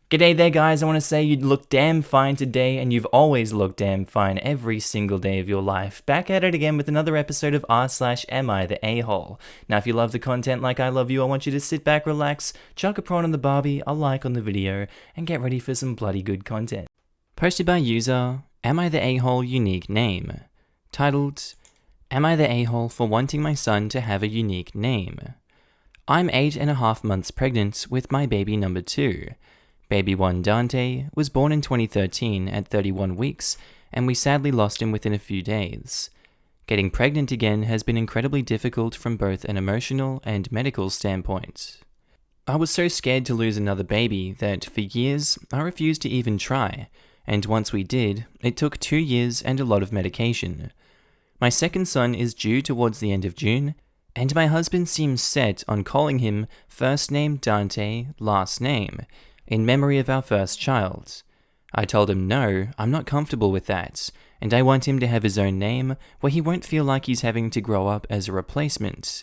G'day there guys, I want to say you look damn fine today, and you've always looked damn fine every single day of your life. Back at it again with another episode of r/am I the a-hole. Now if you love the content like I love you, I want you to sit back, relax, chuck a prawn on the barbie, a like on the video, and get ready for some bloody good content. Posted by user, Am I the a-hole unique name? Titled, Am I the a-hole for wanting my son to have a unique name? I'm 8.5 months pregnant with my baby number 2. Baby 1 Dante was born in 2013 at 31 weeks, and we sadly lost him within a few days. Getting pregnant again has been incredibly difficult from both an emotional and medical standpoint. I was so scared to lose another baby that for years I refused to even try, and once we did, it took 2 years and a lot of medication. My second son is due towards the end of June, and my husband seems set on calling him first name Dante, last name, in memory of our first child. I told him no, I'm not comfortable with that, and I want him to have his own name where he won't feel like he's having to grow up as a replacement.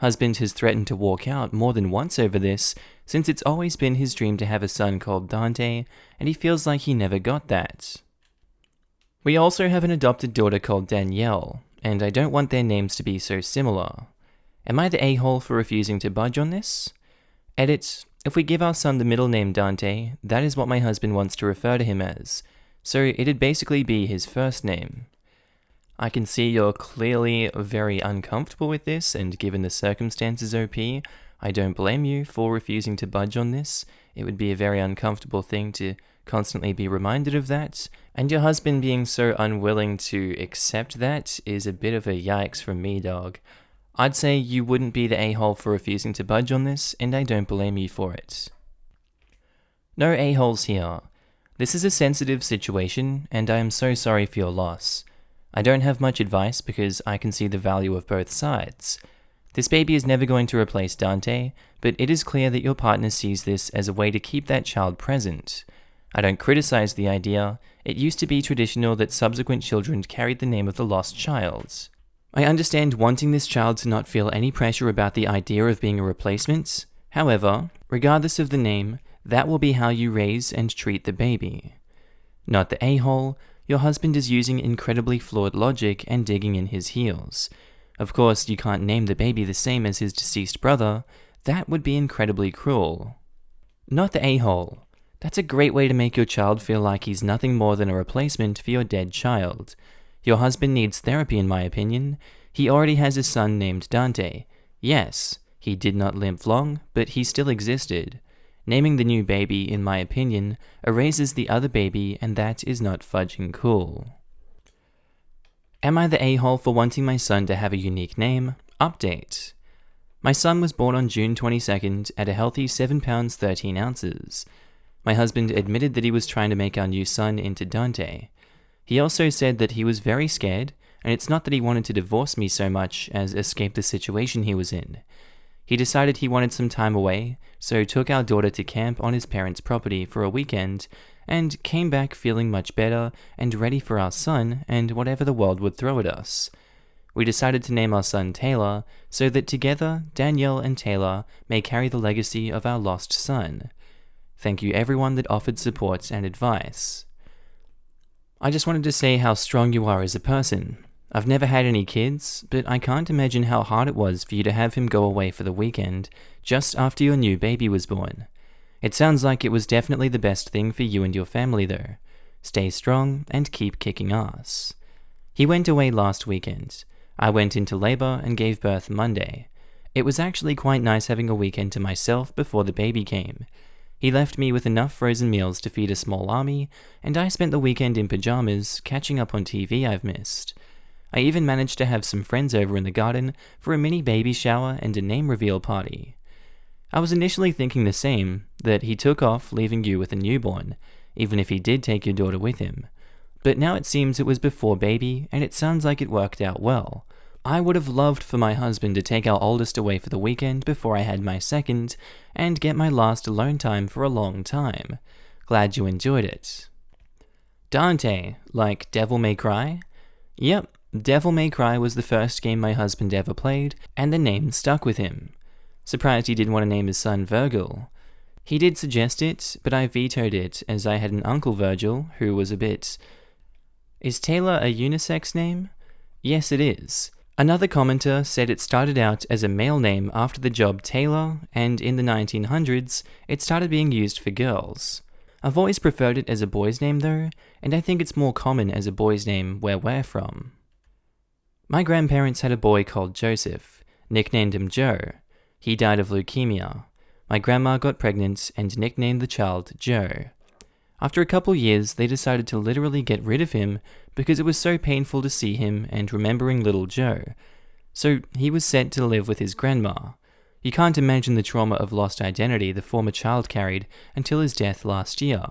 Husband has threatened to walk out more than once over this, since it's always been his dream to have a son called Dante, and he feels like he never got that. We also have an adopted daughter called Danielle, and I don't want their names to be so similar. Am I the a-hole for refusing to budge on this? Edit. If we give our son the middle name Dante, that is what my husband wants to refer to him as, so it'd basically be his first name. I can see you're clearly very uncomfortable with this, and given the circumstances, OP, I don't blame you for refusing to budge on this. It would be a very uncomfortable thing to constantly be reminded of that, and your husband being so unwilling to accept that is a bit of a yikes from me, dog. I'd say you wouldn't be the a-hole for refusing to budge on this, and I don't blame you for it. No a-holes here. This is a sensitive situation, and I am so sorry for your loss. I don't have much advice because I can see the value of both sides. This baby is never going to replace Dante, but it is clear that your partner sees this as a way to keep that child present. I don't criticize the idea. It used to be traditional that subsequent children carried the name of the lost child. I understand wanting this child to not feel any pressure about the idea of being a replacement. However, regardless of the name, that will be how you raise and treat the baby. Not the a-hole, your husband is using incredibly flawed logic and digging in his heels. Of course, you can't name the baby the same as his deceased brother. That would be incredibly cruel. Not the a-hole. That's a great way to make your child feel like he's nothing more than a replacement for your dead child. Your husband needs therapy, in my opinion. He already has a son named Dante. Yes, he did not live long, but he still existed. Naming the new baby, in my opinion, erases the other baby, and that is not fudging cool. Am I the a-hole for wanting my son to have a unique name? Update. My son was born on June 22nd at a healthy 7 pounds 13 ounces. My husband admitted that he was trying to make our new son into Dante. He also said that he was very scared, and it's not that he wanted to divorce me so much as escape the situation he was in. He decided he wanted some time away, so took our daughter to camp on his parents' property for a weekend, and came back feeling much better and ready for our son and whatever the world would throw at us. We decided to name our son Taylor, so that together Danielle and Taylor may carry the legacy of our lost son. Thank you everyone that offered support and advice. I just wanted to say how strong you are as a person. I've never had any kids, but I can't imagine how hard it was for you to have him go away for the weekend just after your new baby was born. It sounds like it was definitely the best thing for you and your family though. Stay strong and keep kicking ass. He went away last weekend. I went into labor and gave birth Monday. It was actually quite nice having a weekend to myself before the baby came. He left me with enough frozen meals to feed a small army, and I spent the weekend in pajamas, catching up on TV I've missed. I even managed to have some friends over in the garden for a mini baby shower and a name reveal party. I was initially thinking the same, that he took off leaving you with a newborn, even if he did take your daughter with him. But now it seems it was before baby, and it sounds like it worked out well. I would have loved for my husband to take our oldest away for the weekend before I had my second, and get my last alone time for a long time. Glad you enjoyed it. Dante, like Devil May Cry? Yep, Devil May Cry was the first game my husband ever played, and the name stuck with him. Surprised he didn't want to name his son Virgil. He did suggest it, but I vetoed it as I had an Uncle Virgil who was a bit... Is Taylor a unisex name? Yes, it is. Another commenter said it started out as a male name after the job Taylor, and in the 1900s, it started being used for girls. I've always preferred it as a boy's name though, and I think it's more common as a boy's name where we're from. My grandparents had a boy called Joseph, nicknamed him Joe. He died of leukemia. My grandma got pregnant and nicknamed the child Joe. After a couple years, they decided to literally get rid of him because it was so painful to see him and remembering little Joe. So he was sent to live with his grandma. You can't imagine the trauma of lost identity the former child carried until his death last year.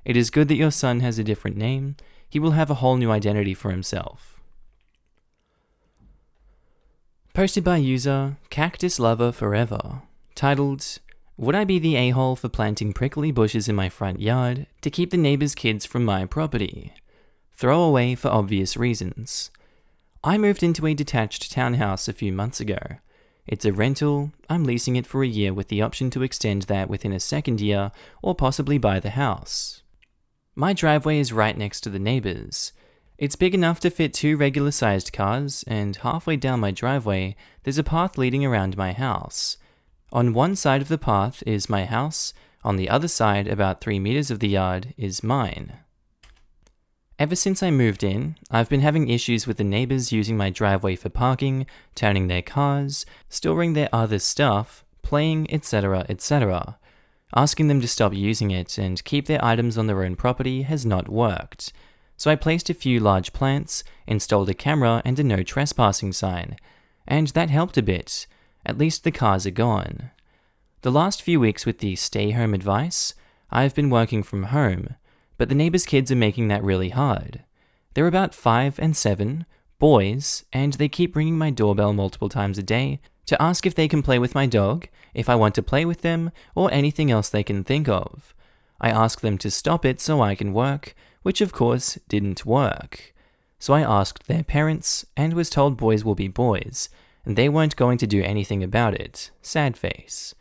It is good that your son has a different name. He will have a whole new identity for himself. Posted by user Cactus Lover Forever, titled, Would I be the a-hole for planting prickly bushes in my front yard to keep the neighbor's kids from my property? Throw away for obvious reasons. I moved into a detached townhouse a few months ago. It's a rental. I'm leasing it for a year with the option to extend that within a second year or possibly buy the house. My driveway is right next to the neighbor's. It's big enough to fit 2 regular-sized cars, and halfway down my driveway, there's a path leading around my house. On one side of the path is my house, on the other side, about 3 meters of the yard, is mine. Ever since I moved in, I've been having issues with the neighbors using my driveway for parking, turning their cars, storing their other stuff, playing, etc., etc. Asking them to stop using it and keep their items on their own property has not worked. So I placed a few large plants, installed a camera and a no trespassing sign, and that helped a bit. At least the cars are gone. The last few weeks with the stay-home advice, I've been working from home, but the neighbors' kids are making that really hard. They're about 5 and 7, boys, and they keep ringing my doorbell multiple times a day to ask if they can play with my dog, if I want to play with them, or anything else they can think of. I ask them to stop it so I can work, which of course didn't work. So I asked their parents, and was told boys will be boys, and they weren't going to do anything about it. Sad face.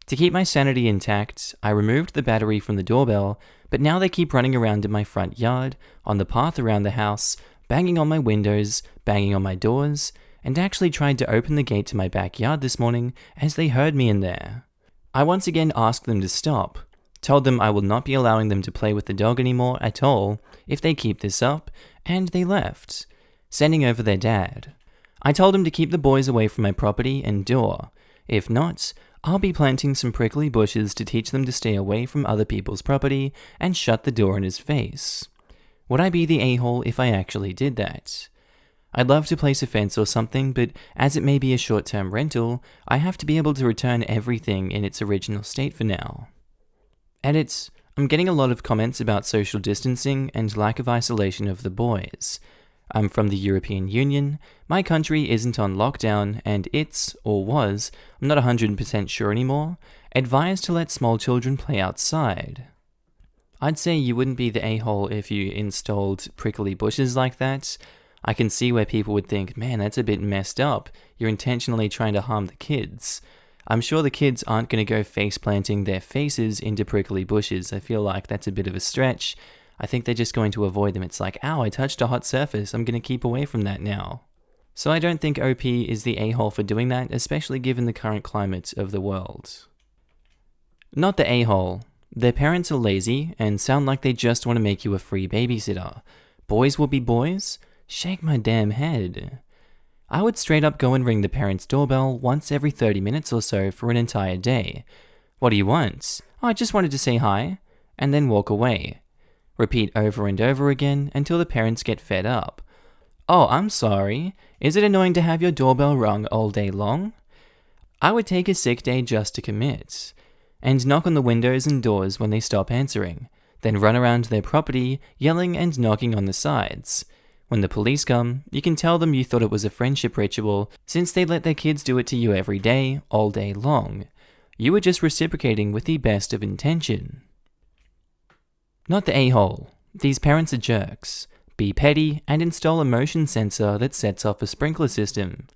To keep my sanity intact, I removed the battery from the doorbell, but now they keep running around in my front yard, on the path around the house, banging on my windows, banging on my doors, and actually tried to open the gate to my backyard this morning as they heard me in there. I once again asked them to stop, told them I will not be allowing them to play with the dog anymore at all if they keep this up, and they left, sending over their dad. I told him to keep the boys away from my property and door. If not, I'll be planting some prickly bushes to teach them to stay away from other people's property and shut the door in his face. Would I be the a-hole if I actually did that? I'd love to place a fence or something, but as it may be a short-term rental, I have to be able to return everything in its original state for now. Edit. I'm getting a lot of comments about social distancing and lack of isolation of the boys. I'm from the European Union, my country isn't on lockdown, and it's, or was, I'm not 100% sure anymore, advised to let small children play outside. I'd say you wouldn't be the a-hole if you installed prickly bushes like that. I can see where people would think, man, that's a bit messed up, you're intentionally trying to harm the kids. I'm sure the kids aren't going to go face planting their faces into prickly bushes. I feel like that's a bit of a stretch. I think they're just going to avoid them. It's like, ow, I touched a hot surface. I'm going to keep away from that now. So I don't think OP is the a-hole for doing that, especially given the current climate of the world. Not the a-hole. Their parents are lazy and sound like they just want to make you a free babysitter. Boys will be boys? Shake my damn head. I would straight up go and ring the parents' doorbell once every 30 minutes or so for an entire day. What do you want? Oh, I just wanted to say hi. And then walk away. Repeat over and over again until the parents get fed up. Oh, I'm sorry. Is it annoying to have your doorbell rung all day long? I would take a sick day just to commit. And knock on the windows and doors when they stop answering. Then run around their property, yelling and knocking on the sides. When the police come, you can tell them you thought it was a friendship ritual since they let their kids do it to you every day, all day long. You were just reciprocating with the best of intention. Not the a-hole. These parents are jerks. Be petty and install a motion sensor that sets off a sprinkler system.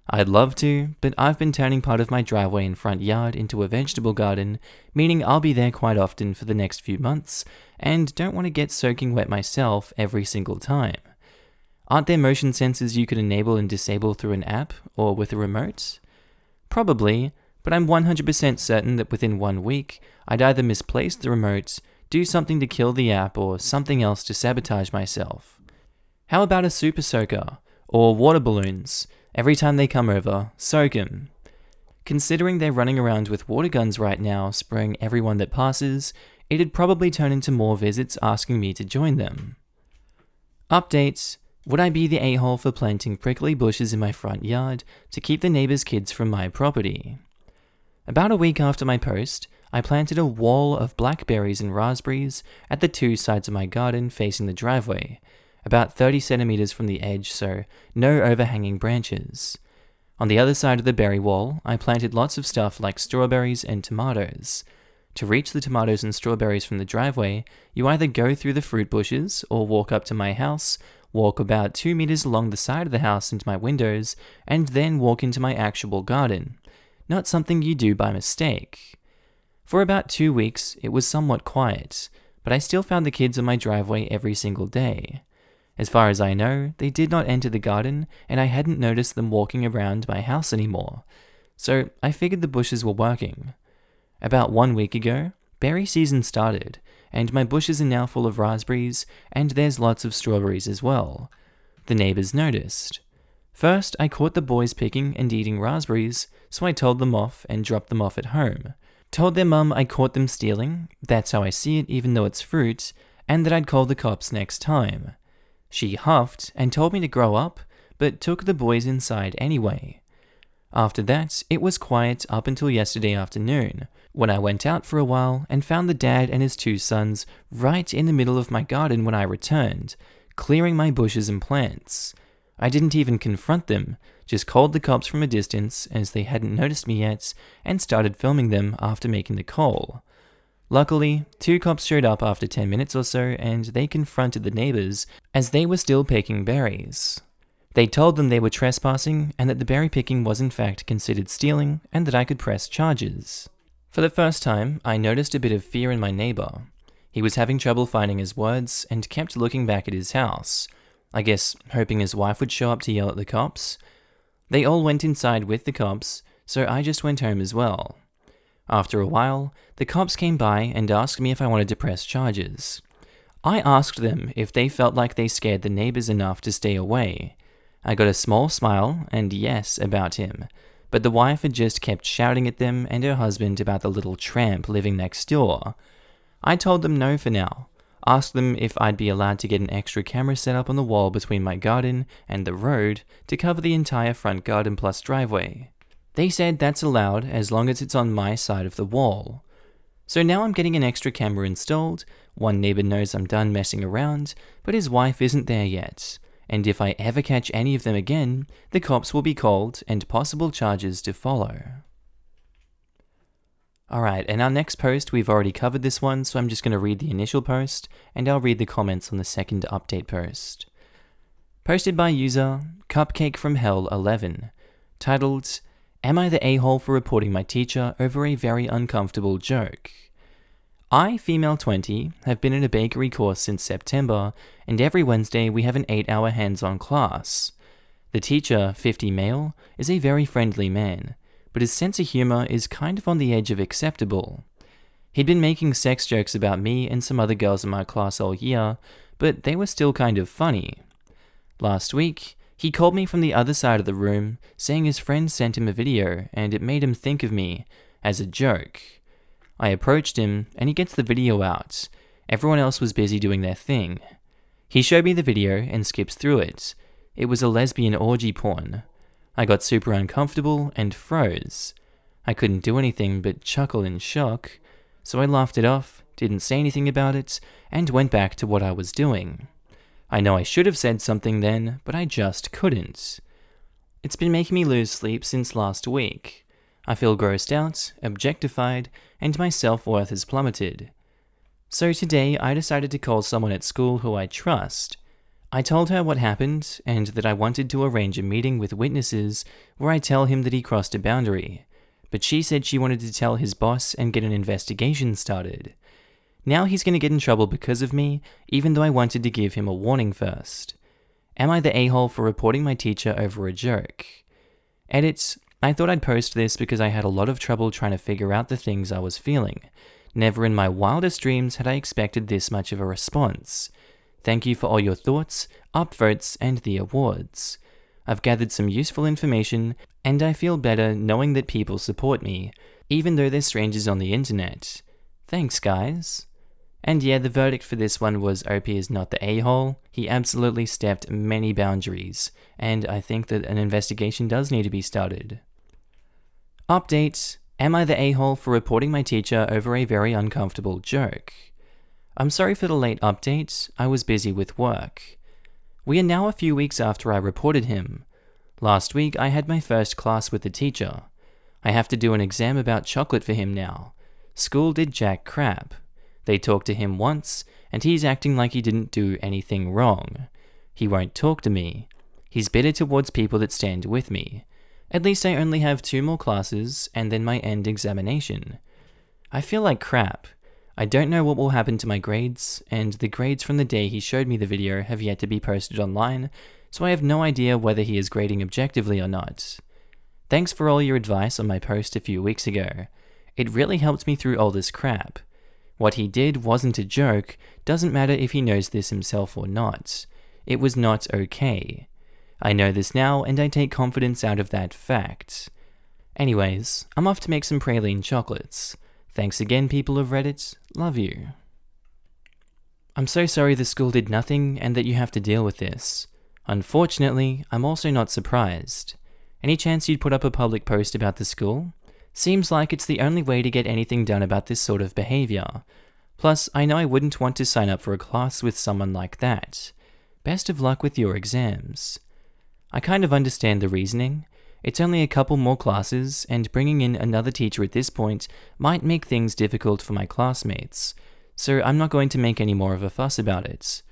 I'd love to, but I've been turning part of my driveway and front yard into a vegetable garden, meaning I'll be there quite often for the next few months, and don't want to get soaking wet myself every single time. Aren't there motion sensors you could enable and disable through an app or with a remote? Probably, but I'm 100% certain that within 1 week, I'd either misplace the remote, do something to kill the app, or something else to sabotage myself. How about a super soaker? Or water balloons? Every time they come over, soak 'em. Considering they're running around with water guns right now, spraying everyone that passes, it'd probably turn into more visits asking me to join them. Updates. Would I be the a-hole for planting prickly bushes in my front yard to keep the neighbors' kids from my property? About a week after my post, I planted a wall of blackberries and raspberries at the 2 sides of my garden facing the driveway, about 30 centimeters from the edge, so no overhanging branches. On the other side of the berry wall, I planted lots of stuff like strawberries and tomatoes. To reach the tomatoes and strawberries from the driveway, you either go through the fruit bushes or walk up to my house, walk about 2 meters along the side of the house into my windows, and then walk into my actual garden. Not something you do by mistake. For about 2 weeks, it was somewhat quiet, but I still found the kids on my driveway every single day. As far as I know, they did not enter the garden, and I hadn't noticed them walking around my house anymore, so I figured the bushes were working. About 1 week ago, berry season started, and my bushes are now full of raspberries, and there's lots of strawberries as well. The neighbors noticed. First, I caught the boys picking and eating raspberries, so I told them off and dropped them off at home. Told their mum I caught them stealing, that's how I see it even though it's fruit, and that I'd call the cops next time. She huffed and told me to grow up, but took the boys inside anyway. After that, it was quiet up until yesterday afternoon, when I went out for a while and found the dad and his 2 sons right in the middle of my garden when I returned, clearing my bushes and plants. I didn't even confront them, just called the cops from a distance as they hadn't noticed me yet, and started filming them after making the call. Luckily, 2 cops showed up after 10 minutes or so, and they confronted the neighbors as they were still picking berries. They told them they were trespassing and that the berry picking was in fact considered stealing and that I could press charges. For the first time, I noticed a bit of fear in my neighbor. He was having trouble finding his words and kept looking back at his house, I guess hoping his wife would show up to yell at the cops. They all went inside with the cops, so I just went home as well. After a while, the cops came by and asked me if I wanted to press charges. I asked them if they felt like they scared the neighbors enough to stay away. I got a small smile and yes about him, but the wife had just kept shouting at them and her husband about the little tramp living next door. I told them no for now, asked them if I'd be allowed to get an extra camera set up on the wall between my garden and the road to cover the entire front garden plus driveway. They said that's allowed as long as it's on my side of the wall. So now I'm getting an extra camera installed. One neighbor knows I'm done messing around, but his wife isn't there yet. And if I ever catch any of them again, the cops will be called and possible charges to follow. Alright, and our next post, we've already covered this one, so I'm just going to read the initial post, and I'll read the comments on the second update post. Posted by user Cupcake from Hell 11, titled, "Am I the a-hole for reporting my teacher over a very uncomfortable joke? I, female 20, have been in a bakery course since September, and every Wednesday we have an 8-hour hands-on class. The teacher, 50 male, is a very friendly man, but his sense of humor is kind of on the edge of acceptable. He'd been making sex jokes about me and some other girls in my class all year, but they were still kind of funny. Last week, he called me from the other side of the room, saying his friend sent him a video and it made him think of me as a joke. I approached him and he gets the video out. Everyone else was busy doing their thing. He showed me the video and skips through it. It was a lesbian orgy porn. I got super uncomfortable and froze. I couldn't do anything but chuckle in shock, so I laughed it off, didn't say anything about it, and went back to what I was doing. I know I should have said something then, but I just couldn't. It's been making me lose sleep since last week. I feel grossed out, objectified, and my self-worth has plummeted. So today I decided to call someone at school who I trust. I told her what happened and that I wanted to arrange a meeting with witnesses where I tell him that he crossed a boundary, but she said she wanted to tell his boss and get an investigation started. Now he's going to get in trouble because of me, even though I wanted to give him a warning first. Am I the a-hole for reporting my teacher over a joke? Edit, I thought I'd post this because I had a lot of trouble trying to figure out the things I was feeling. Never in my wildest dreams had I expected this much of a response. Thank you for all your thoughts, upvotes, and the awards. I've gathered some useful information, and I feel better knowing that people support me, even though they're strangers on the internet. Thanks, guys. And yeah, the verdict for this one was OP is not the a-hole. He absolutely stepped many boundaries, and I think that an investigation does need to be started. Update: am I the a-hole for reporting my teacher over a very uncomfortable joke? I'm sorry for the late update, I was busy with work. We are now a few weeks after I reported him. Last week I had my first class with the teacher. I have to do an exam about chocolate for him now. School did jack crap. They talked to him once, and he's acting like he didn't do anything wrong. He won't talk to me. He's bitter towards people that stand with me. At least I only have 2 more classes, and then my end examination. I feel like crap. I don't know what will happen to my grades, and the grades from the day he showed me the video have yet to be posted online, so I have no idea whether he is grading objectively or not. Thanks for all your advice on my post a few weeks ago. It really helped me through all this crap. What he did wasn't a joke, doesn't matter if he knows this himself or not. It was not okay. I know this now, and I take confidence out of that fact. Anyways, I'm off to make some praline chocolates. Thanks again, people of Reddit. Love you. I'm so sorry the school did nothing and that you have to deal with this. Unfortunately, I'm also not surprised. Any chance you'd put up a public post about the school? Seems like it's the only way to get anything done about this sort of behavior. Plus, I know I wouldn't want to sign up for a class with someone like that. Best of luck with your exams. I kind of understand the reasoning. It's only a couple more classes, and bringing in another teacher at this point might make things difficult for my classmates, so I'm not going to make any more of a fuss about it.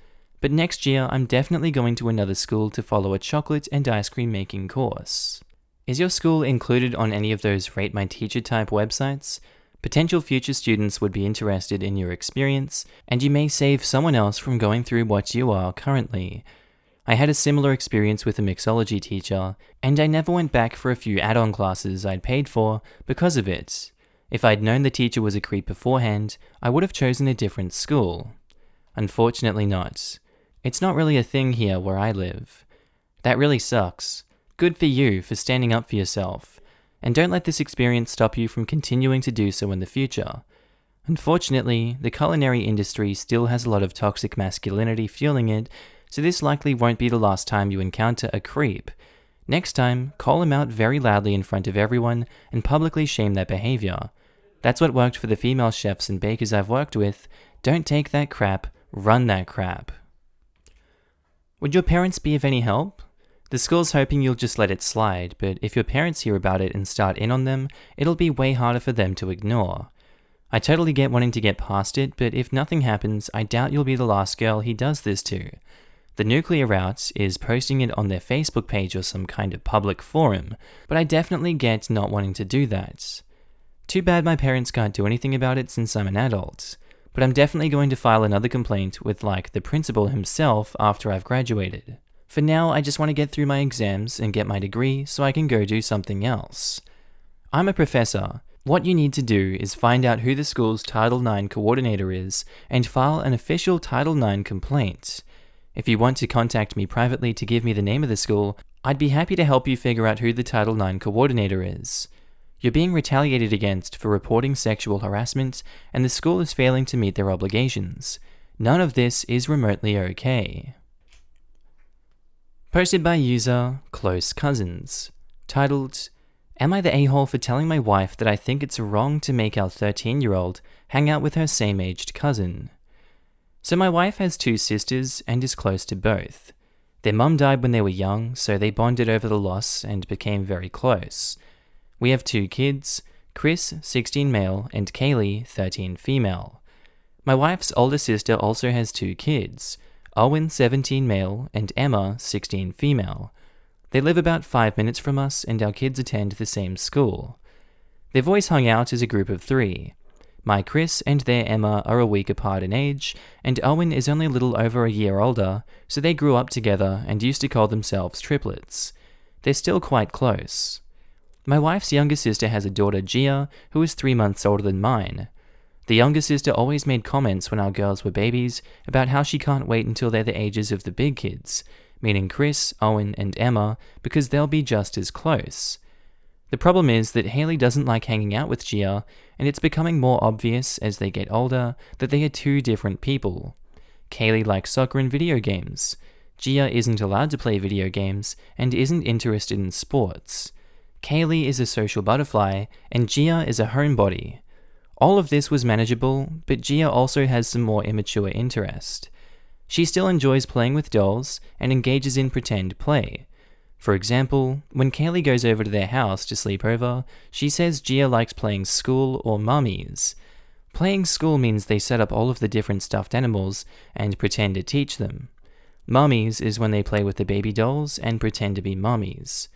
But next year, I'm definitely going to another school to follow a chocolate and ice cream making course. Is your school included on any of those Rate My Teacher type websites? Potential future students would be interested in your experience, and you may save someone else from going through what you are currently. I had a similar experience with a mixology teacher, and I never went back for a few add-on classes I'd paid for because of it. If I'd known the teacher was a creep beforehand, I would have chosen a different school. Unfortunately not. It's not really a thing here where I live. That really sucks. Good for you for standing up for yourself, and don't let this experience stop you from continuing to do so in the future. Unfortunately, the culinary industry still has a lot of toxic masculinity fueling it, so this likely won't be the last time you encounter a creep. Next time, call him out very loudly in front of everyone and publicly shame their behavior. That's what worked for the female chefs and bakers I've worked with. Don't take that crap, run that crap. Would your parents be of any help? The school's hoping you'll just let it slide, but if your parents hear about it and start in on them, it'll be way harder for them to ignore. I totally get wanting to get past it, but if nothing happens, I doubt you'll be the last girl he does this to. The nuclear route is posting it on their Facebook page or some kind of public forum, but I definitely get not wanting to do that. Too bad my parents can't do anything about it since I'm an adult, but I'm definitely going to file another complaint with the principal himself after I've graduated. For now, I just want to get through my exams and get my degree so I can go do something else. I'm a professor. What you need to do is find out who the school's Title IX coordinator is and file an official Title IX complaint. If you want to contact me privately to give me the name of the school, I'd be happy to help you figure out who the Title IX coordinator is. You're being retaliated against for reporting sexual harassment, and the school is failing to meet their obligations. None of this is remotely okay. Posted by user Close Cousins, titled, Am I the a-hole for telling my wife that I think it's wrong to make our 13-year-old hang out with her same-aged cousin? So my wife has 2 sisters and is close to both. Their mum died when they were young, so they bonded over the loss and became very close. We have 2 kids, Chris, 16 male, and Kaylee, 13 female. My wife's older sister also has 2 kids, Owen 17 male and Emma 16 female. They live about 5 minutes from us and our kids attend the same school. They've always hung out as a group of 3. My Chris and their Emma are a week apart in age, and Owen is only a little over a year older, so they grew up together and used to call themselves triplets. They're still quite close. My wife's younger sister has a daughter, Gia, who is 3 months older than mine. The younger sister always made comments when our girls were babies about how she can't wait until they're the ages of the big kids, meaning Chris, Owen, and Emma, because they'll be just as close. The problem is that Haley doesn't like hanging out with Gia, and it's becoming more obvious as they get older that they are 2 different people. Kaylee likes soccer and video games. Gia isn't allowed to play video games and isn't interested in sports. Kaylee is a social butterfly, and Gia is a homebody. All of this was manageable, but Gia also has some more immature interest. She still enjoys playing with dolls and engages in pretend play. For example, when Kaylee goes over to their house to sleep over, she says Gia likes playing school or mummies. Playing school means they set up all of the different stuffed animals and pretend to teach them. Mummies is when they play with the baby dolls and pretend to be mummies.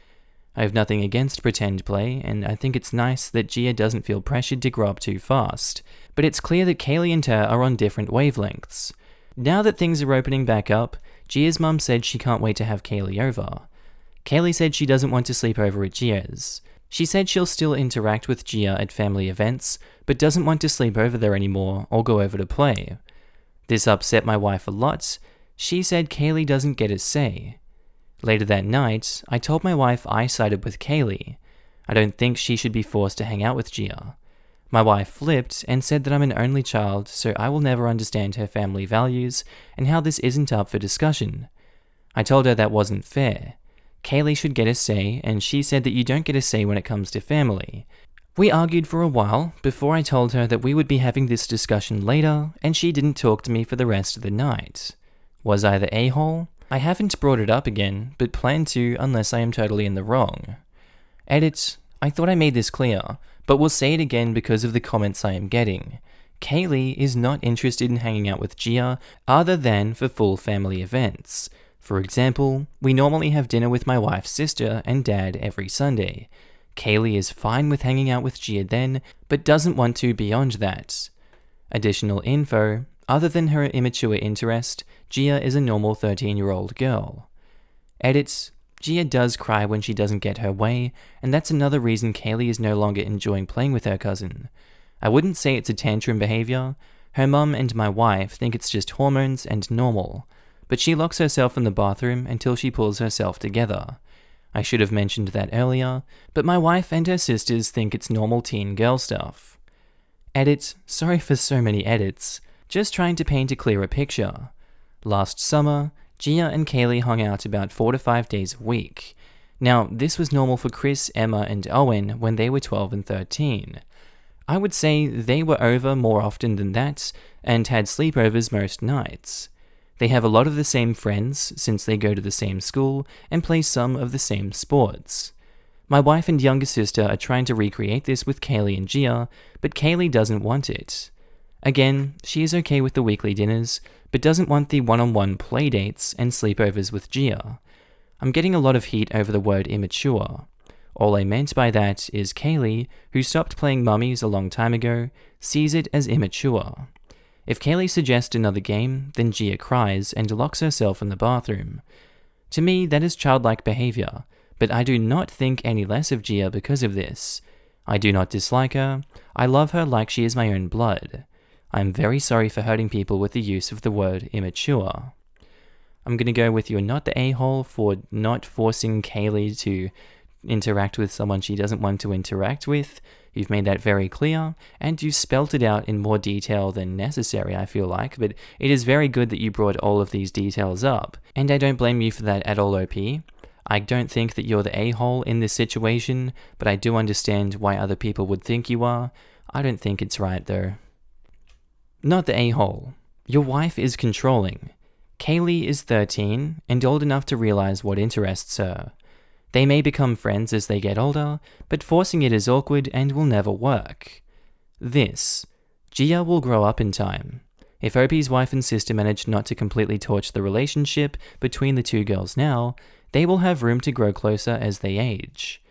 I have nothing against pretend play, and I think it's nice that Gia doesn't feel pressured to grow up too fast, but it's clear that Kaylee and her are on different wavelengths. Now that things are opening back up, Gia's mum said she can't wait to have Kaylee over. Kaylee said she doesn't want to sleep over at Gia's. She said she'll still interact with Gia at family events, but doesn't want to sleep over there anymore or go over to play. This upset my wife a lot. She said Kaylee doesn't get a say. Later that night, I told my wife I sided with Kaylee. I don't think she should be forced to hang out with Gia. My wife flipped and said that I'm an only child, so I will never understand her family values and how this isn't up for discussion. I told her that wasn't fair. Kaylee should get a say, and she said that you don't get a say when it comes to family. We argued for a while before I told her that we would be having this discussion later, and she didn't talk to me for the rest of the night. Was I the a-hole? I haven't brought it up again, but plan to unless I am totally in the wrong. Edit. I thought I made this clear, but we'll say it again because of the comments I am getting. Kaylee is not interested in hanging out with Gia other than for full family events. For example, we normally have dinner with my wife's sister and dad every Sunday. Kaylee is fine with hanging out with Gia then, but doesn't want to beyond that. Additional info. Other than her immature interest, Gia is a normal 13-year-old girl. Edit. Gia does cry when she doesn't get her way, and that's another reason Kaylee is no longer enjoying playing with her cousin. I wouldn't say it's a tantrum behavior. Her mum and my wife think it's just hormones and normal, but she locks herself in the bathroom until she pulls herself together. I should have mentioned that earlier, but my wife and her sisters think it's normal teen girl stuff. Edit. Sorry for so many edits. Just trying to paint a clearer picture. Last summer, Gia and Kaylee hung out about 4 to 5 days a week. Now, this was normal for Chris, Emma, and Owen when they were 12 and 13. I would say they were over more often than that, and had sleepovers most nights. They have a lot of the same friends, since they go to the same school, and play some of the same sports. My wife and younger sister are trying to recreate this with Kaylee and Gia, but Kaylee doesn't want it. Again, she is okay with the weekly dinners, but doesn't want the one-on-one play dates and sleepovers with Gia. I'm getting a lot of heat over the word immature. All I meant by that is Kaylee, who stopped playing mummies a long time ago, sees it as immature. If Kaylee suggests another game, then Gia cries and locks herself in the bathroom. To me, that is childlike behavior, but I do not think any less of Gia because of this. I do not dislike her. I love her like she is my own blood. I am very sorry for hurting people with the use of the word immature. I'm going to go with you're not the a-hole for not forcing Kaylee to interact with someone she doesn't want to interact with. You've made that very clear, and you spelt it out in more detail than necessary, I feel like, but it is very good that you brought all of these details up, and I don't blame you for that at all, OP. I don't think that you're the a-hole in this situation, but I do understand why other people would think you are. I don't think it's right, though. Not the a-hole. Your wife is controlling. Kaylee is 13 and old enough to realize what interests her. They may become friends as they get older, but forcing it is awkward and will never work. Gia will grow up in time. If OP's wife and sister manage not to completely torch the relationship between the two girls now, they will have room to grow closer as they age.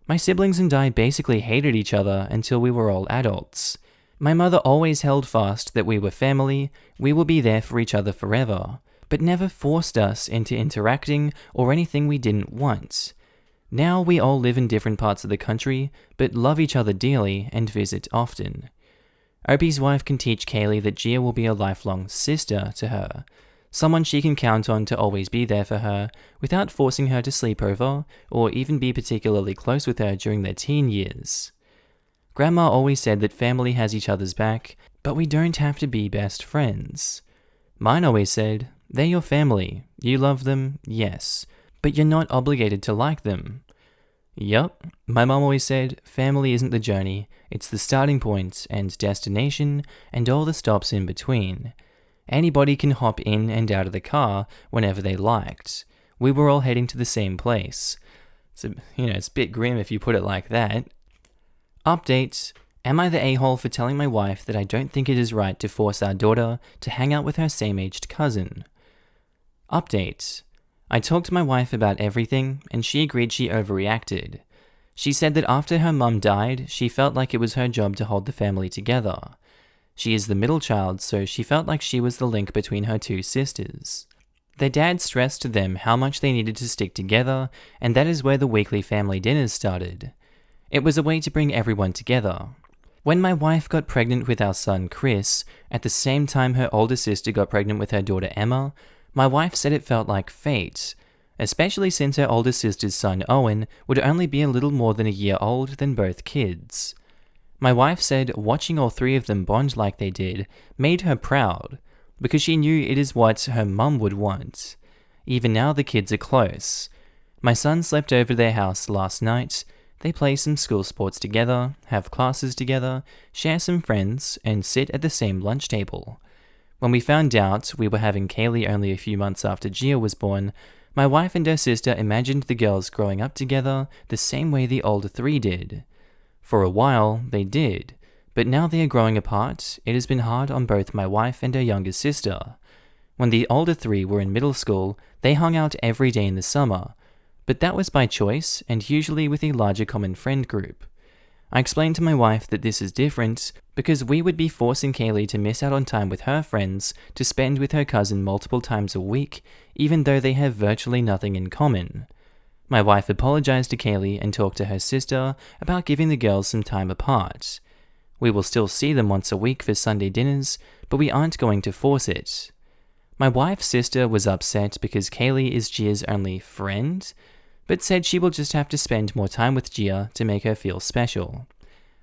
My siblings and I basically hated each other until we were all adults. My mother always held fast that we were family, we will be there for each other forever, but never forced us into interacting or anything we didn't want. Now we all live in different parts of the country, but love each other dearly and visit often. Opie's wife can teach Kaylee that Gia will be a lifelong sister to her, someone she can count on to always be there for her without forcing her to sleep over or even be particularly close with her during their teen years. Grandma always said that family has each other's back, but we don't have to be best friends. Mine always said, they're your family, you love them, yes, but you're not obligated to like them. Yup, my mom always said, family isn't the journey, it's the starting point and destination and all the stops in between. Anybody can hop in and out of the car whenever they liked. We were all heading to the same place. So, it's a bit grim if you put it like that. Update. Am I the a-hole for telling my wife that I don't think it is right to force our daughter to hang out with her same-aged cousin? Update. I talked to my wife about everything, and she agreed she overreacted. She said that after her mum died, she felt like it was her job to hold the family together. She is the middle child, so she felt like she was the link between her two sisters. Their dad stressed to them how much they needed to stick together, and that is where the weekly family dinners started. It was a way to bring everyone together. When my wife got pregnant with our son Chris, at the same time her older sister got pregnant with her daughter Emma, my wife said it felt like fate, especially since her older sister's son Owen would only be a little more than a year old than both kids. My wife said watching all three of them bond like they did made her proud, because she knew it is what her mum would want. Even now the kids are close. My son slept over their house last night. They play some school sports together, have classes together, share some friends, and sit at the same lunch table. When we found out we were having Kaylee only a few months after Gia was born, my wife and her sister imagined the girls growing up together the same way the older three did. For a while, they did, but now they are growing apart. It has been hard on both my wife and her younger sister. When the older three were in middle school, they hung out every day in the summer, but that was by choice and usually with a larger common friend group. I explained to my wife that this is different because we would be forcing Kaylee to miss out on time with her friends to spend with her cousin multiple times a week, even though they have virtually nothing in common. My wife apologized to Kaylee and talked to her sister about giving the girls some time apart. We will still see them once a week for Sunday dinners, but we aren't going to force it. My wife's sister was upset because Kaylee is Gia's only friend, but said she will just have to spend more time with Gia to make her feel special.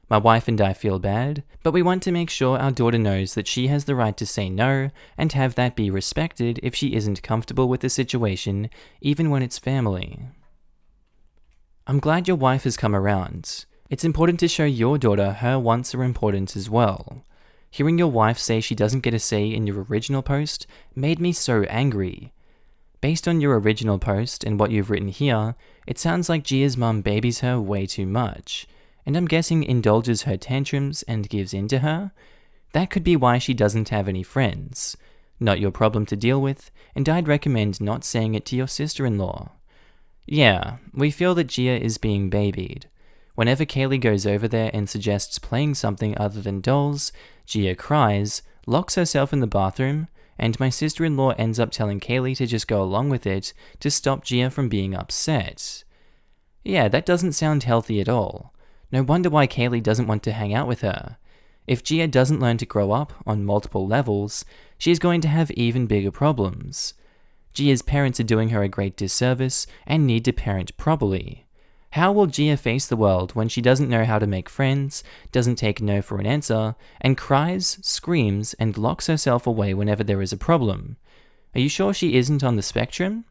My wife and I feel bad, but we want to make sure our daughter knows that she has the right to say no and have that be respected if she isn't comfortable with the situation, even when it's family. I'm glad your wife has come around. It's important to show your daughter her wants are important as well. Hearing your wife say she doesn't get a say in your original post made me so angry. Based on your original post and what you've written here, it sounds like Gia's mum babies her way too much, and I'm guessing indulges her tantrums and gives in to her. That could be why she doesn't have any friends. Not your problem to deal with, and I'd recommend not saying it to your sister-in-law. Yeah, we feel that Gia is being babied. Whenever Kaylee goes over there and suggests playing something other than dolls, Gia cries, locks herself in the bathroom, and my sister-in-law ends up telling Kaylee to just go along with it to stop Gia from being upset. Yeah, that doesn't sound healthy at all. No wonder why Kaylee doesn't want to hang out with her. If Gia doesn't learn to grow up on multiple levels, she is going to have even bigger problems. Gia's parents are doing her a great disservice and need to parent properly. How will Gia face the world when she doesn't know how to make friends, doesn't take no for an answer, and cries, screams, and locks herself away whenever there is a problem? Are you sure she isn't on the spectrum?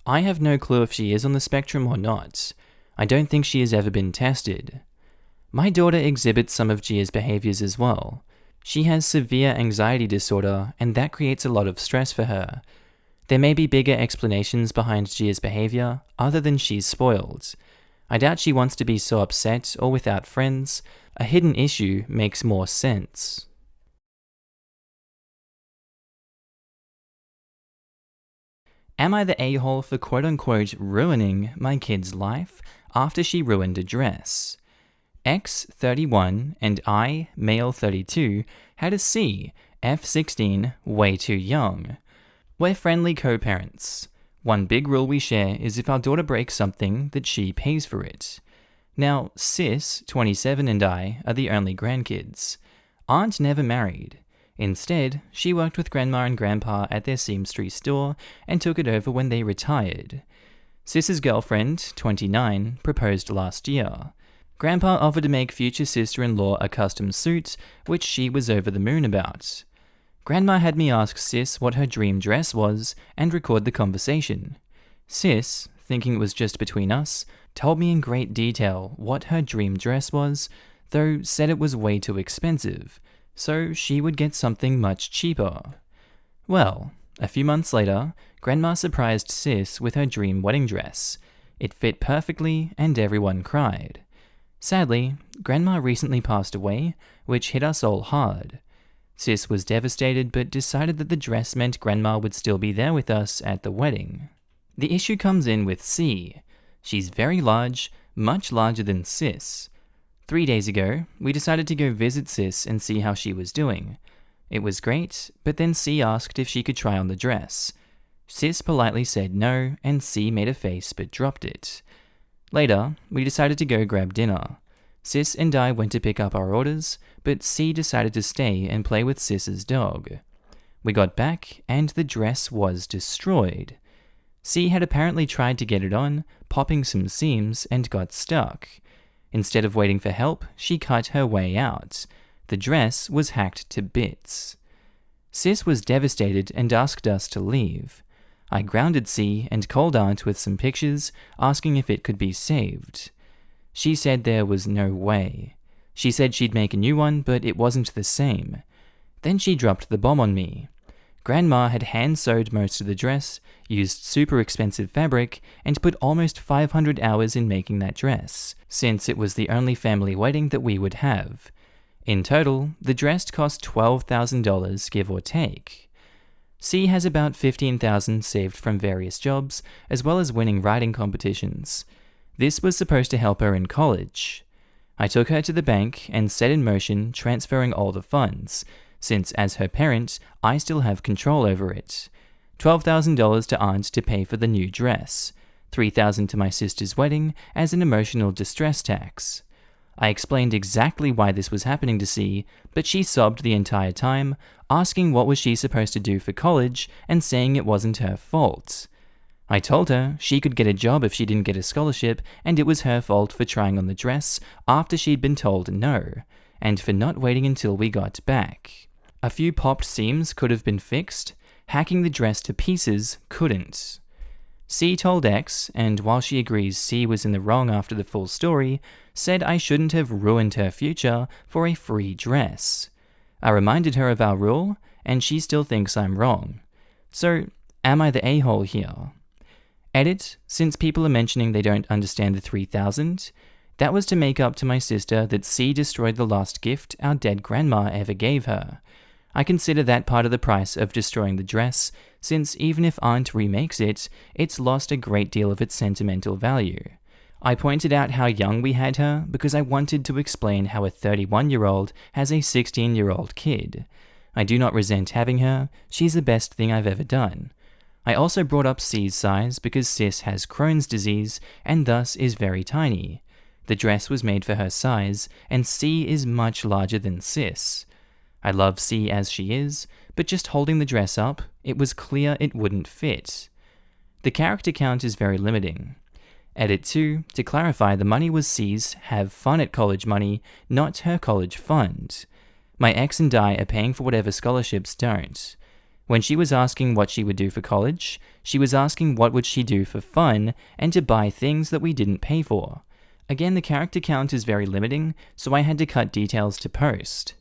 I have no clue if she is on the spectrum or not. I don't think she has ever been tested. My daughter exhibits some of Gia's behaviors as well. She has severe anxiety disorder, and that creates a lot of stress for her. There may be bigger explanations behind Gia's behavior, other than she's spoiled. I doubt she wants to be so upset or without friends. A hidden issue makes more sense. Am I the a-hole for quote-unquote ruining my kid's life after she ruined a dress? X, 31, and I, male 32, had a C, F, 16, way too young. We're friendly co-parents. One big rule we share is if our daughter breaks something, that she pays for it. Now, Sis, 27, and I are the only grandkids. Aunt never married. Instead, she worked with Grandma and Grandpa at their seamstress store and took it over when they retired. Sis's girlfriend, 29, proposed last year. Grandpa offered to make future sister-in-law a custom suit, which she was over the moon about. Grandma had me ask Sis what her dream dress was and record the conversation. Sis, thinking it was just between us, told me in great detail what her dream dress was, though said it was way too expensive, so she would get something much cheaper. Well, a few months later, Grandma surprised Sis with her dream wedding dress. It fit perfectly and everyone cried. Sadly, Grandma recently passed away, which hit us all hard. Sis was devastated but decided that the dress meant Grandma would still be there with us at the wedding. The issue comes in with C. She's very large, much larger than Sis. 3 days ago, we decided to go visit Sis and see how she was doing. It was great, but then C asked if she could try on the dress. Sis politely said no, and C made a face but dropped it. Later, we decided to go grab dinner. Sis and I went to pick up our orders, but C decided to stay and play with Sis's dog. We got back, and the dress was destroyed. C had apparently tried to get it on, popping some seams, and got stuck. Instead of waiting for help, she cut her way out. The dress was hacked to bits. Sis was devastated and asked us to leave. I grounded C and called Aunt with some pictures, asking if it could be saved. She said there was no way. She said she'd make a new one, but it wasn't the same. Then she dropped the bomb on me. Grandma had hand-sewed most of the dress, used super expensive fabric, and put almost 500 hours in making that dress, since it was the only family wedding that we would have. In total, the dress cost $12,000, give or take. C has about $15,000 saved from various jobs, as well as winning writing competitions. This was supposed to help her in college. I took her to the bank and set in motion transferring all the funds, since as her parent, I still have control over it. $12,000 to Aunt to pay for the new dress, $3,000 to my sister's wedding as an emotional distress tax. I explained exactly why this was happening to C, but she sobbed the entire time, asking what was she supposed to do for college and saying it wasn't her fault. I told her she could get a job if she didn't get a scholarship, and it was her fault for trying on the dress after she'd been told no, and for not waiting until we got back. A few popped seams could have been fixed, hacking the dress to pieces couldn't. C told X, and while she agrees C was in the wrong after the full story, said I shouldn't have ruined her future for a free dress. I reminded her of our rule, and she still thinks I'm wrong. So, am I the a-hole here? Edit, since people are mentioning they don't understand the 3,000, that was to make up to my sister that C destroyed the last gift our dead grandma ever gave her. I consider that part of the price of destroying the dress, since even if Aunt remakes it, it's lost a great deal of its sentimental value. I pointed out how young we had her because I wanted to explain how a 31-year-old has a 16-year-old kid. I do not resent having her, she's the best thing I've ever done. I also brought up C's size because Sis has Crohn's disease and thus is very tiny. The dress was made for her size, and C is much larger than Sis. I love C as she is, but just holding the dress up, it was clear it wouldn't fit. The character count is very limiting. Edit 2, to clarify, the money was C's have fun at college money, not her college fund. My ex and I are paying for whatever scholarships don't. When she was asking what she would do for college, she was asking what would she do for fun and to buy things that we didn't pay for. Again, the character count is very limiting, so I had to cut details to post.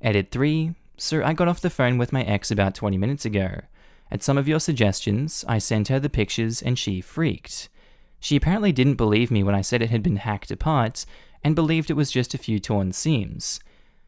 Edit 3, so I got off the phone with my ex about 20 minutes ago. At some of your suggestions, I sent her the pictures and she freaked. She apparently didn't believe me when I said it had been hacked apart, and believed it was just a few torn seams.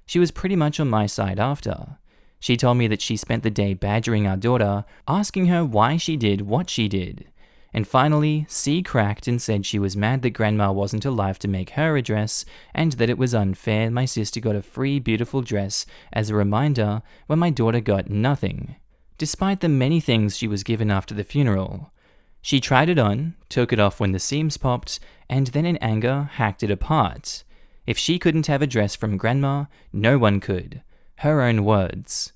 She was pretty much on my side after. She told me that she spent the day badgering our daughter, asking her why she did what she did. And finally, C cracked and said she was mad that Grandma wasn't alive to make her a dress, and that it was unfair my sister got a free beautiful dress as a reminder when my daughter got nothing, despite the many things she was given after the funeral. She tried it on, took it off when the seams popped, and then in anger hacked it apart. If she couldn't have a dress from Grandma, no one could. Her own words.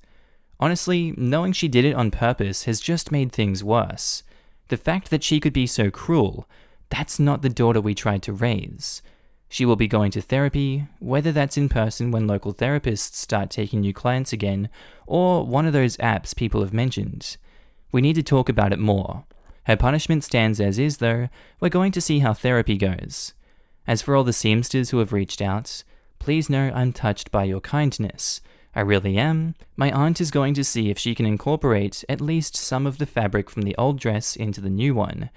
Honestly, knowing she did it on purpose has just made things worse. The fact that she could be so cruel, that's not the daughter we tried to raise. She will be going to therapy, whether that's in person when local therapists start taking new clients again, or one of those apps people have mentioned. We need to talk about it more. Her punishment stands as is though, we're going to see how therapy goes. As for all the seamsters who have reached out, please know I'm touched by your kindness. I really am. My aunt is going to see if she can incorporate at least some of the fabric from the old dress into the new one.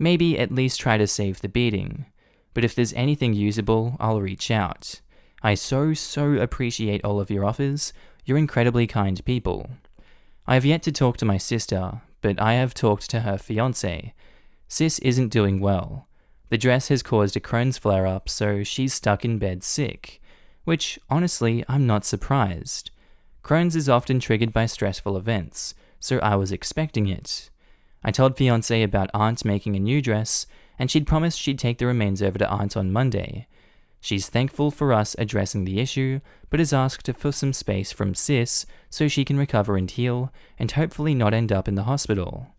Maybe at least try to save the beading. But if there's anything usable, I'll reach out. I so appreciate all of your offers. You're incredibly kind people. I have yet to talk to my sister, but I have talked to her fiancé. Sis isn't doing well. The dress has caused a Crohn's flare-up, so she's stuck in bed sick. Which, honestly, I'm not surprised. Crohn's is often triggered by stressful events, so I was expecting it. I told fiancé about Aunt making a new dress, and she'd promised she'd take the remains over to Aunt on Monday. She's thankful for us addressing the issue, but has asked for some space from Sis so she can recover and heal, and hopefully not end up in the hospital.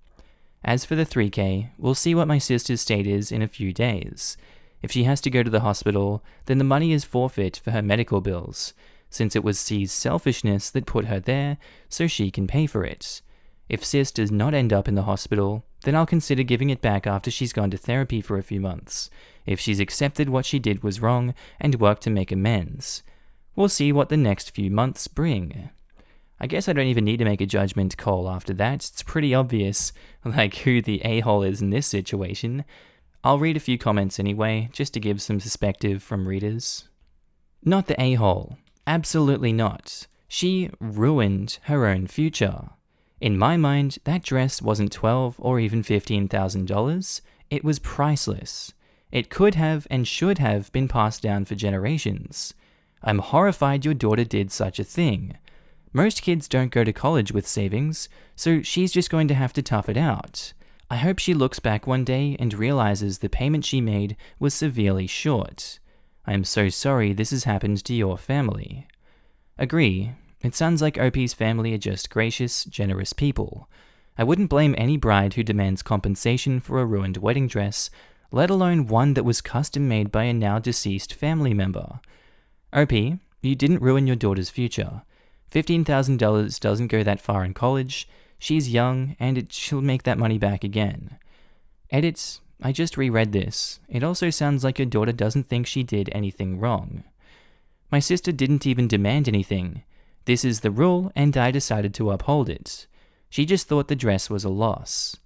As for the 3K, we'll see what my sister's state is in a few days. If she has to go to the hospital, then the money is forfeit for her medical bills, since it was C's selfishness that put her there, so she can pay for it. If Sis does not end up in the hospital, then I'll consider giving it back after she's gone to therapy for a few months, if she's accepted what she did was wrong and worked to make amends. We'll see what the next few months bring. I guess I don't even need to make a judgment call after that. It's pretty obvious, who the a-hole is in this situation. I'll read a few comments anyway, just to give some perspective from readers. Not the a-hole. Absolutely not. She ruined her own future. In my mind, that dress wasn't $12,000 or even $15,000. It was priceless. It could have and should have been passed down for generations. I'm horrified your daughter did such a thing. Most kids don't go to college with savings, so she's just going to have to tough it out. I hope she looks back one day and realizes the payment she made was severely short. I am so sorry this has happened to your family. Agree. It sounds like OP's family are just gracious, generous people. I wouldn't blame any bride who demands compensation for a ruined wedding dress, let alone one that was custom made by a now deceased family member. OP, you didn't ruin your daughter's future. $15,000 doesn't go that far in college. She's young, and she'll make that money back again. Edits, I just reread this. It also sounds like your daughter doesn't think she did anything wrong. My sister didn't even demand anything. This is the rule, and I decided to uphold it. She just thought the dress was a loss.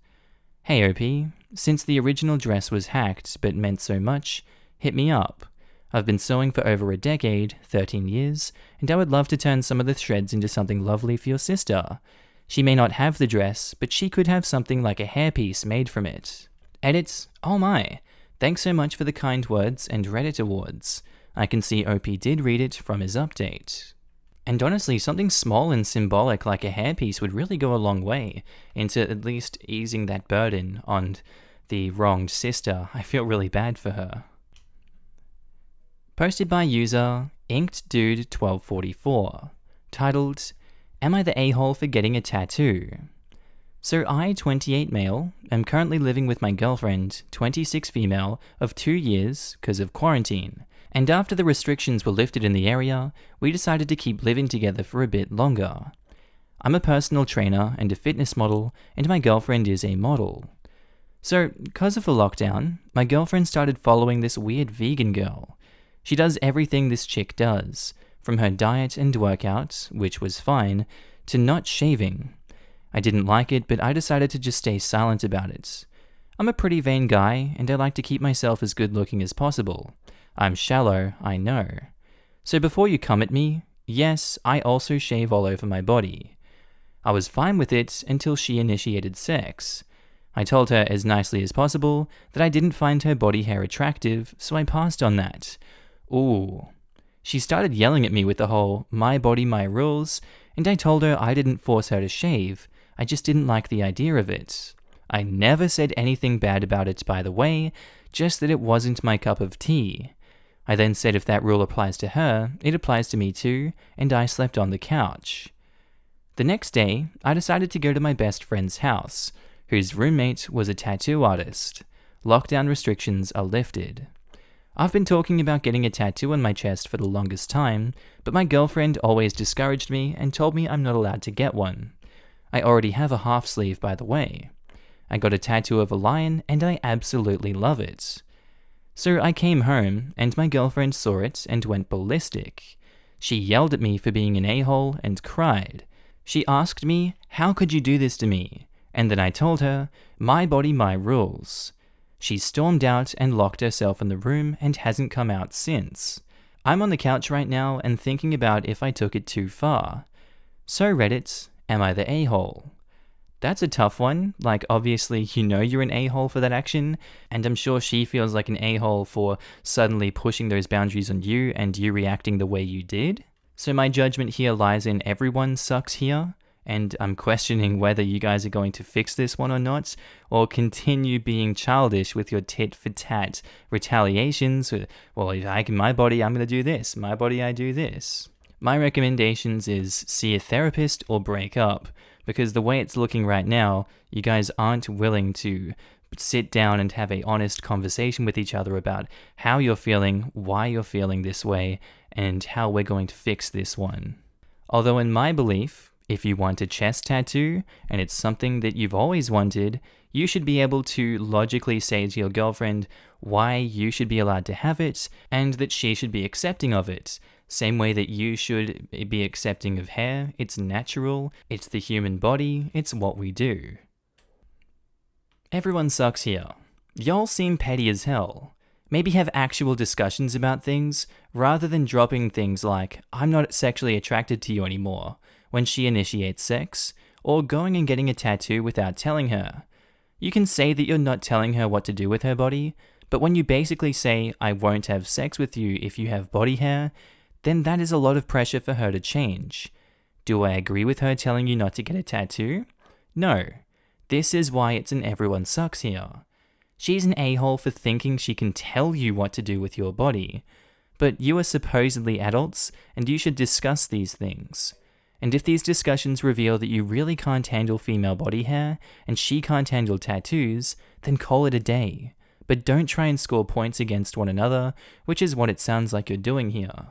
Hey OP, since the original dress was hacked but meant so much, hit me up. I've been sewing for over a decade, 13 years, and I would love to turn some of the threads into something lovely for your sister. She may not have the dress, but she could have something like a hairpiece made from it. Edits, oh my, thanks so much for the kind words and Reddit awards. I can see OP did read it from his update. And honestly, something small and symbolic like a hairpiece would really go a long way into at least easing that burden on the wronged sister. I feel really bad for her. Posted by user InkedDude1244, titled, Am I the a-hole for getting a tattoo? So I, 28 male, am currently living with my girlfriend, 26 female, of 2 years because of quarantine. And after the restrictions were lifted in the area, we decided to keep living together for a bit longer. I'm a personal trainer and a fitness model, and my girlfriend is a model. So, because of the lockdown, my girlfriend started following this weird vegan girl. She does everything this chick does, from her diet and workout, which was fine, to not shaving. I didn't like it, but I decided to just stay silent about it. I'm a pretty vain guy, and I like to keep myself as good looking as possible. I'm shallow, I know. So before you come at me, Yes, I also shave all over my body. I was fine with it until she initiated sex. I told her as nicely as possible that I didn't find her body hair attractive, so I passed on that. Ooh. She started yelling at me with the whole "my body, my rules," and I told her I didn't force her to shave, I just didn't like the idea of it. I never said anything bad about it, by the way, just that it wasn't my cup of tea. I then said if that rule applies to her, it applies to me too, and I slept on the couch. The next day, I decided to go to my best friend's house, whose roommate was a tattoo artist. Lockdown restrictions are lifted. I've been talking about getting a tattoo on my chest for the longest time, but my girlfriend always discouraged me and told me I'm not allowed to get one. I already have a half sleeve, by the way. I got a tattoo of a lion and I absolutely love it. So I came home and my girlfriend saw it and went ballistic. She yelled at me for being an a-hole and cried. She asked me, "How could you do this to me?" And then I told her, "My body, my rules." She stormed out and locked herself in the room and hasn't come out since. I'm on the couch right now and thinking about if I took it too far. So Reddit, am I the a-hole? That's a tough one. Like, obviously, you know you're an a-hole for that action, and I'm sure she feels like an a-hole for suddenly pushing those boundaries on you and you reacting the way you did. So my judgment here lies in everyone sucks here, and I'm questioning whether you guys are going to fix this one or not, or continue being childish with your tit-for-tat retaliations. Well, if I can my body, I'm going to do this. My body, I do this. My recommendations is see a therapist or break up, because the way it's looking right now, you guys aren't willing to sit down and have an honest conversation with each other about how you're feeling, why you're feeling this way, and how we're going to fix this one. Although in my belief, if you want a chest tattoo, and it's something that you've always wanted, you should be able to logically say to your girlfriend why you should be allowed to have it, and that she should be accepting of it. Same way that you should be accepting of hair. It's natural, it's the human body, it's what we do. Everyone sucks here. Y'all seem petty as hell. Maybe have actual discussions about things, rather than dropping things like, "I'm not sexually attracted to you anymore," when she initiates sex, or going and getting a tattoo without telling her. You can say that you're not telling her what to do with her body, but when you basically say, "I won't have sex with you if you have body hair," then that is a lot of pressure for her to change. Do I agree with her telling you not to get a tattoo? No. This is why it's an everyone sucks here. She's an a-hole for thinking she can tell you what to do with your body. But you are supposedly adults, and you should discuss these things. And if these discussions reveal that you really can't handle female body hair, and she can't handle tattoos, then call it a day. But don't try and score points against one another, which is what it sounds like you're doing here.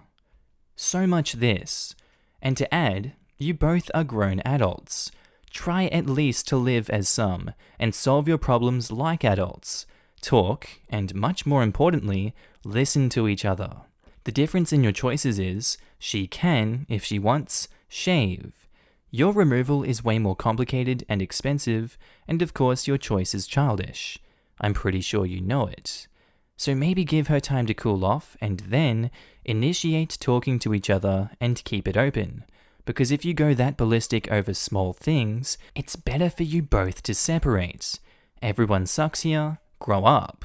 So much this. And to add, you both are grown adults. Try at least to live as some, and solve your problems like adults. Talk, and much more importantly, listen to each other. The difference in your choices is, she can, if she wants, shave. Your removal is way more complicated and expensive, and of course your choice is childish. I'm pretty sure you know it. So maybe give her time to cool off, and then initiate talking to each other and keep it open. Because if you go that ballistic over small things, it's better for you both to separate. Everyone sucks here, grow up.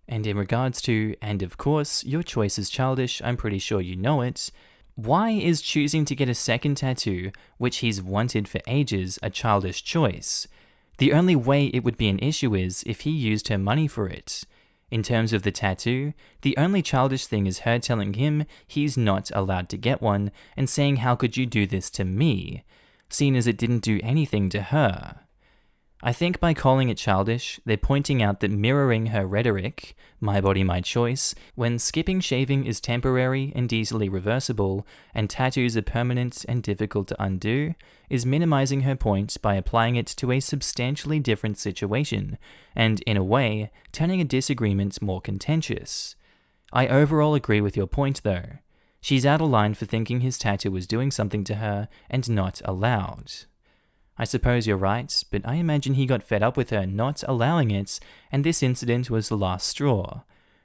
And in regards to, and of course, your choice is childish, I'm pretty sure you know it, why is choosing to get a second tattoo, which he's wanted for ages, a childish choice? The only way it would be an issue is if he used her money for it. In terms of the tattoo, the only childish thing is her telling him he's not allowed to get one and saying, "How could you do this to me?" Seeing as it didn't do anything to her. I think by calling it childish, they're pointing out that mirroring her rhetoric, "my body, my choice," when skipping shaving is temporary and easily reversible, and tattoos are permanent and difficult to undo, is minimizing her point by applying it to a substantially different situation, and in a way, turning a disagreement more contentious. I overall agree with your point though. She's out of line for thinking his tattoo was doing something to her and not allowed. I suppose you're right, but I imagine he got fed up with her not allowing it, and this incident was the last straw.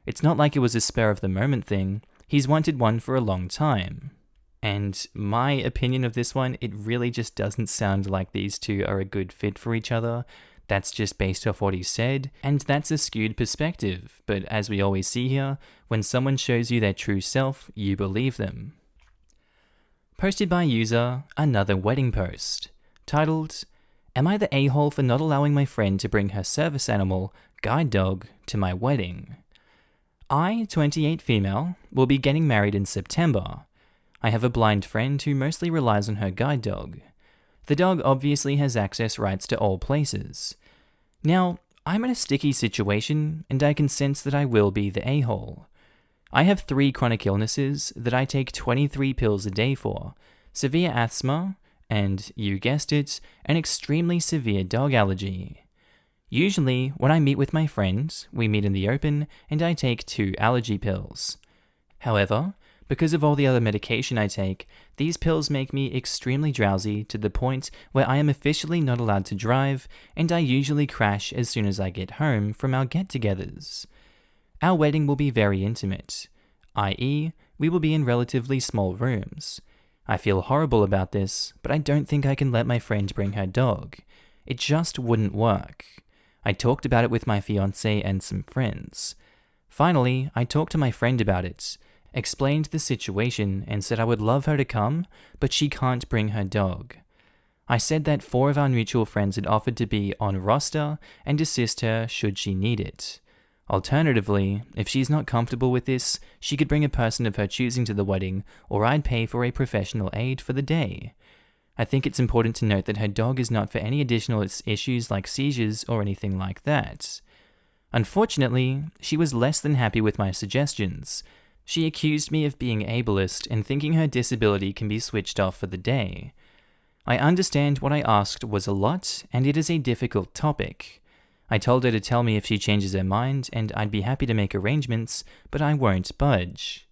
It's not like it was a spur of the moment thing, he's wanted one for a long time. And my opinion of this one, it really just doesn't sound like these two are a good fit for each other. That's just based off what he said, and that's a skewed perspective. But as we always see here, when someone shows you their true self, you believe them. Posted by user, another wedding post, titled, "Am I the a-hole for not allowing my friend to bring her service animal, guide dog, to my wedding? I, 28 female, will be getting married in September. I have a blind friend who mostly relies on her guide dog. The dog obviously has access rights to all places. Now, I'm in a sticky situation, and I can sense that I will be the a-hole. I have 3 chronic illnesses that I take 23 pills a day for, severe asthma, and, you guessed it, an extremely severe dog allergy. Usually, when I meet with my friends, we meet in the open, and I take 2 allergy pills. However, because of all the other medication I take, these pills make me extremely drowsy to the point where I am officially not allowed to drive, and I usually crash as soon as I get home from our get-togethers. Our wedding will be very intimate, i.e., we will be in relatively small rooms. I feel horrible about this, but I don't think I can let my friend bring her dog. It just wouldn't work. I talked about it with my fiancé and some friends. Finally, I talked to my friend about it, explained the situation, and said I would love her to come, but she can't bring her dog. I said that 4 of our mutual friends had offered to be on roster and assist her should she need it. Alternatively, if she's not comfortable with this, she could bring a person of her choosing to the wedding, or I'd pay for a professional aid for the day. I think it's important to note that her dog is not for any additional issues like seizures or anything like that. Unfortunately, she was less than happy with my suggestions. She accused me of being ableist and thinking her disability can be switched off for the day. I understand what I asked was a lot, and it is a difficult topic. I told her to tell me if she changes her mind, and I'd be happy to make arrangements, but I won't budge.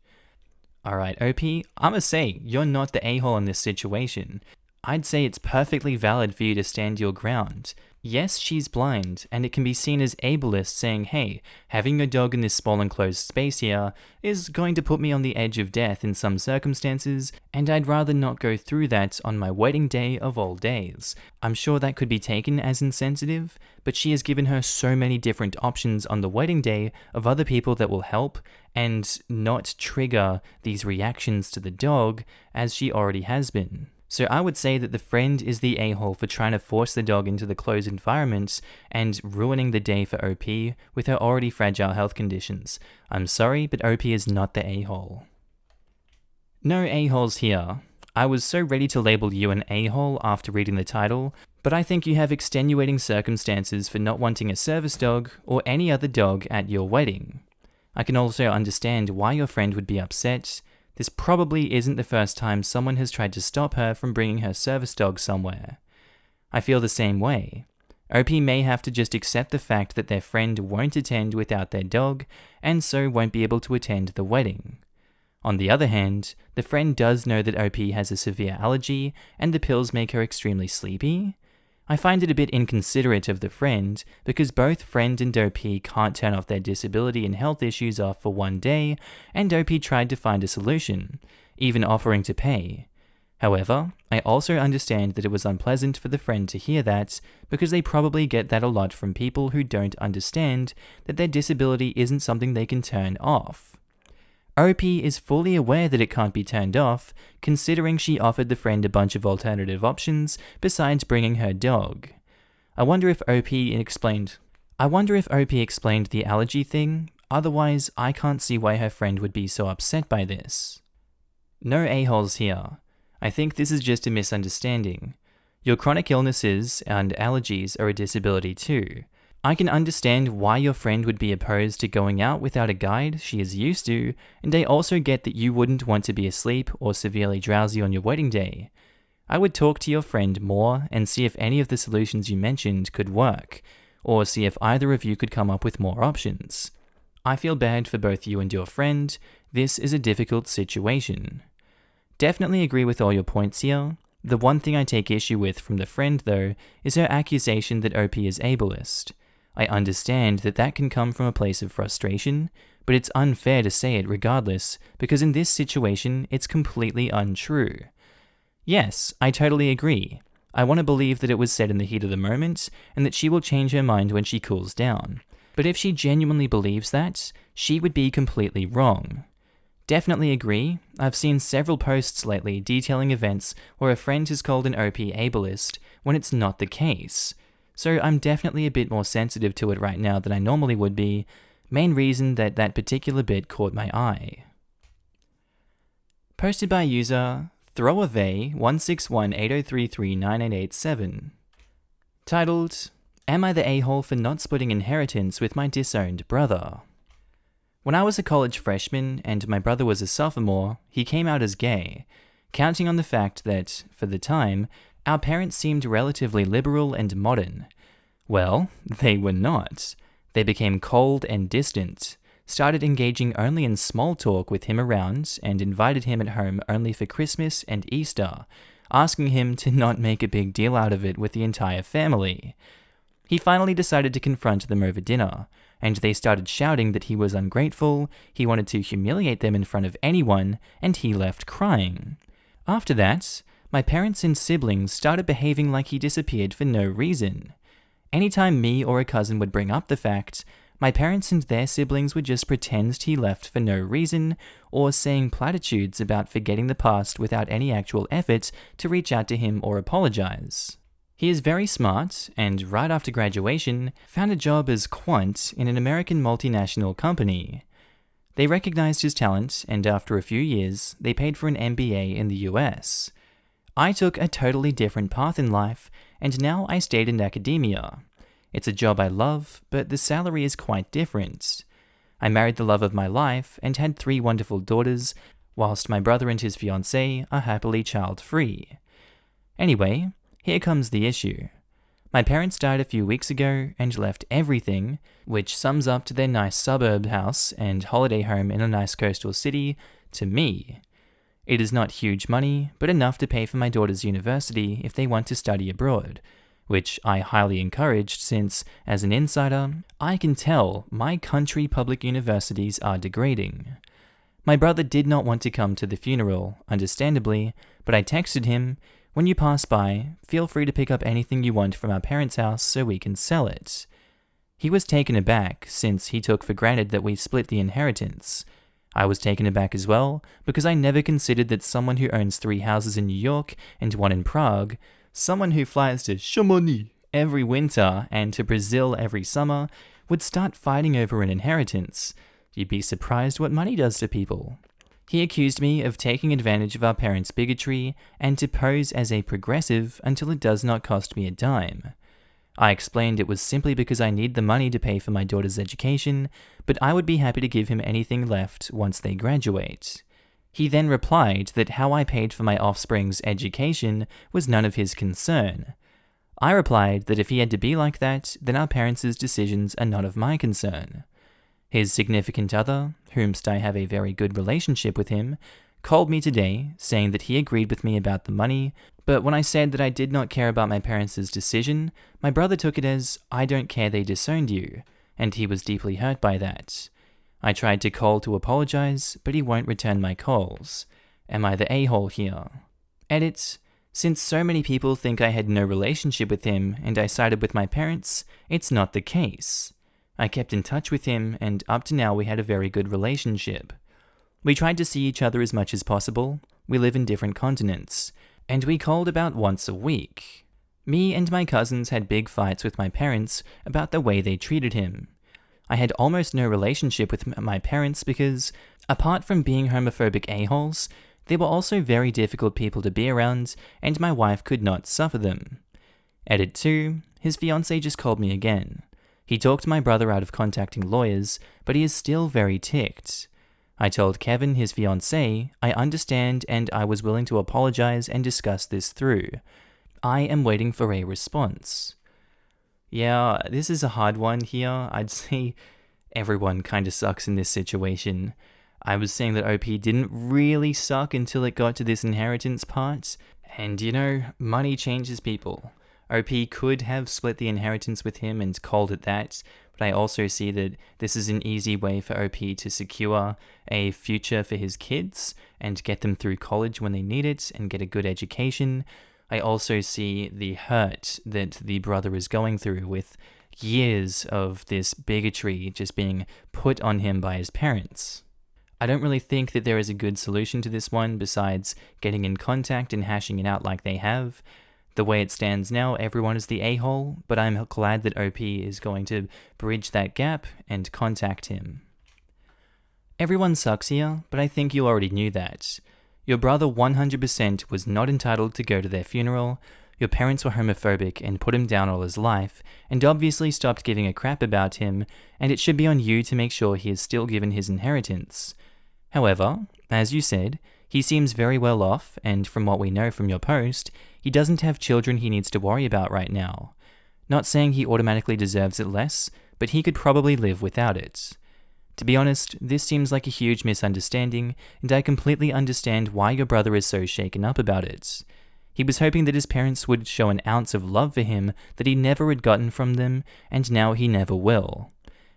Alright, OP, I'ma say, you're not the a-hole in this situation. I'd say it's perfectly valid for you to stand your ground. Yes, she's blind, and it can be seen as ableist saying, hey, having your dog in this small enclosed space here is going to put me on the edge of death in some circumstances, and I'd rather not go through that on my wedding day of all days. I'm sure that could be taken as insensitive, but she has given her so many different options on the wedding day of other people that will help and not trigger these reactions to the dog as she already has been. So I would say that the friend is the a-hole for trying to force the dog into the closed environment and ruining the day for OP with her already fragile health conditions. I'm sorry, but OP is not the a-hole. No a-holes here. I was so ready to label you an a-hole after reading the title, but I think you have extenuating circumstances for not wanting a service dog or any other dog at your wedding. I can also understand why your friend would be upset. This probably isn't the first time someone has tried to stop her from bringing her service dog somewhere. I feel the same way. OP may have to just accept the fact that their friend won't attend without their dog, and so won't be able to attend the wedding. On the other hand, the friend does know that OP has a severe allergy, and the pills make her extremely sleepy. I find it a bit inconsiderate of the friend, because both friend and OP can't turn off their disability and health issues off for one day, and OP tried to find a solution, even offering to pay. However, I also understand that it was unpleasant for the friend to hear that, because they probably get that a lot from people who don't understand that their disability isn't something they can turn off. OP is fully aware that it can't be turned off, considering she offered the friend a bunch of alternative options besides bringing her dog. I wonder if OP explained the allergy thing, otherwise I can't see why her friend would be so upset by this. No a-holes here. I think this is just a misunderstanding. Your chronic illnesses and allergies are a disability too. I can understand why your friend would be opposed to going out without a guide she is used to, and I also get that you wouldn't want to be asleep or severely drowsy on your wedding day. I would talk to your friend more and see if any of the solutions you mentioned could work, or see if either of you could come up with more options. I feel bad for both you and your friend. This is a difficult situation. Definitely agree with all your points here. The one thing I take issue with from the friend though is her accusation that OP is ableist. I understand that that can come from a place of frustration, but it's unfair to say it regardless, because in this situation, it's completely untrue. Yes, I totally agree. I want to believe that it was said in the heat of the moment, and that she will change her mind when she cools down. But if she genuinely believes that, she would be completely wrong. Definitely agree. I've seen several posts lately detailing events where a friend has called an OP ableist when it's not the case. So I'm definitely a bit more sensitive to it right now than I normally would be. Main reason that particular bit caught my eye. Posted by user throwaway16180339887. Titled, Am I the a-hole for not splitting inheritance with my disowned brother? When I was a college freshman and my brother was a sophomore, he came out as gay, counting on the fact that, for the time, our parents seemed relatively liberal and modern. Well, they were not. They became cold and distant, started engaging only in small talk with him around, and invited him at home only for Christmas and Easter, asking him to not make a big deal out of it with the entire family. He finally decided to confront them over dinner, and they started shouting that he was ungrateful, he wanted to humiliate them in front of anyone, and he left crying. After that, my parents and siblings started behaving like he disappeared for no reason. Anytime me or a cousin would bring up the fact, my parents and their siblings would just pretend he left for no reason, or saying platitudes about forgetting the past without any actual effort to reach out to him or apologize. He is very smart, and right after graduation, found a job as quant in an American multinational company. They recognized his talent, and after a few years, they paid for an MBA in the US. I took a totally different path in life, and now I stayed in academia. It's a job I love, but the salary is quite different. I married the love of my life and had 3 wonderful daughters, whilst my brother and his fiancée are happily child-free. Anyway, here comes the issue. My parents died a few weeks ago and left everything, which sums up to their nice suburb house and holiday home in a nice coastal city, to me. It is not huge money, but enough to pay for my daughter's university if they want to study abroad, which I highly encouraged since, as an insider, I can tell my country public universities are degrading. My brother did not want to come to the funeral, understandably, but I texted him, "When you pass by, feel free to pick up anything you want from our parents' house so we can sell it." He was taken aback, since he took for granted that we split the inheritance. I was taken aback as well, because I never considered that someone who owns 3 houses in New York and 1 in Prague, someone who flies to Chamonix every winter and to Brazil every summer, would start fighting over an inheritance. You'd be surprised what money does to people. He accused me of taking advantage of our parents' bigotry and to pose as a progressive until it does not cost me a dime. I explained it was simply because I need the money to pay for my daughter's education, but I would be happy to give him anything left once they graduate. He then replied that how I paid for my offspring's education was none of his concern. I replied that if he had to be like that, then our parents' decisions are not of my concern. His significant other, whomst I have a very good relationship with him, called me today, saying that he agreed with me about the money, but when I said that I did not care about my parents' decision, my brother took it as, "I don't care they disowned you," and he was deeply hurt by that. I tried to call to apologize, but he won't return my calls. Am I the a-hole here? Edit. Since so many people think I had no relationship with him and I sided with my parents, it's not the case. I kept in touch with him, and up to now we had a very good relationship. We tried to see each other as much as possible. We live in different continents, and we called about once a week. Me and my cousins had big fights with my parents about the way they treated him. I had almost no relationship with my parents because, apart from being homophobic a-holes, they were also very difficult people to be around, and my wife could not suffer them. Edit 2, his fiancée just called me again. He talked my brother out of contacting lawyers, but he is still very ticked. I told Kevin, his fiancée, I understand and I was willing to apologize and discuss this through. I am waiting for a response. Yeah, this is a hard one here. I'd say everyone kind of sucks in this situation. I was saying that OP didn't really suck until it got to this inheritance part, and money changes people. OP could have split the inheritance with him and called it that, but but I also see that this is an easy way for OP to secure a future for his kids and get them through college when they need it and get a good education. I also see the hurt that the brother is going through with years of this bigotry just being put on him by his parents. I don't really think that there is a good solution to this one besides getting in contact and hashing it out like they have. The way it stands now, everyone is the a-hole, but I'm glad that OP is going to bridge that gap and contact him. Everyone sucks here, but I think you already knew that. Your brother 100% was not entitled to go to their funeral. Your parents were homophobic and put him down all his life, and obviously stopped giving a crap about him, and it should be on you to make sure he is still given his inheritance. However, as you said, he seems very well off, and from what we know from your post, he doesn't have children he needs to worry about right now. Not saying he automatically deserves it less, but he could probably live without it. To be honest, this seems like a huge misunderstanding, and I completely understand why your brother is so shaken up about it. He was hoping that his parents would show an ounce of love for him that he never had gotten from them, and now he never will.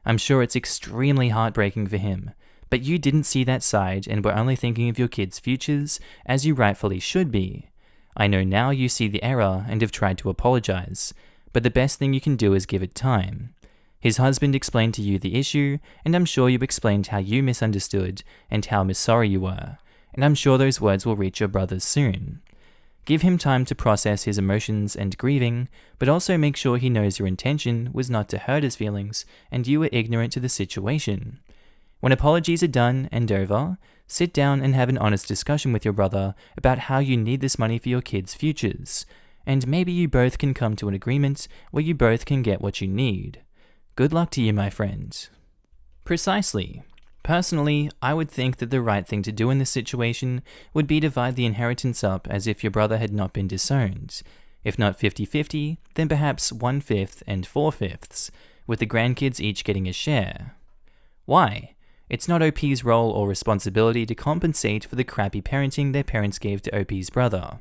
I'm sure it's extremely heartbreaking for him, but you didn't see that side and were only thinking of your kids' futures, as you rightfully should be. I know now you see the error and have tried to apologize, but the best thing you can do is give it time. His husband explained to you the issue, and I'm sure you explained how you misunderstood and how sorry you were, and I'm sure those words will reach your brothers soon. Give him time to process his emotions and grieving, but also make sure he knows your intention was not to hurt his feelings and you were ignorant to the situation. When apologies are done and over, sit down and have an honest discussion with your brother about how you need this money for your kids' futures, and maybe you both can come to an agreement where you both can get what you need. Good luck to you, my friend. Precisely. Personally, I would think that the right thing to do in this situation would be divide the inheritance up as if your brother had not been disowned. If not 50-50, then perhaps 1/5 and 4/5, with the grandkids each getting a share. Why? It's not OP's role or responsibility to compensate for the crappy parenting their parents gave to OP's brother.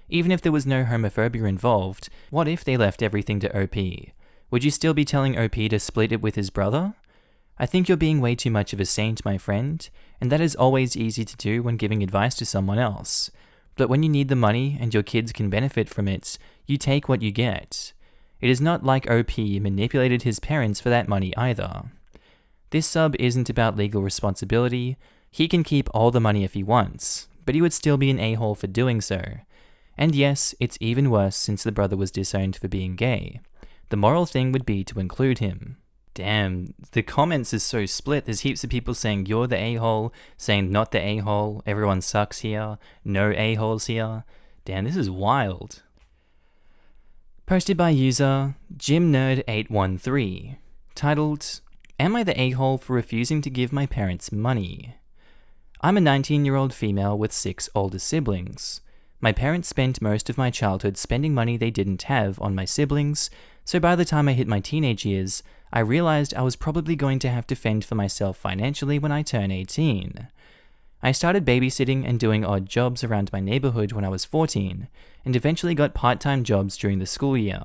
Even if there was no homophobia involved, what if they left everything to OP? Would you still be telling OP to split it with his brother? I think you're being way too much of a saint, my friend, and that is always easy to do when giving advice to someone else. But when you need the money and your kids can benefit from it, you take what you get. It is not like OP manipulated his parents for that money either. This sub isn't about legal responsibility. He can keep all the money if he wants, but he would still be an a-hole for doing so. And yes, it's even worse since the brother was disowned for being gay. The moral thing would be to include him. Damn, the comments is so split. There's heaps of people saying you're the a-hole, saying not the a-hole, everyone sucks here, no a-holes here. Damn, this is wild. Posted by user GymNerd813, titled, Am I the a-hole for refusing to give my parents money? I'm a 19-year-old female with 6 older siblings. My parents spent most of my childhood spending money they didn't have on my siblings, so by the time I hit my teenage years, I realized I was probably going to have to fend for myself financially when I turn 18. I started babysitting and doing odd jobs around my neighborhood when I was 14, and eventually got part-time jobs during the school year.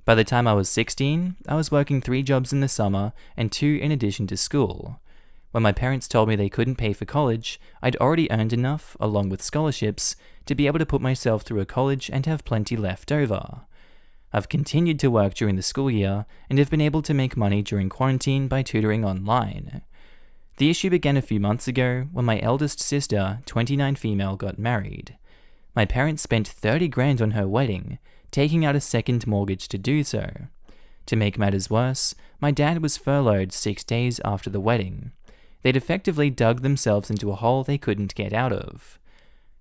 By the time I was 16, I was working 3 jobs in the summer and 2 in addition to school. When my parents told me they couldn't pay for college, I'd already earned enough, along with scholarships, to be able to put myself through a college and have plenty left over. I've continued to work during the school year and have been able to make money during quarantine by tutoring online. The issue began a few months ago when my eldest sister, 29 female, got married. My parents spent 30 grand on her wedding, taking out a second mortgage to do so. To make matters worse, my dad was furloughed 6 days after the wedding. They'd effectively dug themselves into a hole they couldn't get out of.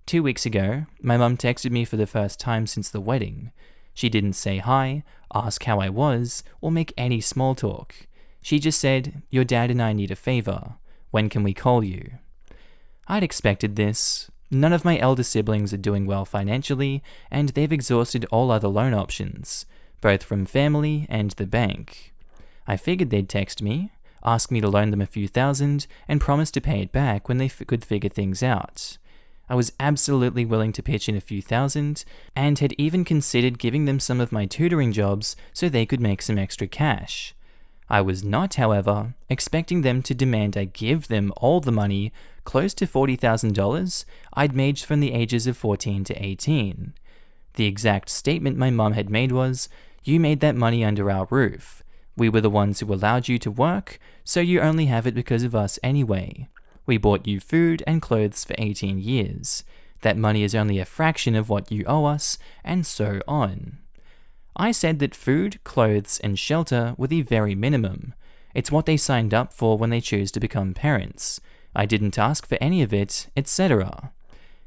2 weeks ago, my mum texted me for the first time since the wedding. She didn't say hi, ask how I was, or make any small talk. She just said, "Your dad and I need a favor. When can we call you?" I'd expected this. None of my elder siblings are doing well financially, and they've exhausted all other loan options, both from family and the bank. I figured they'd text me, ask me to loan them a few thousand, and promise to pay it back when they could figure things out. I was absolutely willing to pitch in a few thousand, and had even considered giving them some of my tutoring jobs so they could make some extra cash. I was not, however, expecting them to demand I give them all the money, close to $40,000, I'd made from the ages of 14 to 18. The exact statement my mum had made was, "You made that money under our roof. We were the ones who allowed you to work, so you only have it because of us anyway. We bought you food and clothes for 18 years. That money is only a fraction of what you owe us," and so on. I said that food, clothes, and shelter were the very minimum. It's what they signed up for when they choose to become parents. I didn't ask for any of it, etc.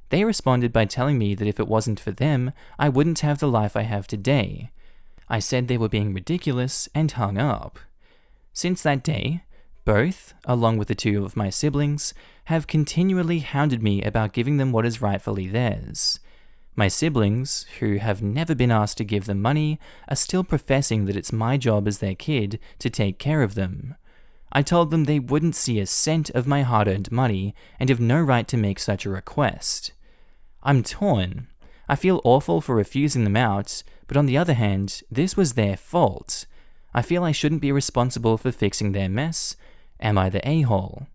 They responded by telling me that if it wasn't for them, I wouldn't have the life I have today. I said they were being ridiculous and hung up. Since that day, both, along with the two of my siblings, have continually hounded me about giving them what is rightfully theirs. My siblings, who have never been asked to give them money, are still professing that it's my job as their kid to take care of them. I told them they wouldn't see a cent of my hard-earned money and have no right to make such a request. I'm torn. I feel awful for refusing them out, but on the other hand, this was their fault. I feel I shouldn't be responsible for fixing their mess. Am I the a-hole?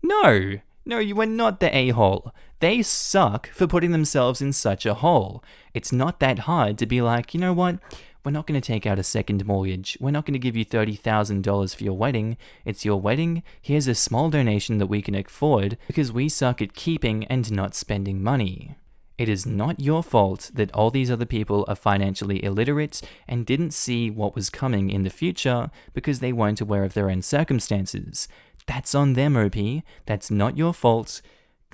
No, you are not the a-hole. They suck for putting themselves in such a hole. It's not that hard to be like, you know what? We're not going to take out a second mortgage. We're not going to give you $30,000 for your wedding. It's your wedding. Here's a small donation that we can afford because we suck at keeping and not spending money. It is not your fault that all these other people are financially illiterate and didn't see what was coming in the future because they weren't aware of their own circumstances. That's on them, OP. That's not your fault.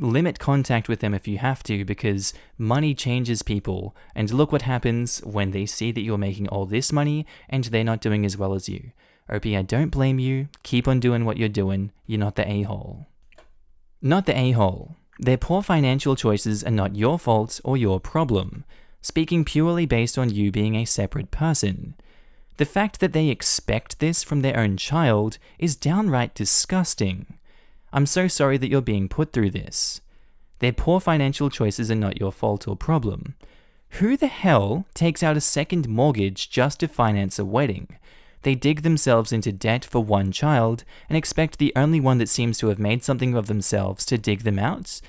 Limit contact with them if you have to, because money changes people, and look what happens when they see that you're making all this money and they're not doing as well as you. OP, I don't blame you. Keep on doing what you're doing. You're not the a-hole. Not the a-hole. Their poor financial choices are not your fault or your problem, speaking purely based on you being a separate person. The fact that they expect this from their own child is downright disgusting. I'm so sorry that you're being put through this. Their poor financial choices are not your fault or problem. Who the hell takes out a second mortgage just to finance a wedding? They dig themselves into debt for one child and expect the only one that seems to have made something of themselves to dig them out?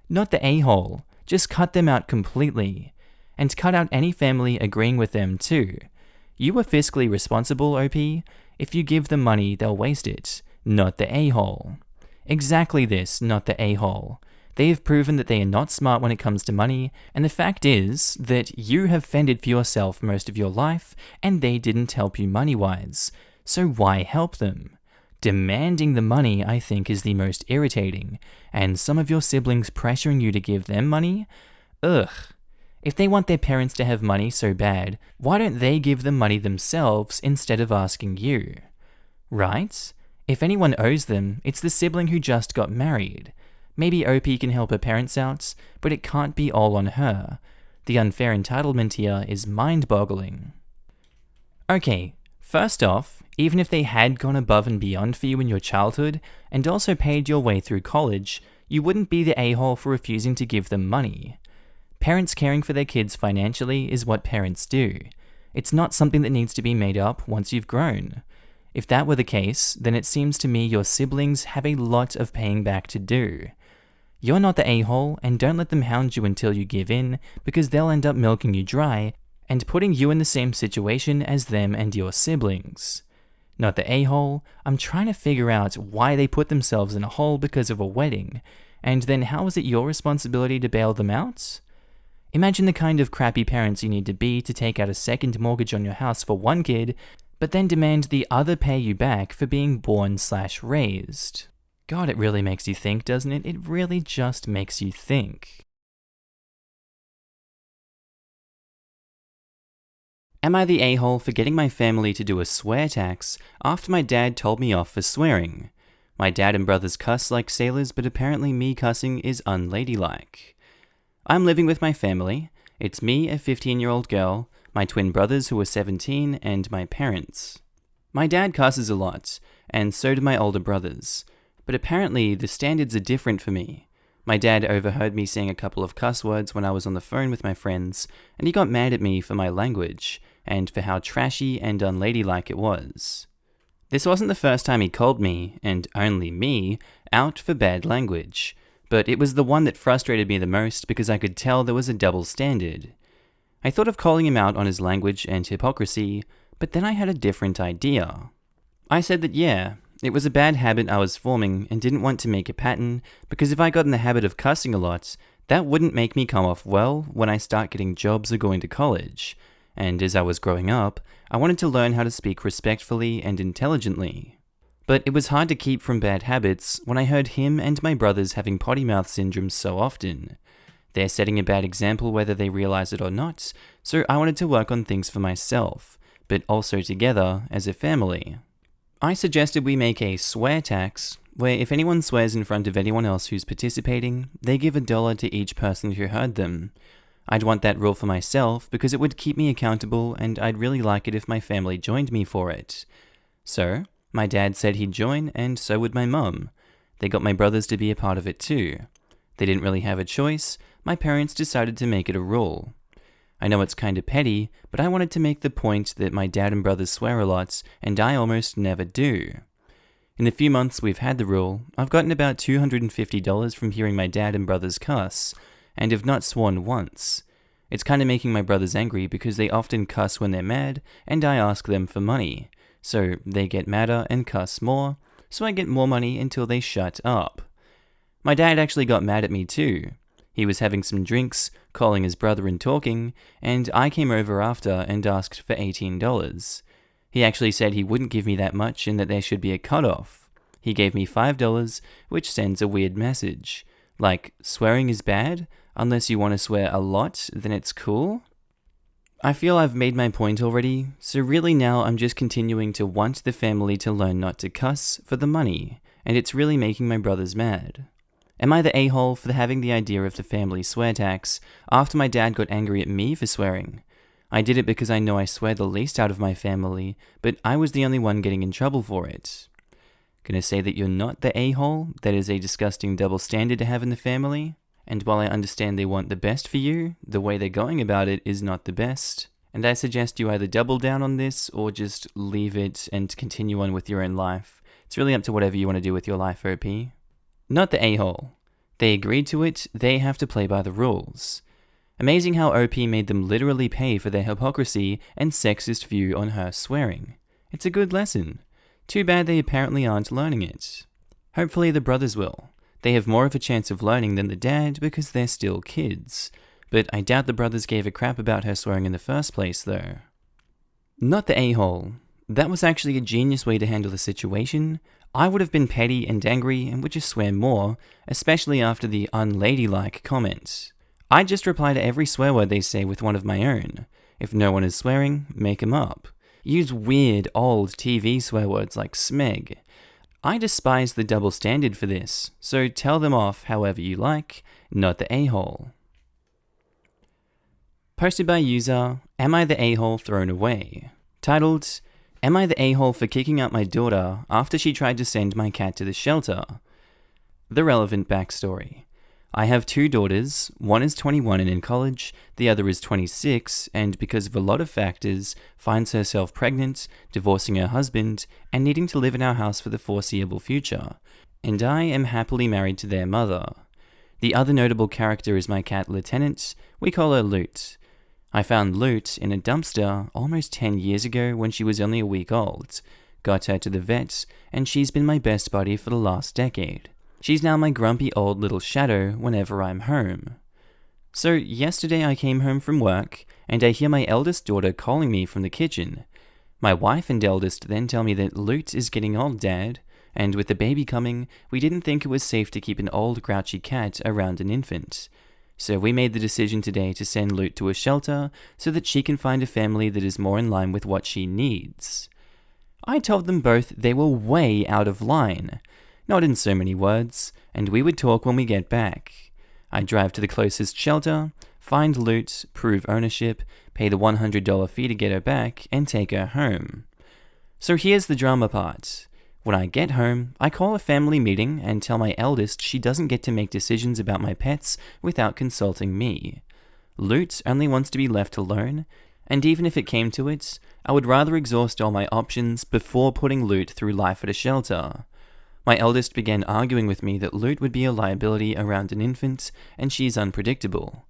Not the a-hole. Just cut them out completely. And cut out any family agreeing with them too. You are fiscally responsible, OP. If you give them money, they'll waste it. Not the a-hole. Exactly this, not the a-hole. They have proven that they are not smart when it comes to money, and the fact is that you have fended for yourself most of your life, and they didn't help you money-wise. So why help them? Demanding the money, I think, is the most irritating, and some of your siblings pressuring you to give them money? Ugh. If they want their parents to have money so bad, why don't they give them money themselves instead of asking you? Right? If anyone owes them, it's the sibling who just got married. Maybe OP can help her parents out, but it can't be all on her. The unfair entitlement here is mind-boggling. Okay, first off, even if they had gone above and beyond for you in your childhood, and also paid your way through college, you wouldn't be the a-hole for refusing to give them money. Parents caring for their kids financially is what parents do. It's not something that needs to be made up once you've grown. If that were the case, then it seems to me your siblings have a lot of paying back to do. You're not the a-hole, and don't let them hound you until you give in, because they'll end up milking you dry, and putting you in the same situation as them and your siblings. Not the a-hole, I'm trying to figure out why they put themselves in a hole because of a wedding, and then how is it your responsibility to bail them out? Imagine the kind of crappy parents you need to be to take out a second mortgage on your house for one kid, but then demand the other pay you back for being born/raised. God, it really makes you think, doesn't it? It really just makes you think. Am I the a-hole for getting my family to do a swear tax after my dad told me off for swearing? My dad and brothers cuss like sailors, but apparently me cussing is unladylike. I'm living with my family. It's me, a 15-year-old girl, my twin brothers who are 17, and my parents. My dad cusses a lot, and so do my older brothers. But apparently the standards are different for me. My dad overheard me saying a couple of cuss words when I was on the phone with my friends, and he got mad at me for my language, and for how trashy and unladylike it was. This wasn't the first time he called me, and only me, out for bad language, but it was the one that frustrated me the most because I could tell there was a double standard. I thought of calling him out on his language and hypocrisy, but then I had a different idea. I said that yeah, it was a bad habit I was forming and didn't want to make a pattern, because if I got in the habit of cussing a lot, that wouldn't make me come off well when I start getting jobs or going to college. And as I was growing up, I wanted to learn how to speak respectfully and intelligently. But it was hard to keep from bad habits when I heard him and my brothers having potty mouth syndrome so often. They're setting a bad example whether they realize it or not, so I wanted to work on things for myself, but also together as a family. I suggested we make a swear tax, where if anyone swears in front of anyone else who's participating, they give $1 to each person who heard them. I'd want that rule for myself because it would keep me accountable, and I'd really like it if my family joined me for it. So, my dad said he'd join, and so would my mum. They got my brothers to be a part of it too. They didn't really have a choice. My parents decided to make it a rule. I know it's kinda petty, but I wanted to make the point that my dad and brothers swear a lot, and I almost never do. In the few months we've had the rule, I've gotten about $250 from hearing my dad and brothers cuss, and have not sworn once. It's kinda making my brothers angry because they often cuss when they're mad, and I ask them for money. So they get madder and cuss more, so I get more money until they shut up. My dad actually got mad at me too. He was having some drinks, calling his brother and talking, and I came over after and asked for $18. He actually said he wouldn't give me that much and that there should be a cutoff. He gave me $5, which sends a weird message. Like, swearing is bad? Unless you want to swear a lot, then it's cool? I feel I've made my point already, so really now I'm just continuing to want the family to learn not to cuss for the money, and it's really making my brothers mad. Am I the a-hole for having the idea of the family swear tax after my dad got angry at me for swearing? I did it because I know I swear the least out of my family, but I was the only one getting in trouble for it. Gonna say that you're not the a-hole? That is a disgusting double standard to have in the family? And while I understand they want the best for you, the way they're going about it is not the best. And I suggest you either double down on this or just leave it and continue on with your own life. It's really up to whatever you want to do with your life, OP. Not the a-hole. They agreed to it, they have to play by the rules. Amazing how OP made them literally pay for their hypocrisy and sexist view on her swearing. It's a good lesson. Too bad they apparently aren't learning it. Hopefully the brothers will. They have more of a chance of learning than the dad because they're still kids. But I doubt the brothers gave a crap about her swearing in the first place though. Not the a-hole. That was actually a genius way to handle the situation. I would have been petty and angry and would just swear more, especially after the unladylike comment. I'd just reply to every swear word they say with one of my own. If no one is swearing, make 'em up. Use weird, old TV swear words like smeg. I despise the double standard for this, so tell them off however you like, not the a-hole. Posted by user, Am I the a-hole thrown away? Titled, Am I the a-hole for kicking out my daughter after she tried to send my cat to the shelter? The relevant backstory. I have two daughters, one is 21 and in college, the other is 26, and because of a lot of factors, finds herself pregnant, divorcing her husband, and needing to live in our house for the foreseeable future. And I am happily married to their mother. The other notable character is my cat Lieutenant. We call her Loot. I found Loot in a dumpster almost 10 years ago when she was only a week old. Got her to the vet, and she's been my best buddy for the last decade. She's now my grumpy old little shadow whenever I'm home. So yesterday I came home from work, and I hear my eldest daughter calling me from the kitchen. My wife and eldest then tell me that Loot is getting old, Dad, and with the baby coming, we didn't think it was safe to keep an old grouchy cat around an infant. So we made the decision today to send Loot to a shelter so that she can find a family that is more in line with what she needs. I told them both they were way out of line. Not in so many words, and we would talk when we get back. I'd drive to the closest shelter, find Loot, prove ownership, pay the $100 fee to get her back, and take her home. So here's the drama part. When I get home, I call a family meeting and tell my eldest she doesn't get to make decisions about my pets without consulting me. Loot only wants to be left alone, And even if it came to it, I would rather exhaust all my options before putting Loot through life at a shelter. My eldest began arguing with me that Loot would be a liability around an infant, and she's unpredictable.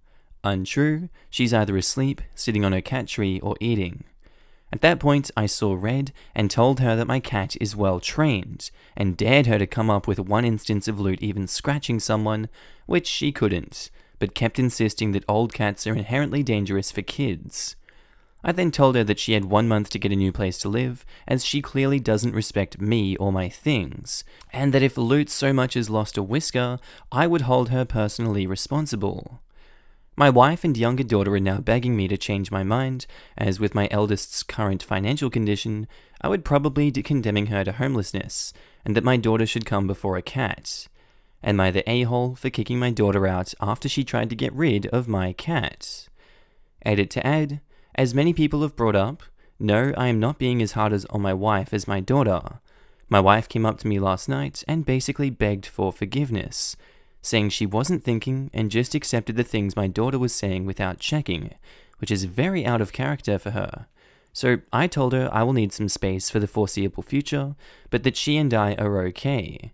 Untrue, she's either asleep, sitting on her cat tree, or eating. At that point, I saw red and told her that my cat is well trained, and dared her to come up with one instance of Loot even scratching someone, which she couldn't, but kept insisting that old cats are inherently dangerous for kids. I then told her that she had 1 month to get a new place to live, as she clearly doesn't respect me or my things, and that if Loot so much as lost a whisker, I would hold her personally responsible. My wife and younger daughter are now begging me to change my mind, as with my eldest's current financial condition, I would probably be condemning her to homelessness, and that my daughter should come before a cat. Am I the a-hole for kicking my daughter out after she tried to get rid of my cat? Edit to add, as many people have brought up, no, I am not being as hard on my wife as my daughter. My wife came up to me last night and basically begged for forgiveness, saying she wasn't thinking and just accepted the things my daughter was saying without checking, which is very out of character for her. So I told her I will need some space for the foreseeable future, but that she and I are okay.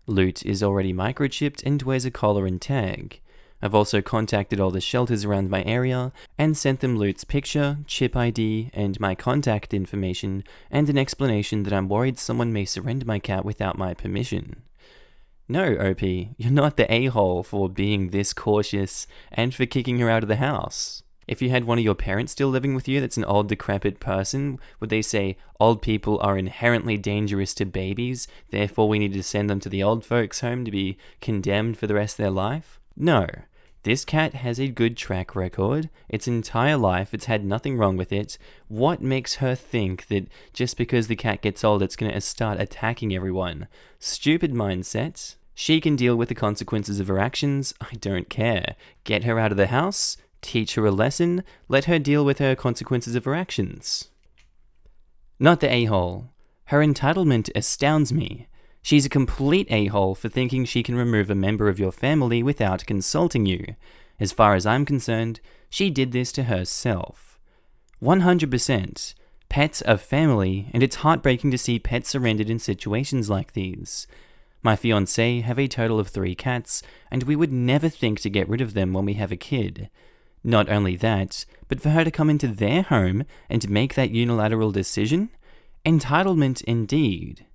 Loot is already microchipped and wears a collar and tag. I've also contacted all the shelters around my area and sent them Loot's picture, chip ID, and my contact information, and an explanation that I'm worried someone may surrender my cat without my permission. No, OP, you're not the a-hole for being this cautious and for kicking her out of the house. If you had one of your parents still living with you that's an old decrepit person, would they say, old people are inherently dangerous to babies, therefore we need to send them to the old folks' home to be condemned for the rest of their life? No. This cat has a good track record. Its entire life, it's had nothing wrong with it. What makes her think that just because the cat gets old, it's going to start attacking everyone? Stupid mindset. She can deal with the consequences of her actions. I don't care. Get her out of the house, teach her a lesson, let her deal with her consequences of her actions. Not the a-hole. Her entitlement astounds me. She's a complete a-hole for thinking she can remove a member of your family without consulting you. As far as I'm concerned, she did this to herself. 100%. Pets are family, and it's heartbreaking to see pets surrendered in situations like these. My fiancé have a total of 3 cats, and we would never think to get rid of them when we have a kid. Not only that, but for her to come into their home and make that unilateral decision? Entitlement indeed.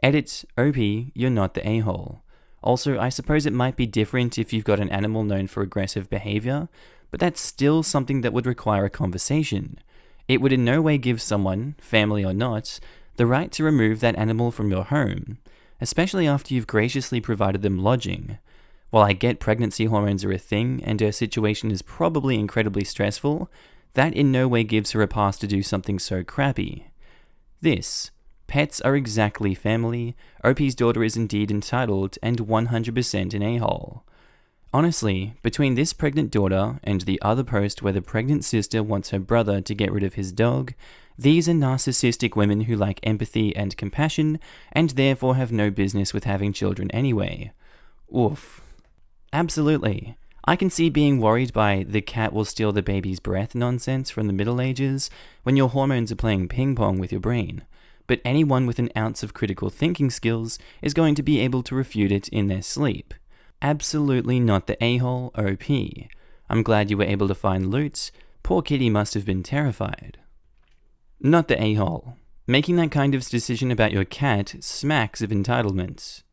Edit, OP, you're not the a-hole. Also, I suppose it might be different if you've got an animal known for aggressive behavior, but that's still something that would require a conversation. It would in no way give someone, family or not, the right to remove that animal from your home, especially after you've graciously provided them lodging. While I get pregnancy hormones are a thing and her situation is probably incredibly stressful, that in no way gives her a pass to do something so crappy. Pets are exactly family. OP's daughter is indeed entitled and 100% an a-hole. Honestly, between this pregnant daughter and the other post where the pregnant sister wants her brother to get rid of his dog, these are narcissistic women who lack empathy and compassion and therefore have no business with having children anyway. Oof. Absolutely. I can see being worried by the cat will steal the baby's breath nonsense from the Middle Ages when your hormones are playing ping pong with your brain. But anyone with an ounce of critical thinking skills is going to be able to refute it in their sleep. Absolutely not the a-hole OP. I'm glad you were able to find Loot. Poor kitty must have been terrified. Not the a-hole. Making that kind of decision about your cat smacks of entitlement.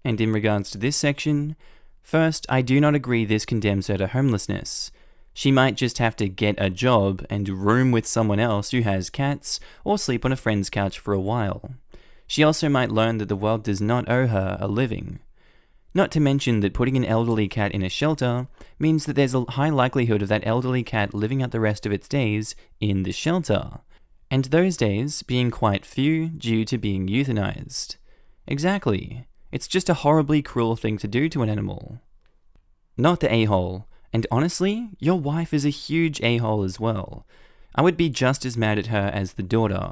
And in regards to this section, first, I do not agree this condemns her to homelessness. She might just have to get a job and room with someone else who has cats, or sleep on a friend's couch for a while. She also might learn that the world does not owe her a living. Not to mention that putting an elderly cat in a shelter means that there's a high likelihood of that elderly cat living out the rest of its days in the shelter, and those days being quite few due to being euthanized. Exactly. It's just a horribly cruel thing to do to an animal. Not the a-hole. And honestly, your wife is a huge a-hole as well. I would be just as mad at her as the daughter.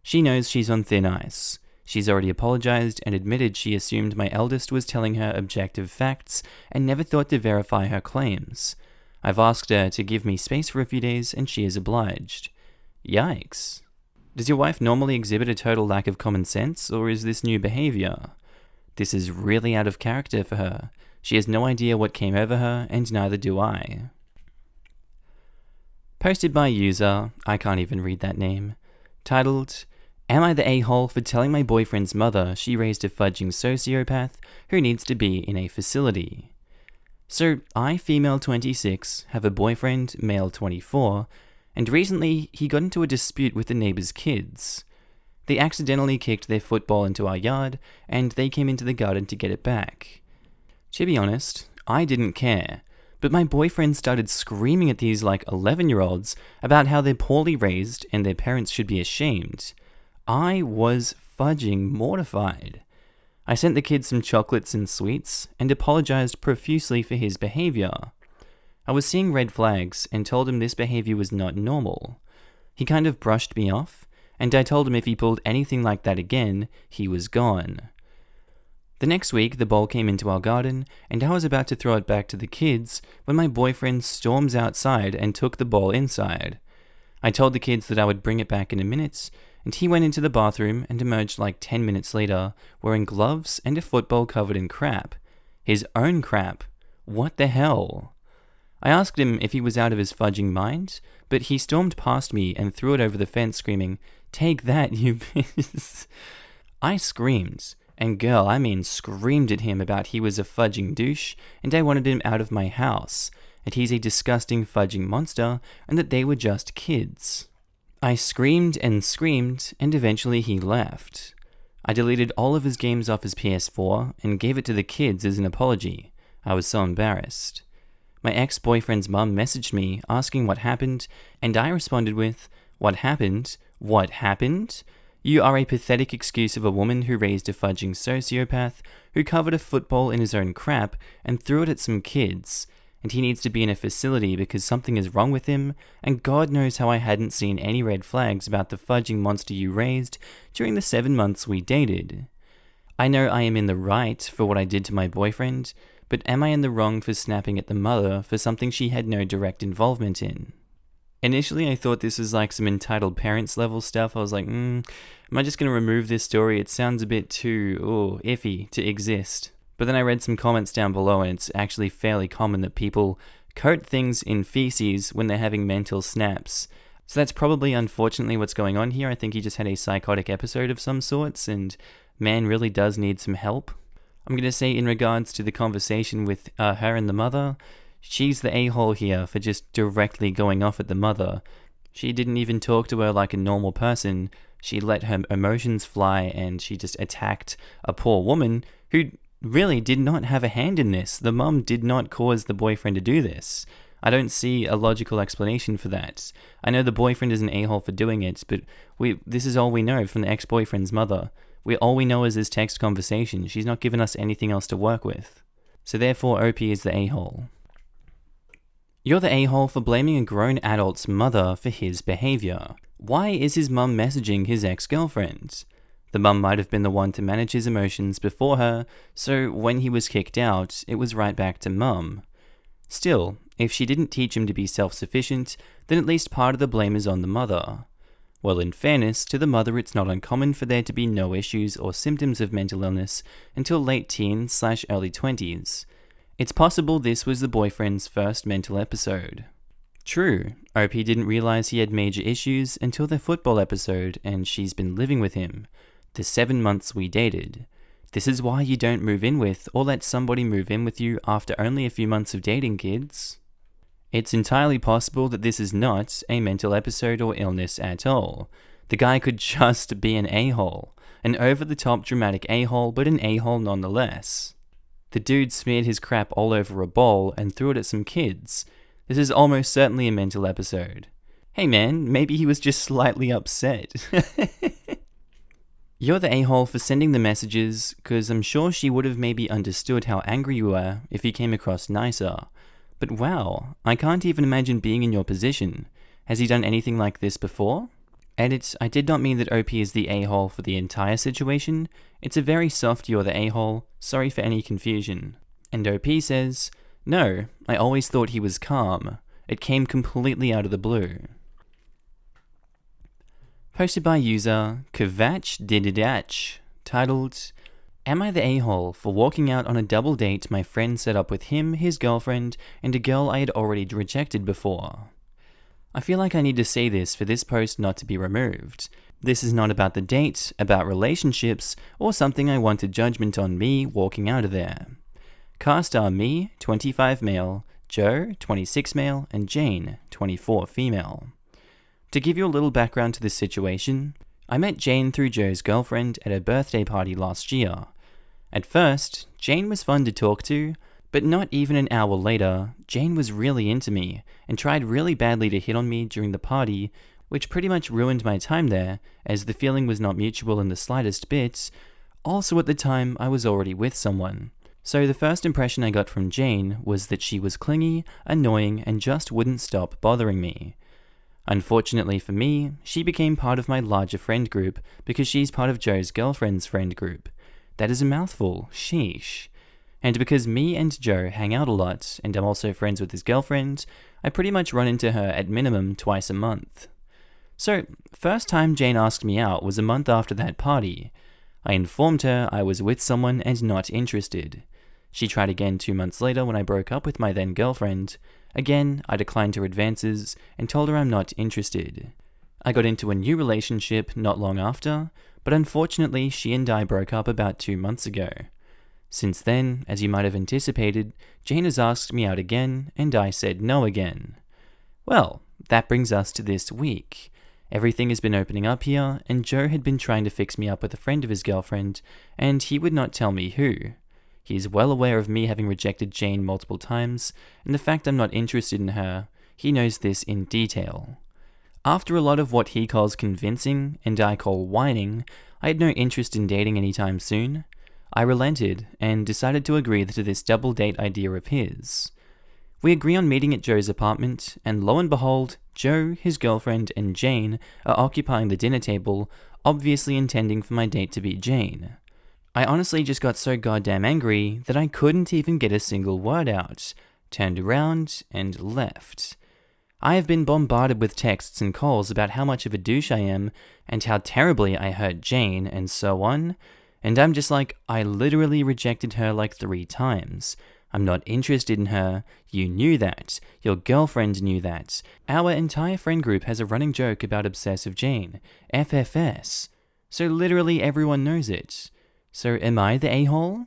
She knows she's on thin ice. She's already apologized and admitted she assumed my eldest was telling her objective facts and never thought to verify her claims. I've asked her to give me space for a few days and she has obliged. Yikes. Does your wife normally exhibit a total lack of common sense, or is this new behavior? This is really out of character for her. She has no idea what came over her, and neither do I. Posted by user, I can't even read that name, titled, Am I the a-hole for telling my boyfriend's mother she raised a fudging sociopath who needs to be in a facility? So, I, female 26, have a boyfriend, male 24, and recently he got into a dispute with the neighbor's kids. They accidentally kicked their football into our yard, and they came into the garden to get it back. To be honest, I didn't care, but my boyfriend started screaming at these 11-year-olds about how they're poorly raised and their parents should be ashamed. I was fudging mortified. I sent the kids some chocolates and sweets, and apologized profusely for his behavior. I was seeing red flags and told him this behavior was not normal. He kind of brushed me off, and I told him if he pulled anything like that again, he was gone. The next week, the ball came into our garden, and I was about to throw it back to the kids when my boyfriend storms outside and took the ball inside. I told the kids that I would bring it back in a minute, and he went into the bathroom and emerged 10 minutes later, wearing gloves and a football covered in crap. His own crap. What the hell? I asked him if he was out of his fudging mind, but he stormed past me and threw it over the fence screaming, "Take that, you bitch." I screamed, and girl, I mean screamed at him about he was a fudging douche, and I wanted him out of my house, and he's a disgusting fudging monster, and that they were just kids. I screamed, and eventually he left. I deleted all of his games off his PS4 and gave it to the kids as an apology. I was so embarrassed. My ex-boyfriend's mum messaged me asking what happened, and I responded with, "What happened? What happened? You are a pathetic excuse of a woman who raised a fudging sociopath who covered a football in his own crap and threw it at some kids, and he needs to be in a facility because something is wrong with him, and God knows how I hadn't seen any red flags about the fudging monster you raised during the 7 months we dated. I know I am in the right for what I did to my boyfriend, but am I in the wrong for snapping at the mother for something she had no direct involvement in?" Initially, I thought this was some entitled parents level stuff. I was like, am I just going to remove this story? It sounds a bit too, iffy to exist. But then I read some comments down below, and it's actually fairly common that people coat things in feces when they're having mental snaps. So that's probably unfortunately what's going on here. I think he just had a psychotic episode of some sorts, and man really does need some help. I'm going to say in regards to the conversation with her and the mother, she's the a-hole here for just directly going off at the mother. She didn't even talk to her like a normal person. She let her emotions fly, and she just attacked a poor woman who really did not have a hand in this. The mum did not cause the boyfriend to do this. I don't see a logical explanation for that. I know the boyfriend is an a-hole for doing it, but this is all we know from the ex-boyfriend's mother. All we know is this text conversation. She's not given us anything else to work with. So therefore, OP is the a-hole. You're the a-hole for blaming a grown adult's mother for his behavior. Why is his mum messaging his ex-girlfriend? The mum might have been the one to manage his emotions before her, so when he was kicked out, it was right back to mum. Still, if she didn't teach him to be self-sufficient, then at least part of the blame is on the mother. Well, in fairness, to the mother it's not uncommon for there to be no issues or symptoms of mental illness until late teens/early 20s. It's possible this was the boyfriend's first mental episode. True, OP didn't realize he had major issues until their football episode, and she's been living with him. The 7 months we dated. This is why you don't move in with or let somebody move in with you after only a few months of dating, kids. It's entirely possible that this is not a mental episode or illness at all. The guy could just be an a-hole. An over-the-top dramatic a-hole, but an a-hole nonetheless. The dude smeared his crap all over a bowl and threw it at some kids. This is almost certainly a mental episode. Hey man, maybe he was just slightly upset. You're the a-hole for sending the messages, cause I'm sure she would have maybe understood how angry you were if he came across nicer. But wow, I can't even imagine being in your position. Has he done anything like this before? Edit, I did not mean that OP is the a-hole for the entire situation. It's a very soft you're the a-hole, sorry for any confusion. And OP says, No, I always thought he was calm. It came completely out of the blue. Posted by user Kvach titled, Am I the a-hole for walking out on a double date my friend set up with him, his girlfriend, and a girl I had already rejected before? I feel like I need to say this for this post not to be removed. This is not about the date, about relationships, or something I wanted judgment on me walking out of there. Cast are me, 25 male, Joe, 26 male, and Jane, 24 female. To give you a little background to this situation, I met Jane through Joe's girlfriend at her birthday party last year. At first, Jane was fun to talk to, but not even an hour later, Jane was really into me and tried really badly to hit on me during the party, which pretty much ruined my time there, as the feeling was not mutual in the slightest bit. Also at the time, I was already with someone. So the first impression I got from Jane was that she was clingy, annoying, and just wouldn't stop bothering me. Unfortunately for me, she became part of my larger friend group because she's part of Joe's girlfriend's friend group. That is a mouthful, sheesh. And because me and Joe hang out a lot, and I'm also friends with his girlfriend, I pretty much run into her at minimum twice a month. So, first time Jane asked me out was a month after that party. I informed her I was with someone and not interested. She tried again 2 months later when I broke up with my then girlfriend. Again, I declined her advances and told her I'm not interested. I got into a new relationship not long after, but unfortunately she and I broke up about 2 months ago. Since then, as you might have anticipated, Jane has asked me out again, and I said no again. Well, that brings us to this week. Everything has been opening up here, and Joe had been trying to fix me up with a friend of his girlfriend, and he would not tell me who. He is well aware of me having rejected Jane multiple times, and the fact I'm not interested in her. He knows this in detail. After a lot of what he calls convincing, and I call whining, I had no interest in dating anytime soon. I relented, and decided to agree to this double date idea of his. We agree on meeting at Joe's apartment, and lo and behold, Joe, his girlfriend, and Jane are occupying the dinner table, obviously intending for my date to be Jane. I honestly just got so goddamn angry that I couldn't even get a single word out, turned around, and left. I have been bombarded with texts and calls about how much of a douche I am, and how terribly I hurt Jane, and so on, and I'm just like, I literally rejected her like 3 times. I'm not interested in her. You knew that. Your girlfriend knew that. Our entire friend group has a running joke about obsessive Jane. FFS. So literally everyone knows it. So am I the a-hole?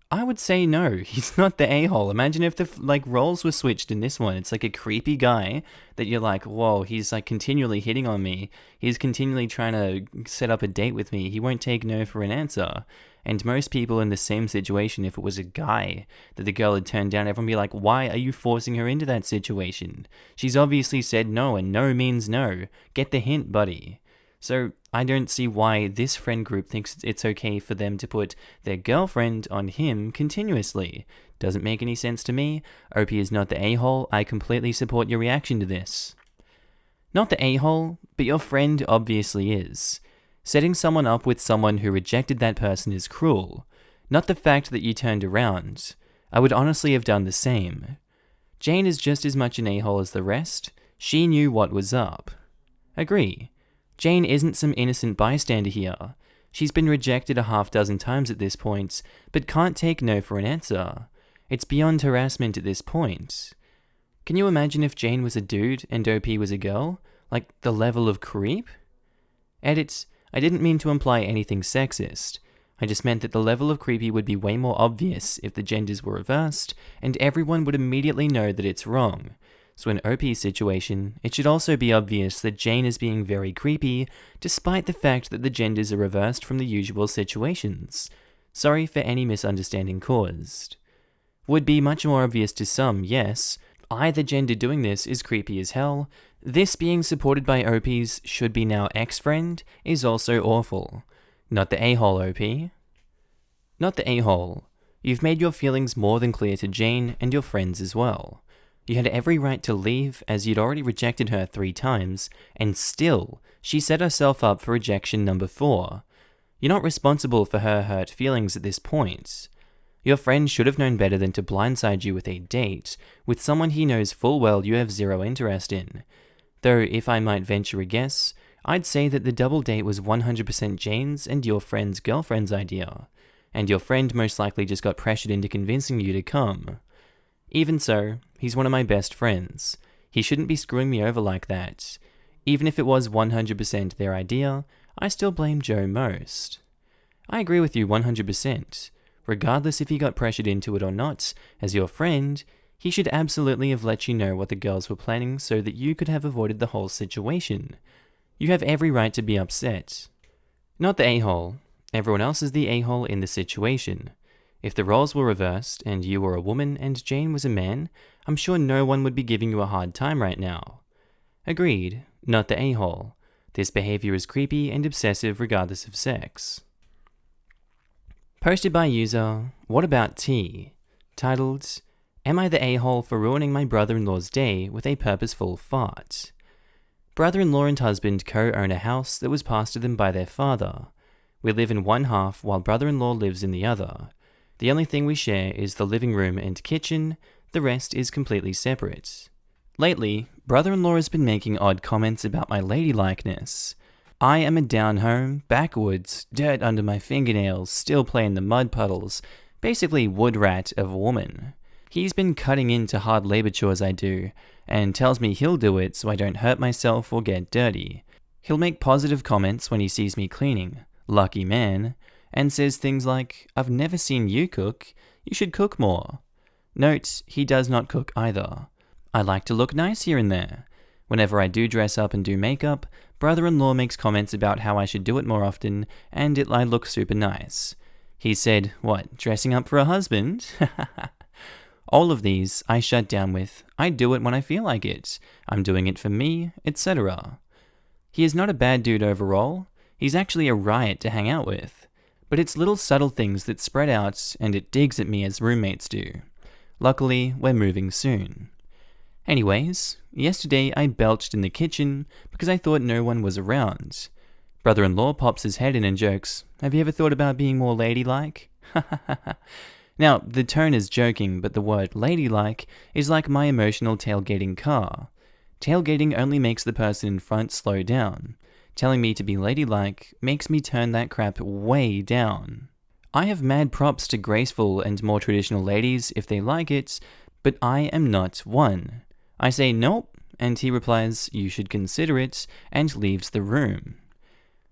I would say no, he's not the a-hole. Imagine if the roles were switched in this one. It's like a creepy guy that you're like, whoa, he's like continually hitting on me. He's continually trying to set up a date with me. He won't take no for an answer. And most people in the same situation, if it was a guy that the girl had turned down, everyone would be like, why are you forcing her into that situation? She's obviously said no, and no means no. Get the hint, buddy. So I don't see why this friend group thinks it's okay for them to put their girlfriend on him continuously. Doesn't make any sense to me. OP is not the a-hole. I completely support your reaction to this. Not the a-hole, but your friend obviously is. Setting someone up with someone who rejected that person is cruel. Not the fact that you turned around. I would honestly have done the same. Jane is just as much an a-hole as the rest. She knew what was up. Agree. Jane isn't some innocent bystander here. She's been rejected a half-dozen times at this point, but can't take no for an answer. It's beyond harassment at this point. Can you imagine if Jane was a dude and OP was a girl? Like, the level of creep? Edits, I didn't mean to imply anything sexist. I just meant that the level of creepy would be way more obvious if the genders were reversed, and everyone would immediately know that it's wrong. So in OP's situation, it should also be obvious that Jane is being very creepy, despite the fact that the genders are reversed from the usual situations. Sorry for any misunderstanding caused. Would be much more obvious to some, yes. Either gender doing this is creepy as hell. This being supported by OP's should be now ex-friend is also awful. Not the a-hole, OP. Not the a-hole. You've made your feelings more than clear to Jane and your friends as well. You had every right to leave, as you'd already rejected her 3 times, and still, she set herself up for rejection number 4. You're not responsible for her hurt feelings at this point. Your friend should have known better than to blindside you with a date with someone he knows full well you have zero interest in. Though, if I might venture a guess, I'd say that the double date was 100% Jane's and your friend's girlfriend's idea, and your friend most likely just got pressured into convincing you to come. Even so, he's one of my best friends. He shouldn't be screwing me over like that. Even if it was 100% their idea, I still blame Joe most. I agree with you 100%. Regardless if he got pressured into it or not, as your friend, he should absolutely have let you know what the girls were planning so that you could have avoided the whole situation. You have every right to be upset. Not the a-hole. Everyone else is the a-hole in the situation. If the roles were reversed and you were a woman and Jane was a man, I'm sure no one would be giving you a hard time right now. Agreed, not the a-hole. This behavior is creepy and obsessive regardless of sex. Posted by user What About T, titled, Am I the a-hole for ruining my brother-in-law's day with a purposeful fart? Brother-in-law and husband co-own a house that was passed to them by their father. We live in one half while brother-in-law lives in the other. The only thing we share is the living room and kitchen, the rest is completely separate. Lately, brother-in-law has been making odd comments about my ladylikeness. I am a down-home, backwoods, dirt under my fingernails, still play in the mud puddles, basically wood rat of a woman. He's been cutting into hard labor chores I do, and tells me he'll do it so I don't hurt myself or get dirty. He'll make positive comments when he sees me cleaning, lucky man, and says things like, I've never seen you cook, you should cook more. Note, he does not cook either. I like to look nice here and there. Whenever I do dress up and do makeup, brother-in-law makes comments about how I should do it more often, and I look super nice. He said, what, dressing up for a husband? All of these I shut down with, I do it when I feel like it, I'm doing it for me, etc. He is not a bad dude overall, he's actually a riot to hang out with. But it's little subtle things that spread out and it digs at me as roommates do. Luckily, we're moving soon. Anyways, yesterday I belched in the kitchen because I thought no one was around. Brother-in-law pops his head in and jokes, have you ever thought about being more ladylike? Now, the tone is joking, but the word ladylike is like my emotional tailgating car. Tailgating only makes the person in front slow down. Telling me to be ladylike makes me turn that crap way down. I have mad props to graceful and more traditional ladies if they like it, but I am not one. I say nope, and he replies, you should consider it, and leaves the room.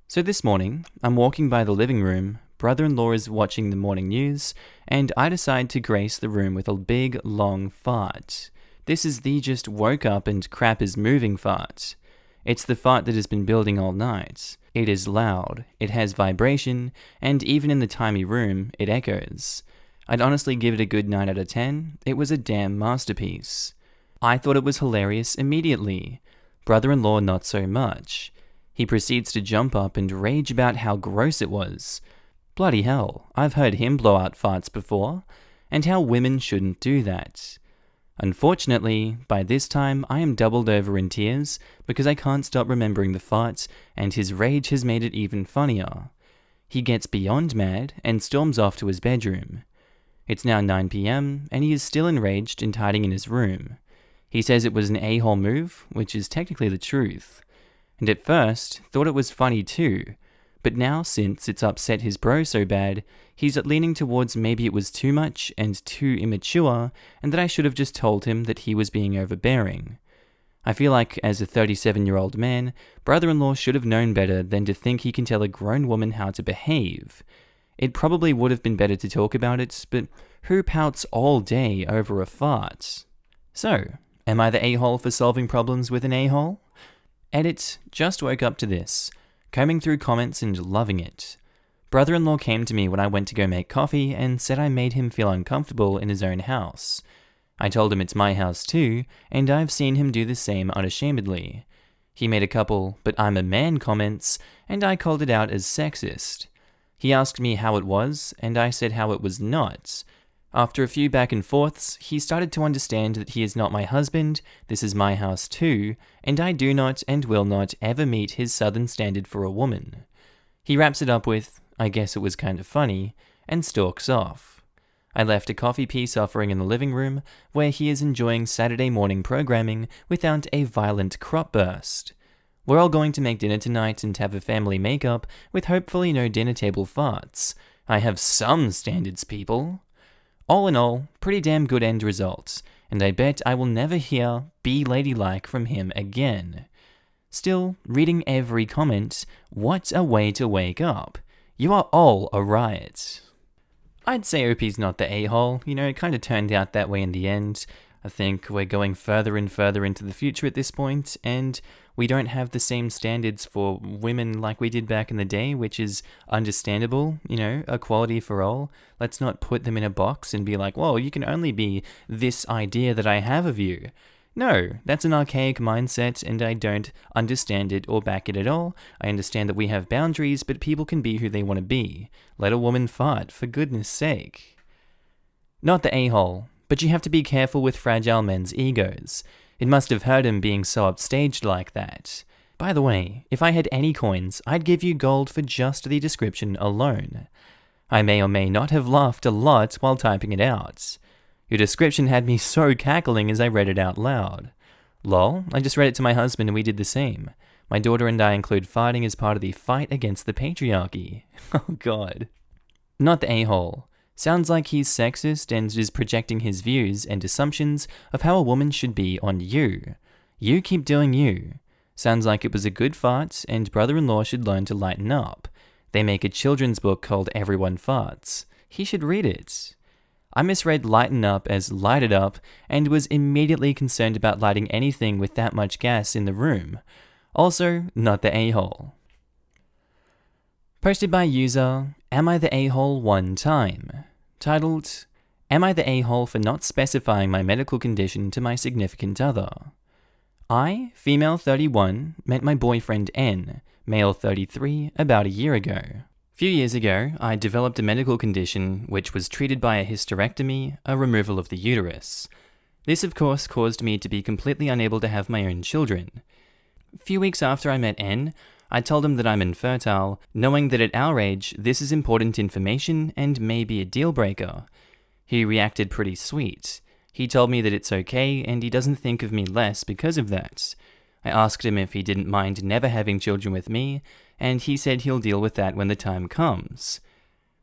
So this morning, I'm walking by the living room, brother-in-law is watching the morning news, and I decide to grace the room with a big, long fart. This is the just woke up and crap is moving fart. It's the fart that has been building all night. It is loud, it has vibration, and even in the tiny room, it echoes. I'd honestly give it a good 9 out of 10, it was a damn masterpiece. I thought it was hilarious immediately. Brother-in-law not so much. He proceeds to jump up and rage about how gross it was. Bloody hell, I've heard him blow out farts before, and how women shouldn't do that. Unfortunately, by this time I am doubled over in tears because I can't stop remembering the farts, and his rage has made it even funnier. He gets beyond mad and storms off to his bedroom. It's now 9 PM, and he is still enraged and hiding in his room. He says it was an a-hole move, which is technically the truth. And at first, thought it was funny too. But now, since it's upset his bro so bad, he's leaning towards maybe it was too much and too immature, and that I should have just told him that he was being overbearing. I feel like, as a 37-year-old man, brother-in-law should have known better than to think he can tell a grown woman how to behave. It probably would have been better to talk about it, but who pouts all day over a fart? So, am I the a-hole for solving problems with an a-hole? Edit, just woke up to this. Combing through comments and loving it. Brother-in-law came to me when I went to go make coffee and said I made him feel uncomfortable in his own house. I told him it's my house too, and I've seen him do the same unashamedly. He made a couple, but I'm a man comments, and I called it out as sexist. He asked me how it was, and I said how it was not. After a few back and forths, he started to understand that he is not my husband, this is my house too, and I do not and will not ever meet his southern standard for a woman. He wraps it up with, I guess it was kind of funny, and stalks off. I left a coffee peace offering in the living room, where he is enjoying Saturday morning programming without a violent crop burst. We're all going to make dinner tonight and have a family makeup with hopefully no dinner table farts. I have some standards, people. All in all, pretty damn good end results, and I bet I will never hear "be ladylike" from him again. Still, reading every comment, what a way to wake up. You are all a riot. I'd say OP's not the a-hole. It kind of turned out that way in the end. I think we're going further and further into the future at this point, and we don't have the same standards for women like we did back in the day, which is understandable, equality for all. Let's not put them in a box and be like, well, you can only be this idea that I have of you. No, that's an archaic mindset, and I don't understand it or back it at all. I understand that we have boundaries, but people can be who they want to be. Let a woman fart, for goodness sake. Not the a-hole, but you have to be careful with fragile men's egos. It must have hurt him being so upstaged like that. By the way, if I had any coins, I'd give you gold for just the description alone. I may or may not have laughed a lot while typing it out. Your description had me so cackling as I read it out loud. Lol, I just read it to my husband and we did the same. My daughter and I include farting as part of the fight against the patriarchy. Oh god. Not the a-hole. Sounds like he's sexist and is projecting his views and assumptions of how a woman should be on you. You keep doing you. Sounds like it was a good fart and brother-in-law should learn to lighten up. They make a children's book called Everyone Farts. He should read it. I misread lighten up as light it up and was immediately concerned about lighting anything with that much gas in the room. Also, not the a-hole. Posted by user Am I the a-hole one time? Titled, Am I the a-hole for not specifying my medical condition to my significant other? I, female 31, met my boyfriend N, male 33, about a year ago. A few years ago, I developed a medical condition which was treated by a hysterectomy, a removal of the uterus. This of course caused me to be completely unable to have my own children. A few weeks after I met N, I told him that I'm infertile, knowing that at our age this is important information and may be a deal breaker. He reacted pretty sweet. He told me that it's okay and he doesn't think of me less because of that. I asked him if he didn't mind never having children with me, and he said he'll deal with that when the time comes.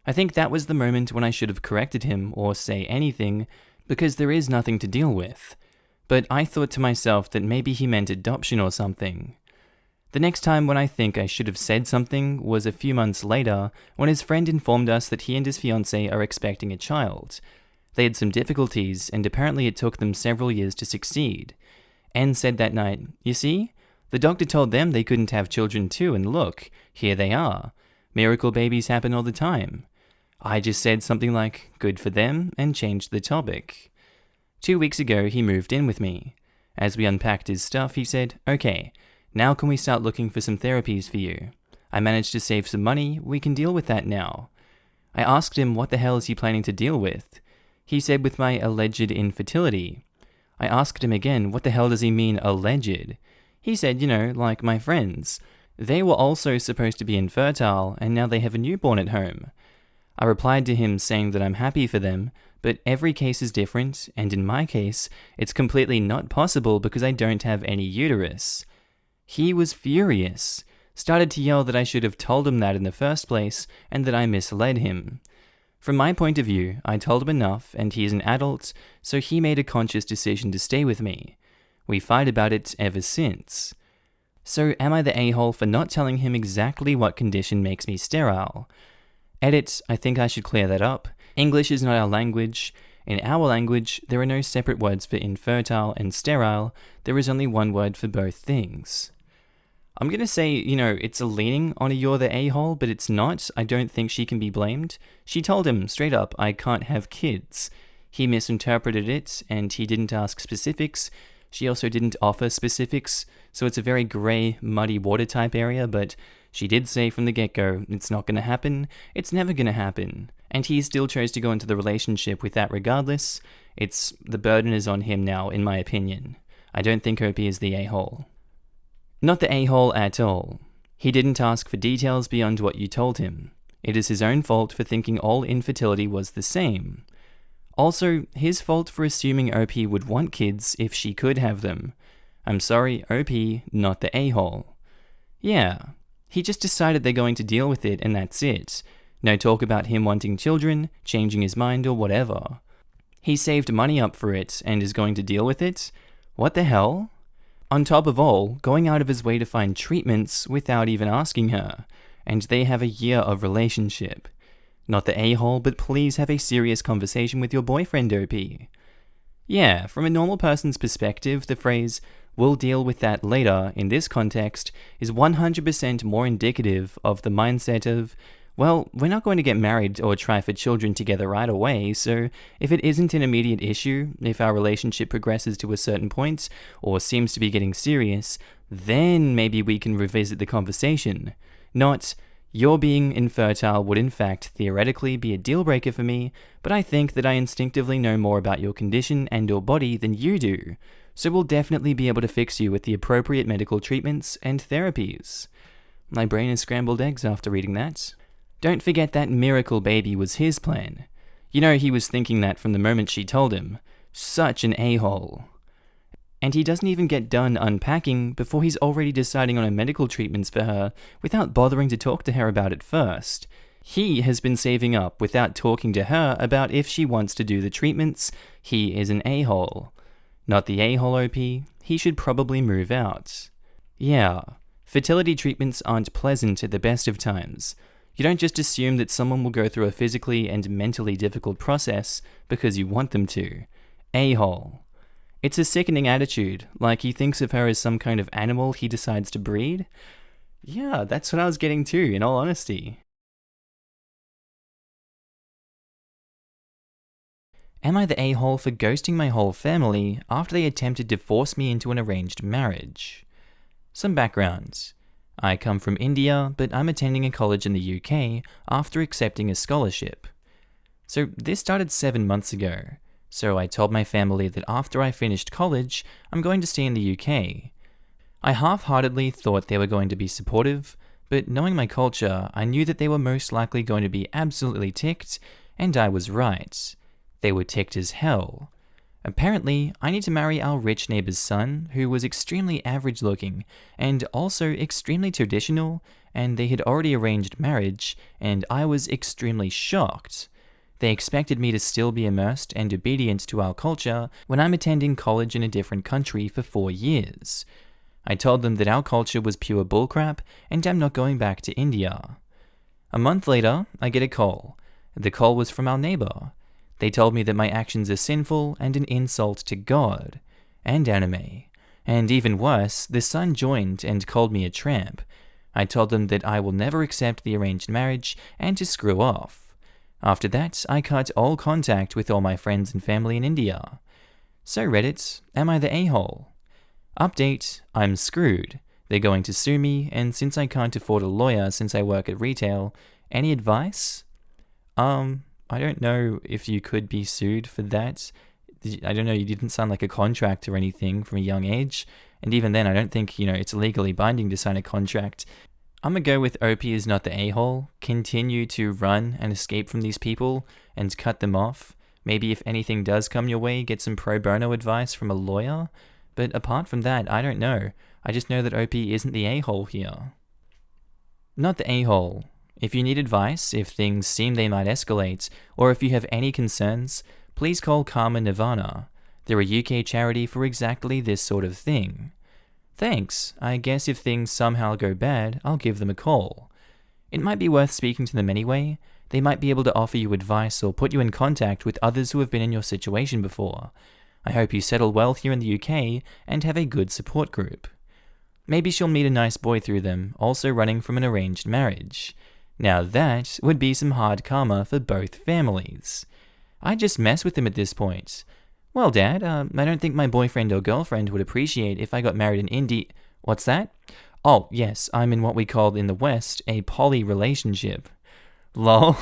I think that was the moment when I should have corrected him or say anything, because there is nothing to deal with. But I thought to myself that maybe he meant adoption or something. The next time when I think I should have said something was a few months later, when his friend informed us that he and his fiancée are expecting a child. They had some difficulties, and apparently it took them several years to succeed. Anne said that night, "You see? The doctor told them they couldn't have children too, and look, here they are. Miracle babies happen all the time." I just said something like, "Good for them," and changed the topic. 2 weeks ago, he moved in with me. As we unpacked his stuff, he said, "Okay, now can we start looking for some therapies for you? I managed to save some money, we can deal with that now." I asked him what the hell is he planning to deal with. He said with my alleged infertility. I asked him again, what the hell does he mean alleged? He said, like my friends. They were also supposed to be infertile, and now they have a newborn at home. I replied to him saying that I'm happy for them, but every case is different, and in my case, it's completely not possible because I don't have any uterus. He was furious, started to yell that I should have told him that in the first place, and that I misled him. From my point of view, I told him enough, and he is an adult, so he made a conscious decision to stay with me. We fight about it ever since. So am I the a-hole for not telling him exactly what condition makes me sterile? Edit, I think I should clear that up. English is not our language. In our language, there are no separate words for infertile and sterile. There is only one word for both things. I'm going to say, it's a leaning on a you're the a-hole, but it's not. I don't think she can be blamed. She told him straight up, I can't have kids. He misinterpreted it, and he didn't ask specifics. She also didn't offer specifics, so it's a very grey, muddy water type area, but she did say from the get-go, it's not going to happen, it's never going to happen. And he still chose to go into the relationship with that regardless. The burden is on him now, in my opinion. I don't think Opie is the a-hole. Not the a-hole at all. He didn't ask for details beyond what you told him. It is his own fault for thinking all infertility was the same. Also, his fault for assuming OP would want kids if she could have them. I'm sorry, OP, not the a-hole. Yeah, he just decided they're going to deal with it and that's it. No talk about him wanting children, changing his mind or whatever. He saved money up for it and is going to deal with it? What the hell? On top of all, going out of his way to find treatments without even asking her. And they have a year of relationship. Not the a-hole, but please have a serious conversation with your boyfriend, OP. Yeah, from a normal person's perspective, the phrase, "we'll deal with that later," in this context, is 100% more indicative of the mindset of, well, we're not going to get married or try for children together right away, so if it isn't an immediate issue, if our relationship progresses to a certain point, or seems to be getting serious, then maybe we can revisit the conversation. Not, your being infertile would in fact theoretically be a deal breaker for me, but I think that I instinctively know more about your condition and your body than you do, so we'll definitely be able to fix you with the appropriate medical treatments and therapies. My brain is scrambled eggs after reading that. Don't forget that miracle baby was his plan. You know he was thinking that from the moment she told him. Such an a-hole. And he doesn't even get done unpacking before he's already deciding on medical treatments for her without bothering to talk to her about it first. He has been saving up without talking to her about if she wants to do the treatments. He is an a-hole. Not the a-hole OP, he should probably move out. Yeah, fertility treatments aren't pleasant at the best of times. You don't just assume that someone will go through a physically and mentally difficult process because you want them to. A-hole. It's a sickening attitude, like he thinks of her as some kind of animal he decides to breed. Yeah, that's what I was getting to, in all honesty. Am I the a-hole for ghosting my whole family after they attempted to force me into an arranged marriage? Some background. I come from India, but I'm attending a college in the UK after accepting a scholarship. So this started 7 months ago. So I told my family that after I finished college, I'm going to stay in the UK. I half-heartedly thought they were going to be supportive, but knowing my culture, I knew that they were most likely going to be absolutely ticked, and I was right. They were ticked as hell. Apparently, I need to marry our rich neighbor's son, who was extremely average-looking, and also extremely traditional, and they had already arranged marriage, and I was extremely shocked. They expected me to still be immersed and obedient to our culture when I'm attending college in a different country for 4 years. I told them that our culture was pure bullcrap, and I'm not going back to India. A month later, I get a call. The call was from our neighbor. They told me that my actions are sinful and an insult to God, and anime. And even worse, the son joined and called me a tramp. I told them that I will never accept the arranged marriage and to screw off. After that, I cut all contact with all my friends and family in India. So Reddit, am I the a-hole? Update, I'm screwed. They're going to sue me, and since I can't afford a lawyer since I work at retail, any advice? I don't know if you could be sued for that. I don't know, you didn't sign like a contract or anything from a young age. And even then, I don't think, it's legally binding to sign a contract. I'm gonna go with OP is not the a-hole. Continue to run and escape from these people and cut them off. Maybe if anything does come your way, get some pro bono advice from a lawyer. But apart from that, I don't know. I just know that OP isn't the a-hole here. Not the a-hole. If you need advice, if things seem they might escalate, or if you have any concerns, please call Karma Nirvana. They're a UK charity for exactly this sort of thing. Thanks. I guess if things somehow go bad, I'll give them a call. It might be worth speaking to them anyway. They might be able to offer you advice or put you in contact with others who have been in your situation before. I hope you settle well here in the UK and have a good support group. Maybe she'll meet a nice boy through them, also running from an arranged marriage. Now that would be some hard karma for both families. I'd just mess with them at this point. Well, Dad, I don't think my boyfriend or girlfriend would appreciate if I got married in India. What's that? Oh, yes, I'm in what we call in the West a poly relationship. Lol.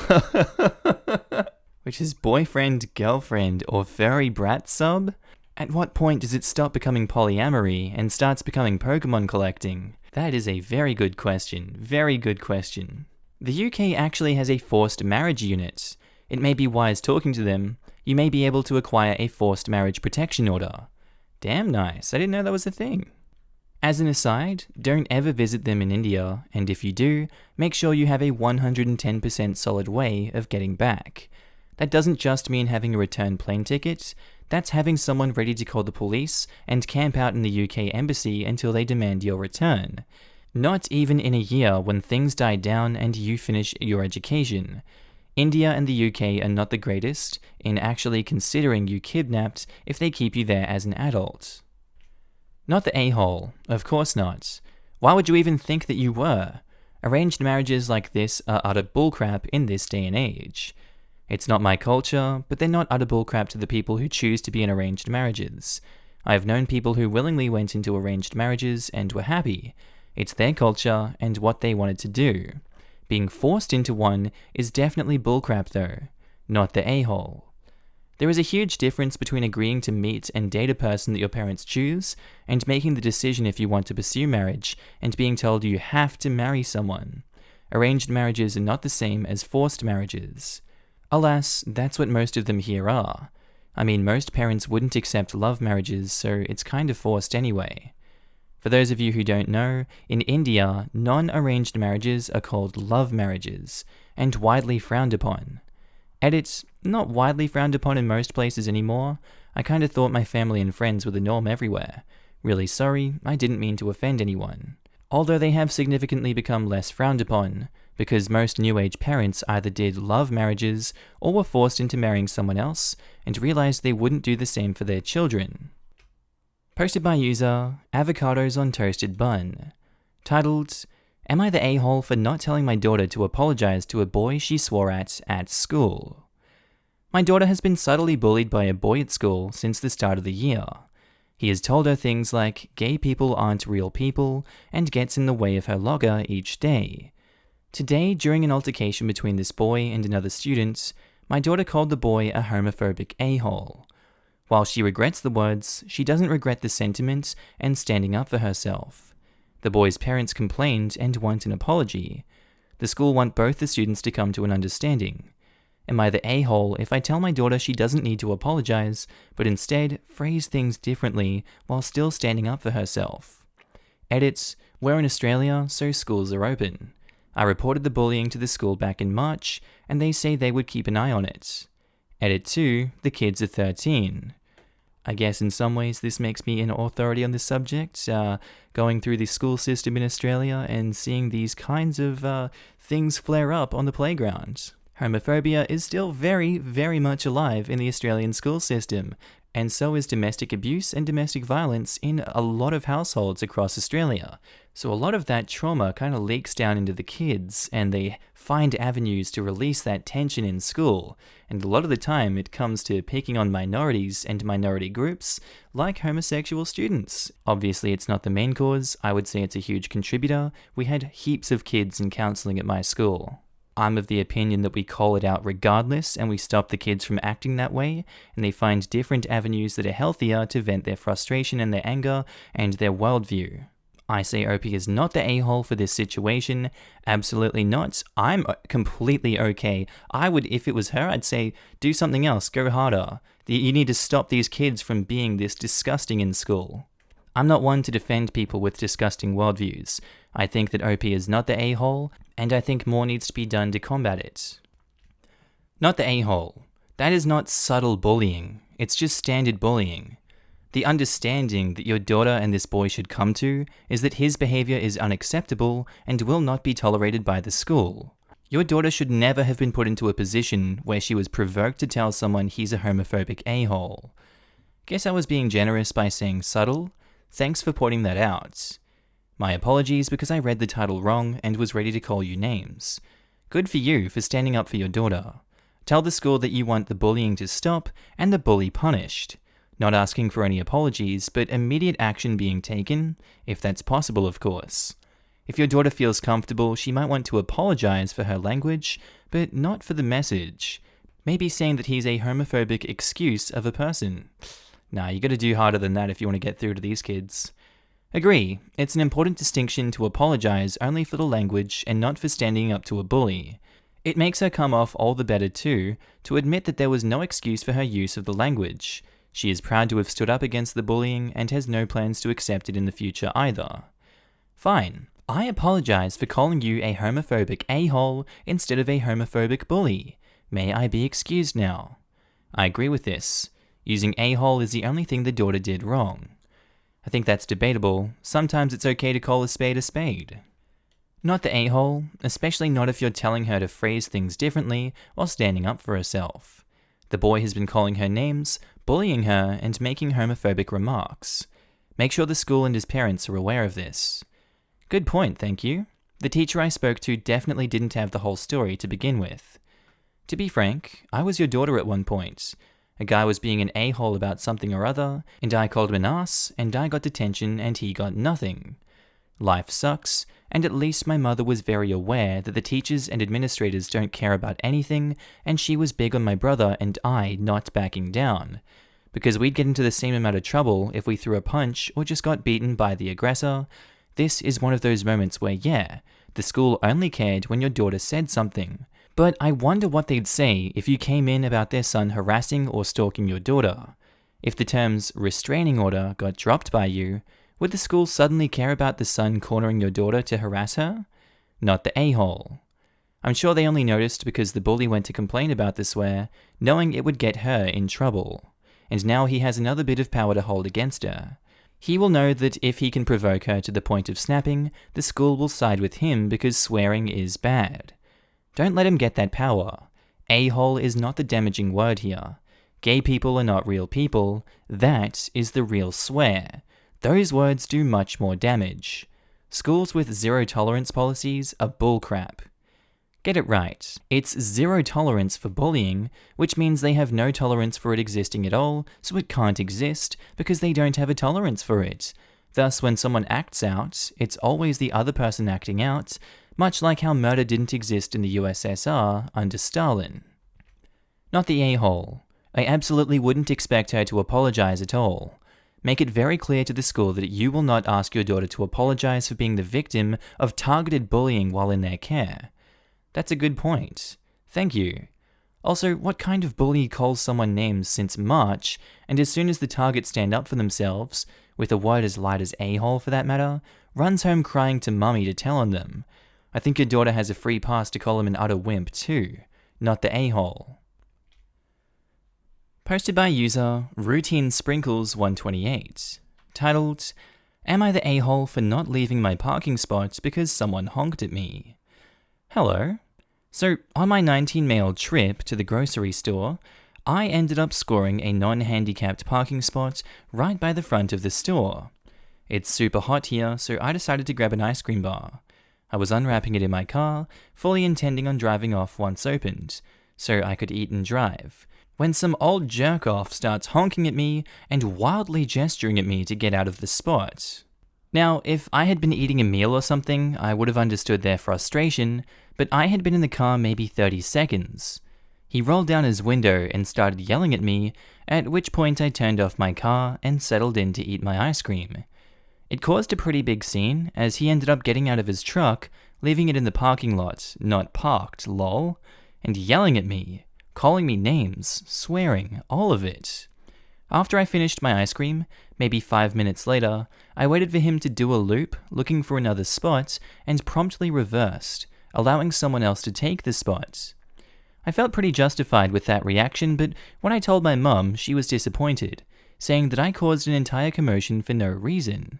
Which is boyfriend, girlfriend, or furry brat sub? At what point does it stop becoming polyamory and starts becoming Pokemon collecting? That is a very good question. Very good question. The UK actually has a forced marriage unit. It may be wise talking to them. you may be able to acquire a forced marriage protection order. Damn nice, I didn't know that was a thing. As an aside, don't ever visit them in India, and if you do, make sure you have a 110% solid way of getting back. That doesn't just mean having a return plane ticket, that's having someone ready to call the police and camp out in the UK embassy until they demand your return. Not even in a year when things die down and you finish your education. India and the UK are not the greatest in actually considering you kidnapped if they keep you there as an adult. Not the a-hole, of course not. Why would you even think that you were? Arranged marriages like this are utter bullcrap in this day and age. It's not my culture, but they're not utter bullcrap to the people who choose to be in arranged marriages. I have known people who willingly went into arranged marriages and were happy. It's their culture and what they wanted to do. Being forced into one is definitely bullcrap though, not the a-hole. There is a huge difference between agreeing to meet and date a person that your parents choose and making the decision if you want to pursue marriage and being told you have to marry someone. Arranged marriages are not the same as forced marriages. Alas, that's what most of them here are. I mean, most parents wouldn't accept love marriages, so it's kind of forced anyway. For those of you who don't know, in India, non-arranged marriages are called love marriages, and widely frowned upon. Edit, not widely frowned upon in most places anymore. I kinda thought my family and friends were the norm everywhere. Really sorry, I didn't mean to offend anyone. Although they have significantly become less frowned upon, because most new age parents either did love marriages or were forced into marrying someone else and realized they wouldn't do the same for their children. Posted by user Avocados on Toasted Bun. Titled, Am I the a-hole for not telling my daughter to apologize to a boy she swore at school? My daughter has been subtly bullied by a boy at school since the start of the year. He has told her things like gay people aren't real people and gets in the way of her logger each day. Today, during an altercation between this boy and another student, my daughter called the boy a homophobic a-hole. While she regrets the words, she doesn't regret the sentiment and standing up for herself. The boy's parents complained and want an apology. The school want both the students to come to an understanding. Am I the a-hole if I tell my daughter she doesn't need to apologize, but instead phrase things differently while still standing up for herself? Edit, we're in Australia, so schools are open. I reported the bullying to the school back in March, and they say they would keep an eye on it. Edit 2, the kids are 13. I guess in some ways this makes me an authority on this subject, going through the school system in Australia and seeing these kinds of things flare up on the playground. Homophobia is still very, very much alive in the Australian school system, and so is domestic abuse and domestic violence in a lot of households across Australia. So a lot of that trauma kind of leaks down into the kids, and they find avenues to release that tension in school. And a lot of the time it comes to picking on minorities and minority groups, like homosexual students. Obviously it's not the main cause, I would say it's a huge contributor. We had heaps of kids in counselling at my school. I'm of the opinion that we call it out regardless and we stop the kids from acting that way, and they find different avenues that are healthier to vent their frustration and their anger and their worldview. I say OP is not the a-hole for this situation. Absolutely not. I'm completely okay. I would, if it was her, I'd say, do something else, go harder. You need to stop these kids from being this disgusting in school. I'm not one to defend people with disgusting worldviews. I think that OP is not the a-hole, and I think more needs to be done to combat it. Not the a-hole. That is not subtle bullying. It's just standard bullying. The understanding that your daughter and this boy should come to is that his behavior is unacceptable and will not be tolerated by the school. Your daughter should never have been put into a position where she was provoked to tell someone he's a homophobic a-hole. Guess I was being generous by saying subtle. Thanks for pointing that out. My apologies because I read the title wrong and was ready to call you names. Good for you for standing up for your daughter. Tell the school that you want the bullying to stop and the bully punished. Not asking for any apologies, but immediate action being taken, if that's possible of course. If your daughter feels comfortable, she might want to apologize for her language, but not for the message. Maybe saying that he's a homophobic excuse of a person. Nah, you gotta do harder than that if you want to get through to these kids. Agree, it's an important distinction to apologize only for the language and not for standing up to a bully. It makes her come off all the better too, to admit that there was no excuse for her use of the language. She is proud to have stood up against the bullying and has no plans to accept it in the future either. Fine, I apologize for calling you a homophobic a-hole instead of a homophobic bully. May I be excused now? I agree with this. Using a-hole is the only thing the daughter did wrong. I think that's debatable. Sometimes it's okay to call a spade a spade. Not the a-hole, especially not if you're telling her to phrase things differently while standing up for herself. The boy has been calling her names, bullying her, and making homophobic remarks. Make sure the school and his parents are aware of this. Good point, thank you. The teacher I spoke to definitely didn't have the whole story to begin with. To be frank, I was your daughter at one point. A guy was being an a-hole about something or other, and I called him an ass, and I got detention and he got nothing. Life sucks, and at least my mother was very aware that the teachers and administrators don't care about anything, and she was big on my brother and I not backing down. Because we'd get into the same amount of trouble if we threw a punch or just got beaten by the aggressor. This is one of those moments where, yeah, the school only cared when your daughter said something. But I wonder what they'd say if you came in about their son harassing or stalking your daughter. If the terms restraining order got dropped by you, would the school suddenly care about the son cornering your daughter to harass her? Not the a-hole. I'm sure they only noticed because the bully went to complain about the swear, knowing it would get her in trouble. And now he has another bit of power to hold against her. He will know that if he can provoke her to the point of snapping, the school will side with him because swearing is bad. Don't let him get that power. A-hole is not the damaging word here. Gay people are not real people. That is the real swear. Those words do much more damage. Schools with zero tolerance policies are bullcrap. Get it right. It's zero tolerance for bullying, which means they have no tolerance for it existing at all, so it can't exist because they don't have a tolerance for it. Thus, when someone acts out, it's always the other person acting out, much like how murder didn't exist in the USSR under Stalin. Not the a-hole. I absolutely wouldn't expect her to apologize at all. Make it very clear to the school that you will not ask your daughter to apologize for being the victim of targeted bullying while in their care. That's a good point. Thank you. Also, what kind of bully calls someone names since March, and as soon as the targets stand up for themselves, with a word as light as a-hole for that matter, runs home crying to mummy to tell on them? I think your daughter has a free pass to call him an utter wimp too, not the a-hole. Posted by user Routine Sprinkles 128, titled, Am I the a-hole for not leaving my parking spot because someone honked at me? Hello. So, on my 19-mile trip to the grocery store, I ended up scoring a non-handicapped parking spot right by the front of the store. It's super hot here, so I decided to grab an ice cream bar. I was unwrapping it in my car, fully intending on driving off once opened, so I could eat and drive, when some old jerk-off starts honking at me and wildly gesturing at me to get out of the spot. Now, if I had been eating a meal or something, I would have understood their frustration, but I had been in the car maybe 30 seconds. He rolled down his window and started yelling at me, at which point I turned off my car and settled in to eat my ice cream. It caused a pretty big scene, as he ended up getting out of his truck, leaving it in the parking lot, not parked, lol, and yelling at me, calling me names, swearing, all of it. After I finished my ice cream, maybe 5 minutes later, I waited for him to do a loop, looking for another spot, and promptly reversed, allowing someone else to take the spot. I felt pretty justified with that reaction, but when I told my mum, she was disappointed, saying that I caused an entire commotion for no reason.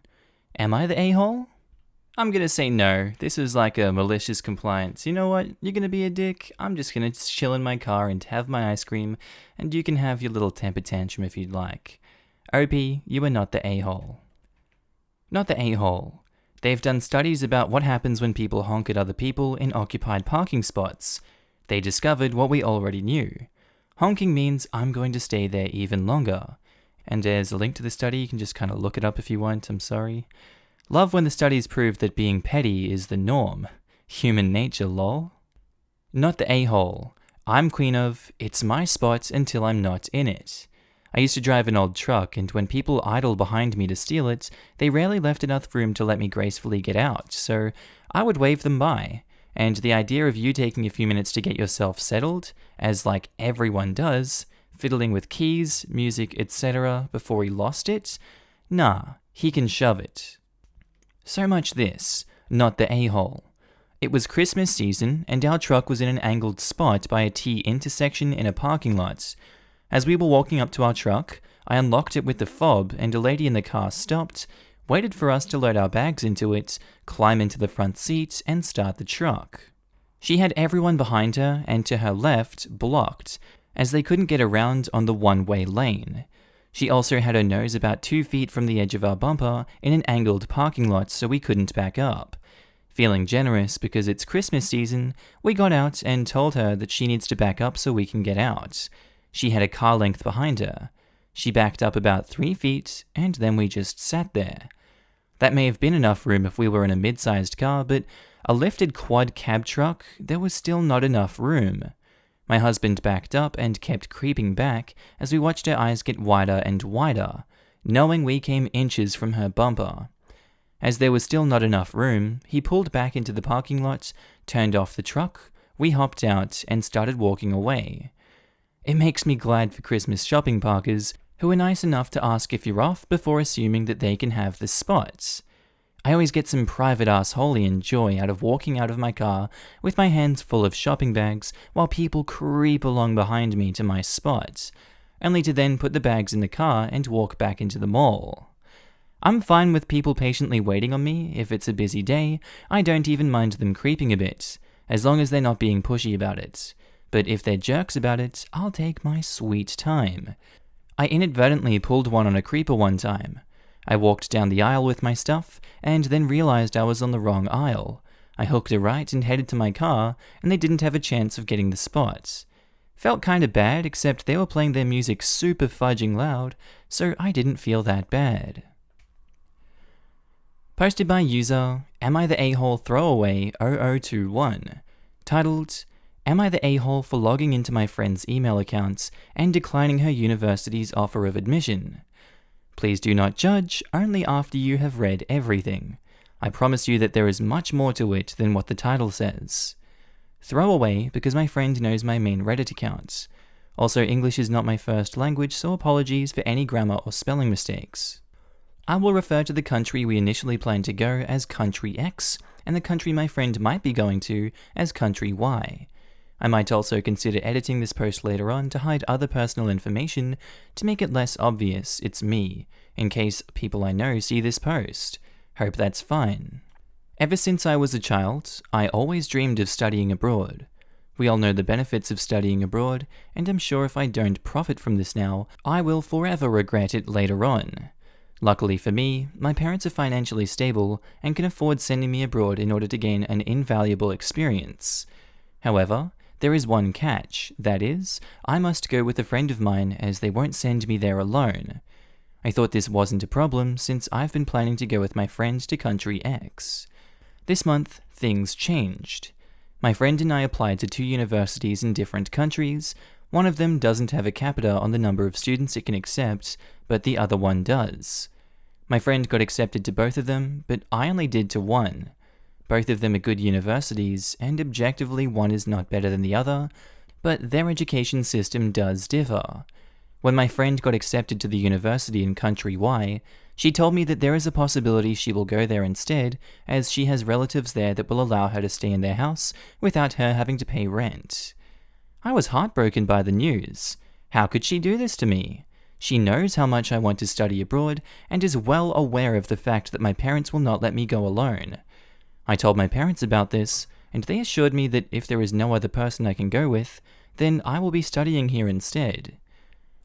Am I the a-hole? I'm gonna say no. This is like a malicious compliance. You know what? You're gonna be a dick. I'm just gonna chill in my car and have my ice cream, and you can have your little temper tantrum if you'd like. Opie, you are not the a-hole. Not the a-hole. They've done studies about what happens when people honk at other people in occupied parking spots. They discovered what we already knew. Honking means I'm going to stay there even longer. And there's a link to the study, you can just kind of look it up if you want, I'm sorry. Love when the studies prove that being petty is the norm. Human nature, lol. Not the a-hole. I'm queen of, it's my spot until I'm not in it. I used to drive an old truck, and when people idle behind me to steal it, they rarely left enough room to let me gracefully get out, so I would wave them by. and the idea of you taking a few minutes to get yourself settled, as like everyone does, fiddling with keys, music, etc. before he lost it, nah, he can shove it. So much this, not the a-hole. It was Christmas season, and our truck was in an angled spot by a T intersection in a parking lot. As we were walking up to our truck, I unlocked it with the fob, and a lady in the car stopped, waited for us to load our bags into it, climb into the front seat, and start the truck. She had everyone behind her and to her left blocked, as they couldn't get around on the one-way lane. She also had her nose about 2 feet from the edge of our bumper in an angled parking lot so we couldn't back up. Feeling generous because it's Christmas season, we got out and told her that she needs to back up so we can get out. She had a car length behind her. She backed up about 3 feet, and then we just sat there. That may have been enough room if we were in a mid-sized car, but a lifted quad cab truck, there was still not enough room. My husband backed up and kept creeping back as we watched her eyes get wider and wider, knowing we came inches from her bumper. As there was still not enough room, he pulled back into the parking lot, turned off the truck, we hopped out, and started walking away. It makes me glad for Christmas shopping parkers who are nice enough to ask if you're off before assuming that they can have the spots. I always get some private assholeian joy out of walking out of my car with my hands full of shopping bags while people creep along behind me to my spot, only to then put the bags in the car and walk back into the mall. I'm fine with people patiently waiting on me. If it's a busy day, I don't even mind them creeping a bit, as long as they're not being pushy about it. But if they're jerks about it, I'll take my sweet time. I inadvertently pulled one on a creeper one time. I walked down the aisle with my stuff, and then realized I was on the wrong aisle. I hooked a right and headed to my car, and they didn't have a chance of getting the spot. Felt kinda bad, except they were playing their music super fudging loud, so I didn't feel that bad. Posted by user Am I the A-hole Throwaway 0021, titled, Am I the a-hole for logging into my friend's email accounts and declining her university's offer of admission? Please do not judge, only after you have read everything. I promise you that there is much more to it than what the title says. Throwaway because my friend knows my main Reddit account. Also, English is not my first language, so apologies for any grammar or spelling mistakes. I will refer to the country we initially planned to go as Country X, and the country my friend might be going to as Country Y. I might also consider editing this post later on to hide other personal information to make it less obvious it's me, in case people I know see this post. Hope that's fine. Ever since I was a child, I always dreamed of studying abroad. We all know the benefits of studying abroad, and I'm sure if I don't profit from this now, I will forever regret it later on. Luckily for me, my parents are financially stable and can afford sending me abroad in order to gain an invaluable experience. However, there is one catch, that is, I must go with a friend of mine as they won't send me there alone. I thought this wasn't a problem since I've been planning to go with my friend to Country X. This month, things changed. My friend and I applied to 2 universities in different countries. One of them doesn't have a capita on the number of students it can accept, but the other one does. My friend got accepted to both of them, but I only did to one. Both of them are good universities, and objectively one is not better than the other, but their education system does differ. When my friend got accepted to the university in Country Y, she told me that there is a possibility she will go there instead, as she has relatives there that will allow her to stay in their house without her having to pay rent. I was heartbroken by the news. How could she do this to me? She knows how much I want to study abroad, and is well aware of the fact that my parents will not let me go alone. I told my parents about this, and they assured me that if there is no other person I can go with, then I will be studying here instead.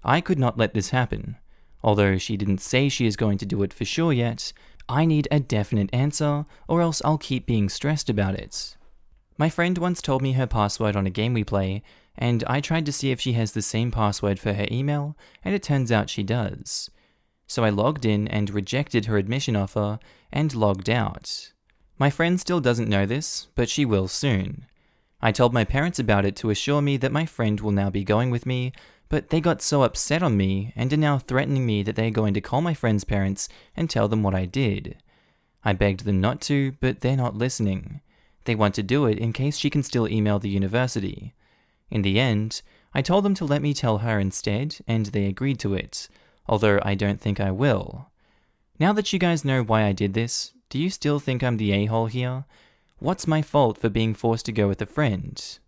I could not let this happen. Although she didn't say she is going to do it for sure yet, I need a definite answer, or else I'll keep being stressed about it. My friend once told me her password on a game we play, and I tried to see if she has the same password for her email, and it turns out she does. So I logged in and rejected her admission offer, and logged out. My friend still doesn't know this, but she will soon. I told my parents about it to assure me that my friend will now be going with me, but they got so upset on me and are now threatening me that they are going to call my friend's parents and tell them what I did. I begged them not to, but they're not listening. They want to do it in case she can still email the university. In the end, I told them to let me tell her instead, and they agreed to it, although I don't think I will. Now that you guys know why I did this, do you still think I'm the a-hole here? What's my fault for being forced to go with a friend?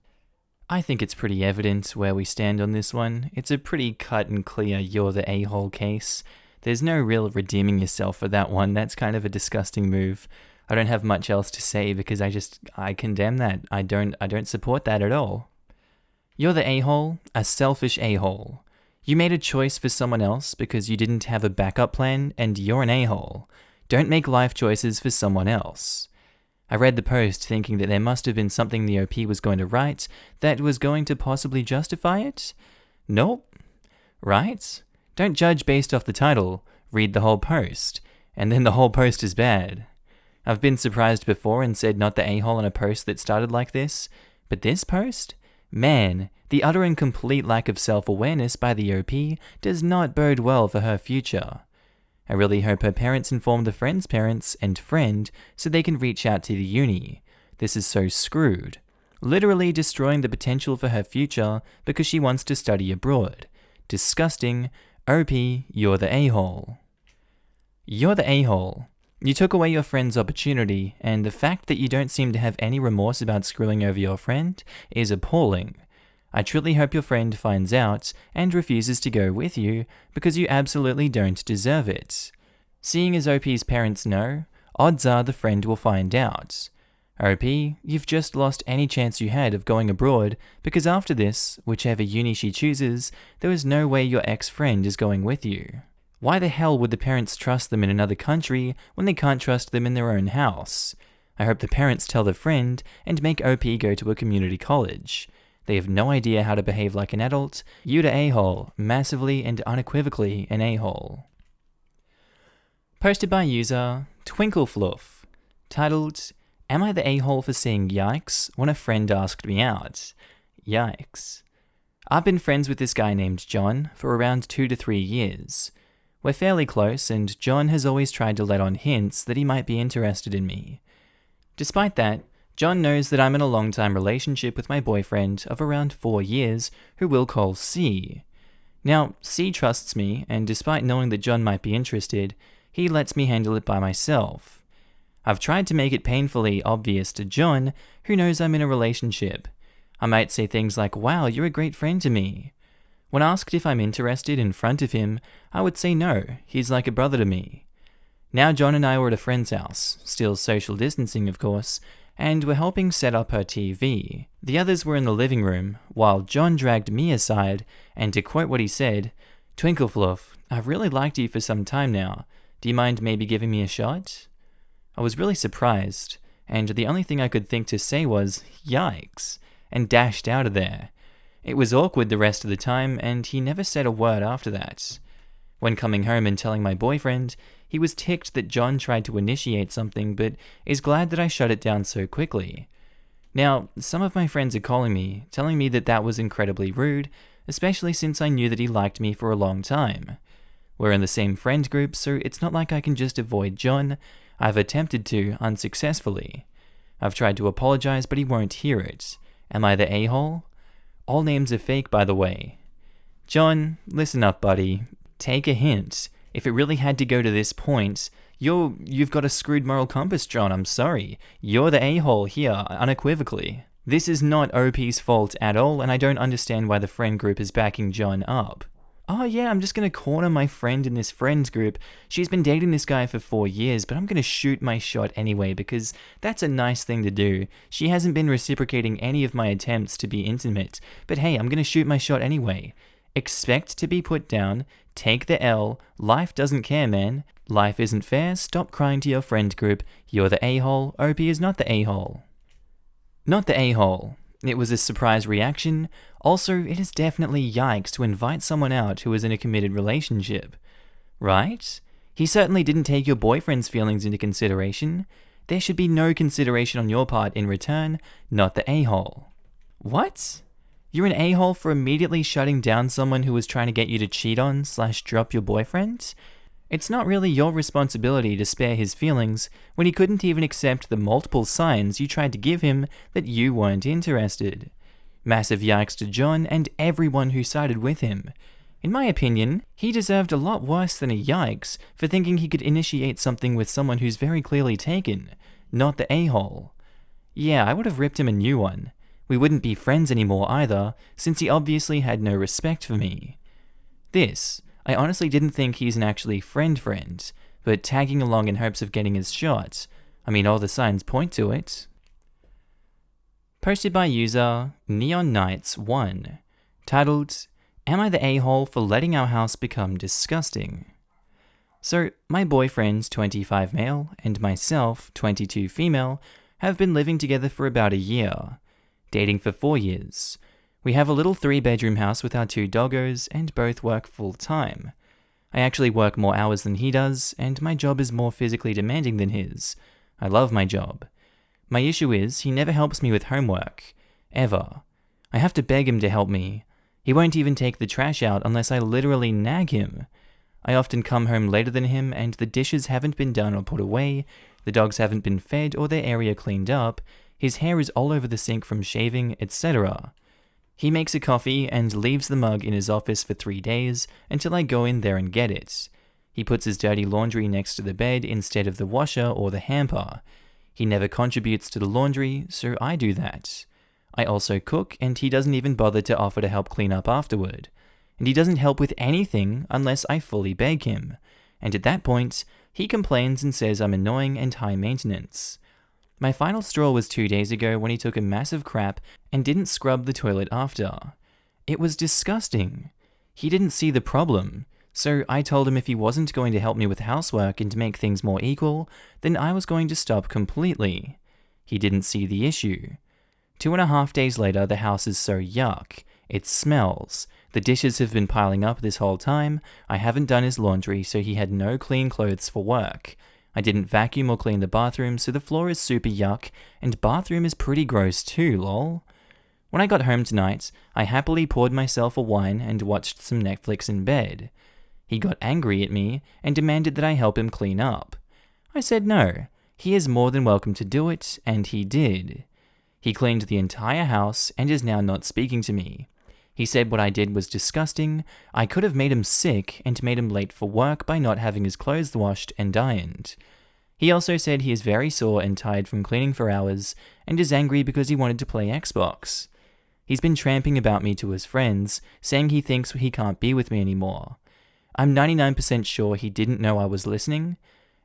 I think it's pretty evident where we stand on this one. It's a pretty cut and clear you're the a-hole case. There's no real redeeming yourself for that one. That's kind of a disgusting move. I don't have much else to say because I condemn that. I don't support that at all. You're the a-hole, a selfish a-hole. You made a choice for someone else because you didn't have a backup plan, and you're an a-hole. Don't make life choices for someone else. I read the post thinking that there must have been something the OP was going to write that was going to possibly justify it. Nope. Right? Don't judge based off the title. Read the whole post. And then the whole post is bad. I've been surprised before and said not the a-hole on a post that started like this. But this post? Man, the utter and complete lack of self-awareness by the OP does not bode well for her future. I really hope her parents inform the friend's parents and friend so they can reach out to the uni. This is so screwed. Literally destroying the potential for her future because she wants to study abroad. Disgusting. OP, you're the a-hole. You're the a-hole. You took away your friend's opportunity, and the fact that you don't seem to have any remorse about screwing over your friend is appalling. I truly hope your friend finds out and refuses to go with you because you absolutely don't deserve it. Seeing as OP's parents know, odds are the friend will find out. OP, you've just lost any chance you had of going abroad because after this, whichever uni she chooses, there is no way your ex-friend is going with you. Why the hell would the parents trust them in another country when they can't trust them in their own house? I hope the parents tell the friend and make OP go to a community college. They have no idea how to behave like an adult. You the a-hole, massively and unequivocally an a-hole. Posted by user TwinkleFluff, titled, Am I the a-hole for saying yikes when a friend asked me out? Yikes. I've been friends with this guy named John for around 2 to 3 years. We're fairly close, and John has always tried to let on hints that he might be interested in me. Despite that, John knows that I'm in a long-time relationship with my boyfriend of around 4 years, who we'll call C. Now, C trusts me, and despite knowing that John might be interested, he lets me handle it by myself. I've tried to make it painfully obvious to John, who knows I'm in a relationship. I might say things like, wow, you're a great friend to me. When asked if I'm interested in front of him, I would say no, he's like a brother to me. Now John and I were at a friend's house, still social distancing of course, and were helping set up her TV. The others were in the living room, while John dragged me aside, and to quote what he said, "TwinkleFluff, I've really liked you for some time now. Do you mind maybe giving me a shot?" I was really surprised, and the only thing I could think to say was, yikes, and dashed out of there. It was awkward the rest of the time, and he never said a word after that. When coming home and telling my boyfriend, he was ticked that John tried to initiate something, but is glad that I shut it down so quickly. Now, some of my friends are calling me, telling me that that was incredibly rude, especially since I knew that he liked me for a long time. We're in the same friend group, so it's not like I can just avoid John. I've attempted to, unsuccessfully. I've tried to apologize, but he won't hear it. Am I the a-hole? All names are fake, by the way. John, listen up, buddy. Take a hint. If it really had to go to this point, you've got a screwed moral compass, John, I'm sorry. You're the a-hole here, unequivocally. This is not OP's fault at all, and I don't understand why the friend group is backing John up. Oh yeah, I'm just gonna corner my friend in this friends group. She's been dating this guy for 4 years, but I'm gonna shoot my shot anyway because that's a nice thing to do. She hasn't been reciprocating any of my attempts to be intimate, but hey, I'm gonna shoot my shot anyway. Expect to be put down, take the L, life doesn't care, man. Life isn't fair, stop crying to your friend group. You're the a-hole, OP is not the a-hole. Not the a-hole. It was a surprise reaction. Also, it is definitely yikes to invite someone out who is in a committed relationship. Right? He certainly didn't take your boyfriend's feelings into consideration. There should be no consideration on your part in return, not the a-hole. What? You're an a-hole for immediately shutting down someone who was trying to get you to cheat on / drop your boyfriend? It's not really your responsibility to spare his feelings when he couldn't even accept the multiple signs you tried to give him that you weren't interested. Massive yikes to John and everyone who sided with him. In my opinion, he deserved a lot worse than a yikes for thinking he could initiate something with someone who's very clearly taken, not the a-hole. Yeah, I would have ripped him a new one. We wouldn't be friends anymore either, since he obviously had no respect for me. I honestly didn't think he's an actually friend, but tagging along in hopes of getting his shot. I mean, all the signs point to it. Posted by user Neon Knights 1, titled, "Am I the a-hole for letting our house become disgusting?" So, my boyfriend, 25 male, and myself, 22 female, have been living together for about a year, dating for 4 years. We have a little 3-bedroom house with our 2 doggos and both work full-time. I actually work more hours than he does, and my job is more physically demanding than his. I love my job. My issue is, he never helps me with homework. Ever. I have to beg him to help me. He won't even take the trash out unless I literally nag him. I often come home later than him, and the dishes haven't been done or put away, the dogs haven't been fed or their area cleaned up, his hair is all over the sink from shaving, etc. He makes a coffee and leaves the mug in his office for 3 days until I go in there and get it. He puts his dirty laundry next to the bed instead of the washer or the hamper. He never contributes to the laundry, so I do that. I also cook, and he doesn't even bother to offer to help clean up afterward. And he doesn't help with anything unless I fully beg him. And at that point, he complains and says I'm annoying and high maintenance. My final straw was 2 days ago when he took a massive crap and didn't scrub the toilet after. It was disgusting. He didn't see the problem, so I told him if he wasn't going to help me with housework and to make things more equal, then I was going to stop completely. He didn't see the issue. 2.5 days later, the house is so yuck. It smells. The dishes have been piling up this whole time. I haven't done his laundry, so he had no clean clothes for work. I didn't vacuum or clean the bathroom, so the floor is super yuck, and bathroom is pretty gross too, lol. When I got home tonight, I happily poured myself a wine and watched some Netflix in bed. He got angry at me and demanded that I help him clean up. I said no, he is more than welcome to do it, and he did. He cleaned the entire house and is now not speaking to me. He said what I did was disgusting. I could have made him sick and made him late for work by not having his clothes washed and ironed. He also said he is very sore and tired from cleaning for hours and is angry because he wanted to play Xbox. He's been tramping about me to his friends, saying he thinks he can't be with me anymore. I'm 99% sure he didn't know I was listening.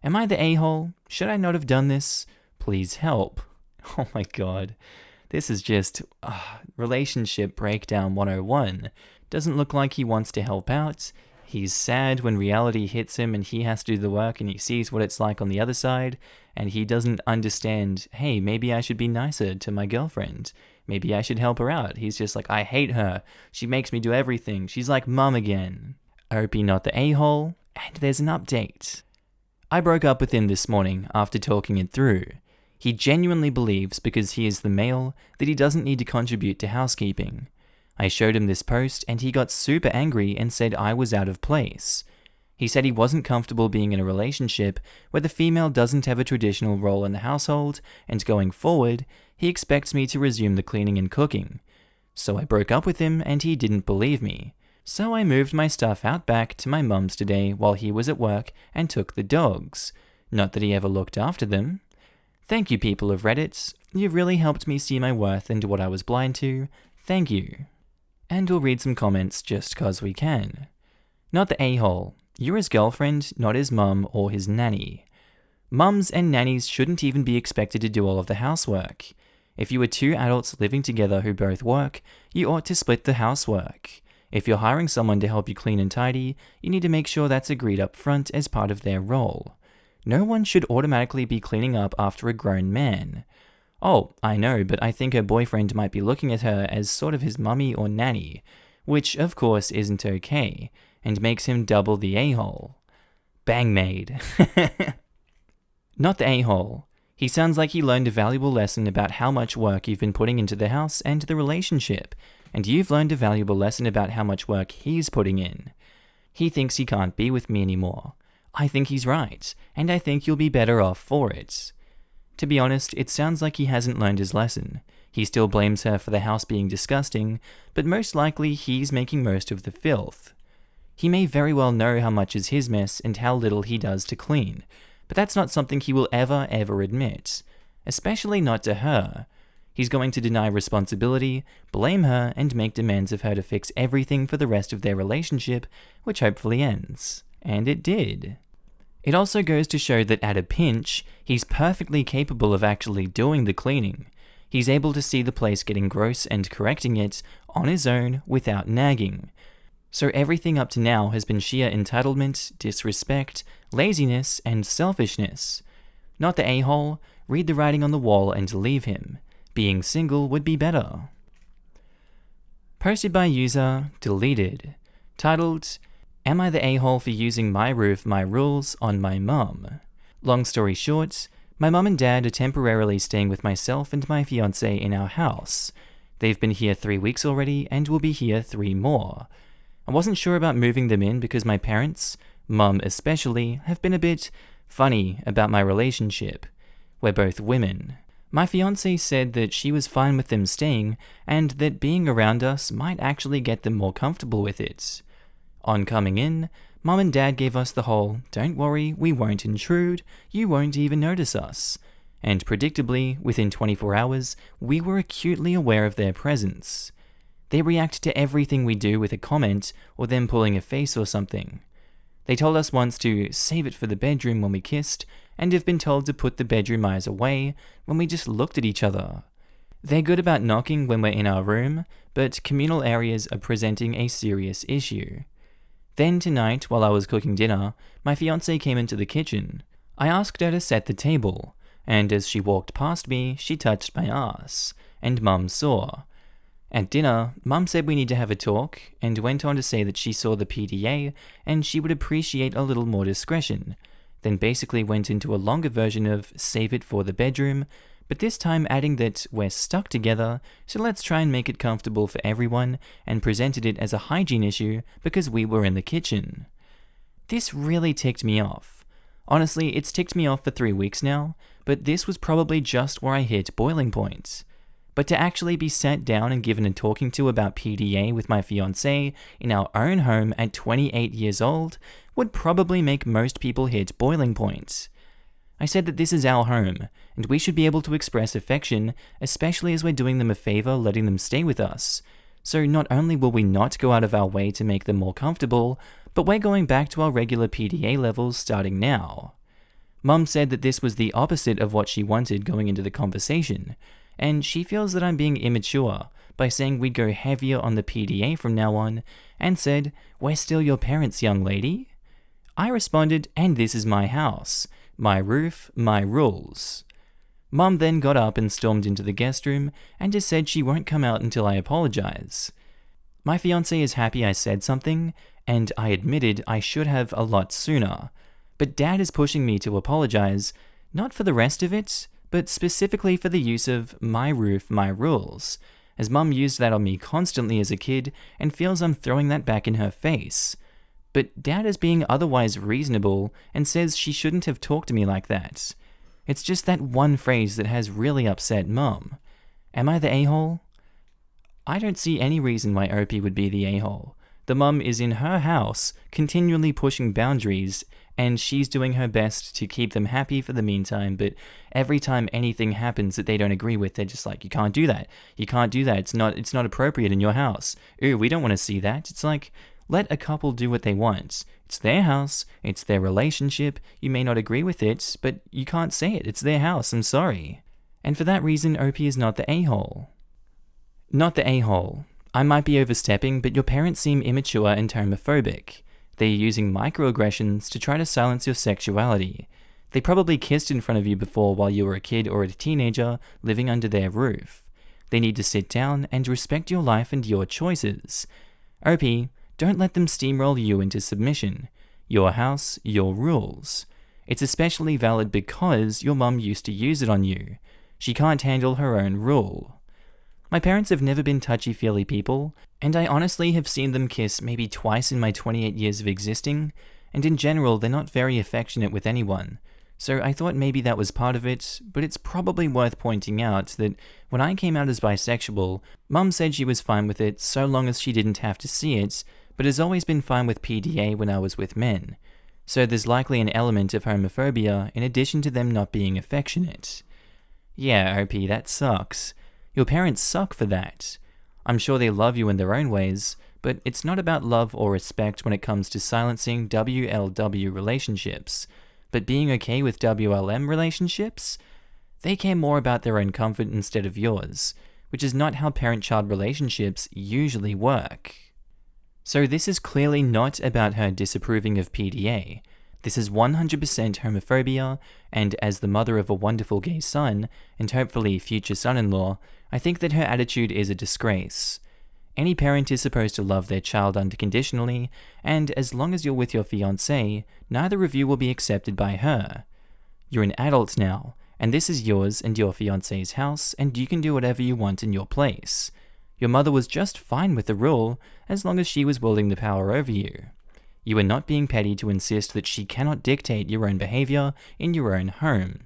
Am I the a-hole? Should I not have done this? Please help. Oh my god. This is just relationship breakdown 101. Doesn't look like he wants to help out. He's sad when reality hits him and he has to do the work and he sees what it's like on the other side, and he doesn't understand, hey, maybe I should be nicer to my girlfriend. Maybe I should help her out. He's just like, I hate her. She makes me do everything. She's like mum again. OP not the a-hole, and there's an update. I broke up with him this morning after talking it through. He genuinely believes, because he is the male, that he doesn't need to contribute to housekeeping. I showed him this post and he got super angry and said I was out of place. He said he wasn't comfortable being in a relationship where the female doesn't have a traditional role in the household, and going forward, he expects me to resume the cleaning and cooking. So I broke up with him and he didn't believe me. So I moved my stuff out back to my mum's today while he was at work and took the dogs. Not that he ever looked after them. Thank you, people of Reddit. You've really helped me see my worth and what I was blind to. Thank you. And we'll read some comments just cause we can. Not the a-hole. You're his girlfriend, not his mum or his nanny. Mums and nannies shouldn't even be expected to do all of the housework. If you are 2 adults living together who both work, you ought to split the housework. If you're hiring someone to help you clean and tidy, you need to make sure that's agreed up front as part of their role. No one should automatically be cleaning up after a grown man. Oh, I know, but I think her boyfriend might be looking at her as sort of his mummy or nanny, which of course isn't okay, and makes him double the a-hole. Bang maid. Not the a-hole. He sounds like he learned a valuable lesson about how much work you've been putting into the house and the relationship, and you've learned a valuable lesson about how much work he's putting in. He thinks he can't be with me anymore. I think he's right, and I think you'll be better off for it. To be honest, it sounds like he hasn't learned his lesson. He still blames her for the house being disgusting, but most likely he's making most of the filth. He may very well know how much is his mess and how little he does to clean, but that's not something he will ever admit, especially not to her. He's going to deny responsibility, blame her, and make demands of her to fix everything for the rest of their relationship, which hopefully ends. And it did. It also goes to show that at a pinch, he's perfectly capable of actually doing the cleaning. He's able to see the place getting gross and correcting it on his own without nagging. So everything up to now has been sheer entitlement, disrespect, laziness, and selfishness. Not the a-hole, read the writing on the wall and leave him. Being single would be better. Posted by user, deleted. Titled, Am I the a-hole for using my roof, my rules on my mum? Long story short, my mum and dad are temporarily staying with myself and my fiancé in our house. They've been here 3 weeks already and will be here 3 more. I wasn't sure about moving them in because my parents, mum especially, have been a bit funny about my relationship. We're both women. My fiancé said that she was fine with them staying and that being around us might actually get them more comfortable with it. On coming in, Mum and Dad gave us the whole, don't worry, we won't intrude, you won't even notice us. And predictably, within 24 hours, we were acutely aware of their presence. They react to everything we do with a comment or them pulling a face or something. They told us once to save it for the bedroom when we kissed, and have been told to put the bedroom eyes away when we just looked at each other. They're good about knocking when we're in our room, but communal areas are presenting a serious issue. Then tonight, while I was cooking dinner, my fiancée came into the kitchen. I asked her to set the table, and as she walked past me, she touched my ass, and Mum saw. At dinner, Mum said we need to have a talk, and went on to say that she saw the PDA, and she would appreciate a little more discretion, then basically went into a longer version of save it for the bedroom, but this time adding that we're stuck together, so let's try and make it comfortable for everyone, and presented it as a hygiene issue because we were in the kitchen. This really ticked me off. Honestly, it's ticked me off for 3 weeks now, but this was probably just where I hit boiling point. But to actually be sat down and given a talking to about PDA with my fiancé in our own home at 28 years old would probably make most people hit boiling point. I said that this is our home, and we should be able to express affection, especially as we're doing them a favor letting them stay with us. So not only will we not go out of our way to make them more comfortable, but we're going back to our regular PDA levels starting now. Mum said that this was the opposite of what she wanted going into the conversation, and she feels that I'm being immature by saying we'd go heavier on the PDA from now on, and said, "We're still your parents, young lady." I responded, "And this is my house. My roof, my rules." Mum then got up and stormed into the guest room and just said she won't come out until I apologize. My fiancé is happy I said something, and I admitted I should have a lot sooner. But Dad is pushing me to apologize, not for the rest of it, but specifically for the use of my roof, my rules, as Mum used that on me constantly as a kid and feels I'm throwing that back in her face. But Dad is being otherwise reasonable and says she shouldn't have talked to me like that. It's just that one phrase that has really upset Mum. Am I the a-hole? I don't see any reason why Opie would be the a-hole. The mum is in her house, continually pushing boundaries, and she's doing her best to keep them happy for the meantime, but every time anything happens that they don't agree with, they're just like, you can't do that. You can't do that. It's not appropriate in your house. Ooh, we don't want to see that. It's like, let a couple do what they want. It's their house, it's their relationship, you may not agree with it, but you can't say it, it's their house, I'm sorry. And for that reason, Opie is not the a-hole. Not the a-hole. I might be overstepping, but your parents seem immature and homophobic. They're using microaggressions to try to silence your sexuality. They probably kissed in front of you before while you were a kid or a teenager living under their roof. They need to sit down and respect your life and your choices. Opie, don't let them steamroll you into submission. Your house, your rules. It's especially valid because your mum used to use it on you. She can't handle her own rule. My parents have never been touchy-feely people, and I honestly have seen them kiss maybe twice in my 28 years of existing, and in general they're not very affectionate with anyone. So I thought maybe that was part of it, but it's probably worth pointing out that when I came out as bisexual, Mum said she was fine with it so long as she didn't have to see it, but has always been fine with PDA when I was with men. So there's likely an element of homophobia in addition to them not being affectionate. Yeah, OP, that sucks. Your parents suck for that. I'm sure they love you in their own ways, but it's not about love or respect when it comes to silencing WLW relationships. But being okay with WLM relationships? They care more about their own comfort instead of yours, which is not how parent-child relationships usually work. So this is clearly not about her disapproving of PDA. This is 100% homophobia, and as the mother of a wonderful gay son, and hopefully future son-in-law, I think that her attitude is a disgrace. Any parent is supposed to love their child unconditionally, and as long as you're with your fiancé, neither of you will be accepted by her. You're an adult now, and this is yours and your fiancé's house, and you can do whatever you want in your place. Your mother was just fine with the rule, as long as she was wielding the power over you. You are not being petty to insist that she cannot dictate your own behavior in your own home.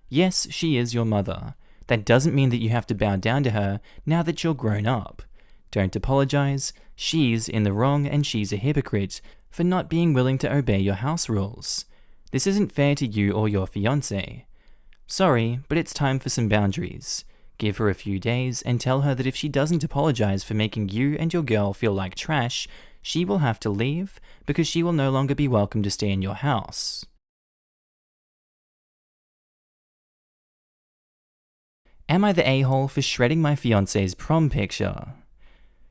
Yes, she is your mother. That doesn't mean that you have to bow down to her now that you're grown up. Don't apologize. She's in the wrong and she's a hypocrite for not being willing to obey your house rules. This isn't fair to you or your fiancé. Sorry, but it's time for some boundaries. Give her a few days and tell her that if she doesn't apologize for making you and your girl feel like trash, she will have to leave because she will no longer be welcome to stay in your house. Am I the a-hole for shredding my fiancé's prom picture?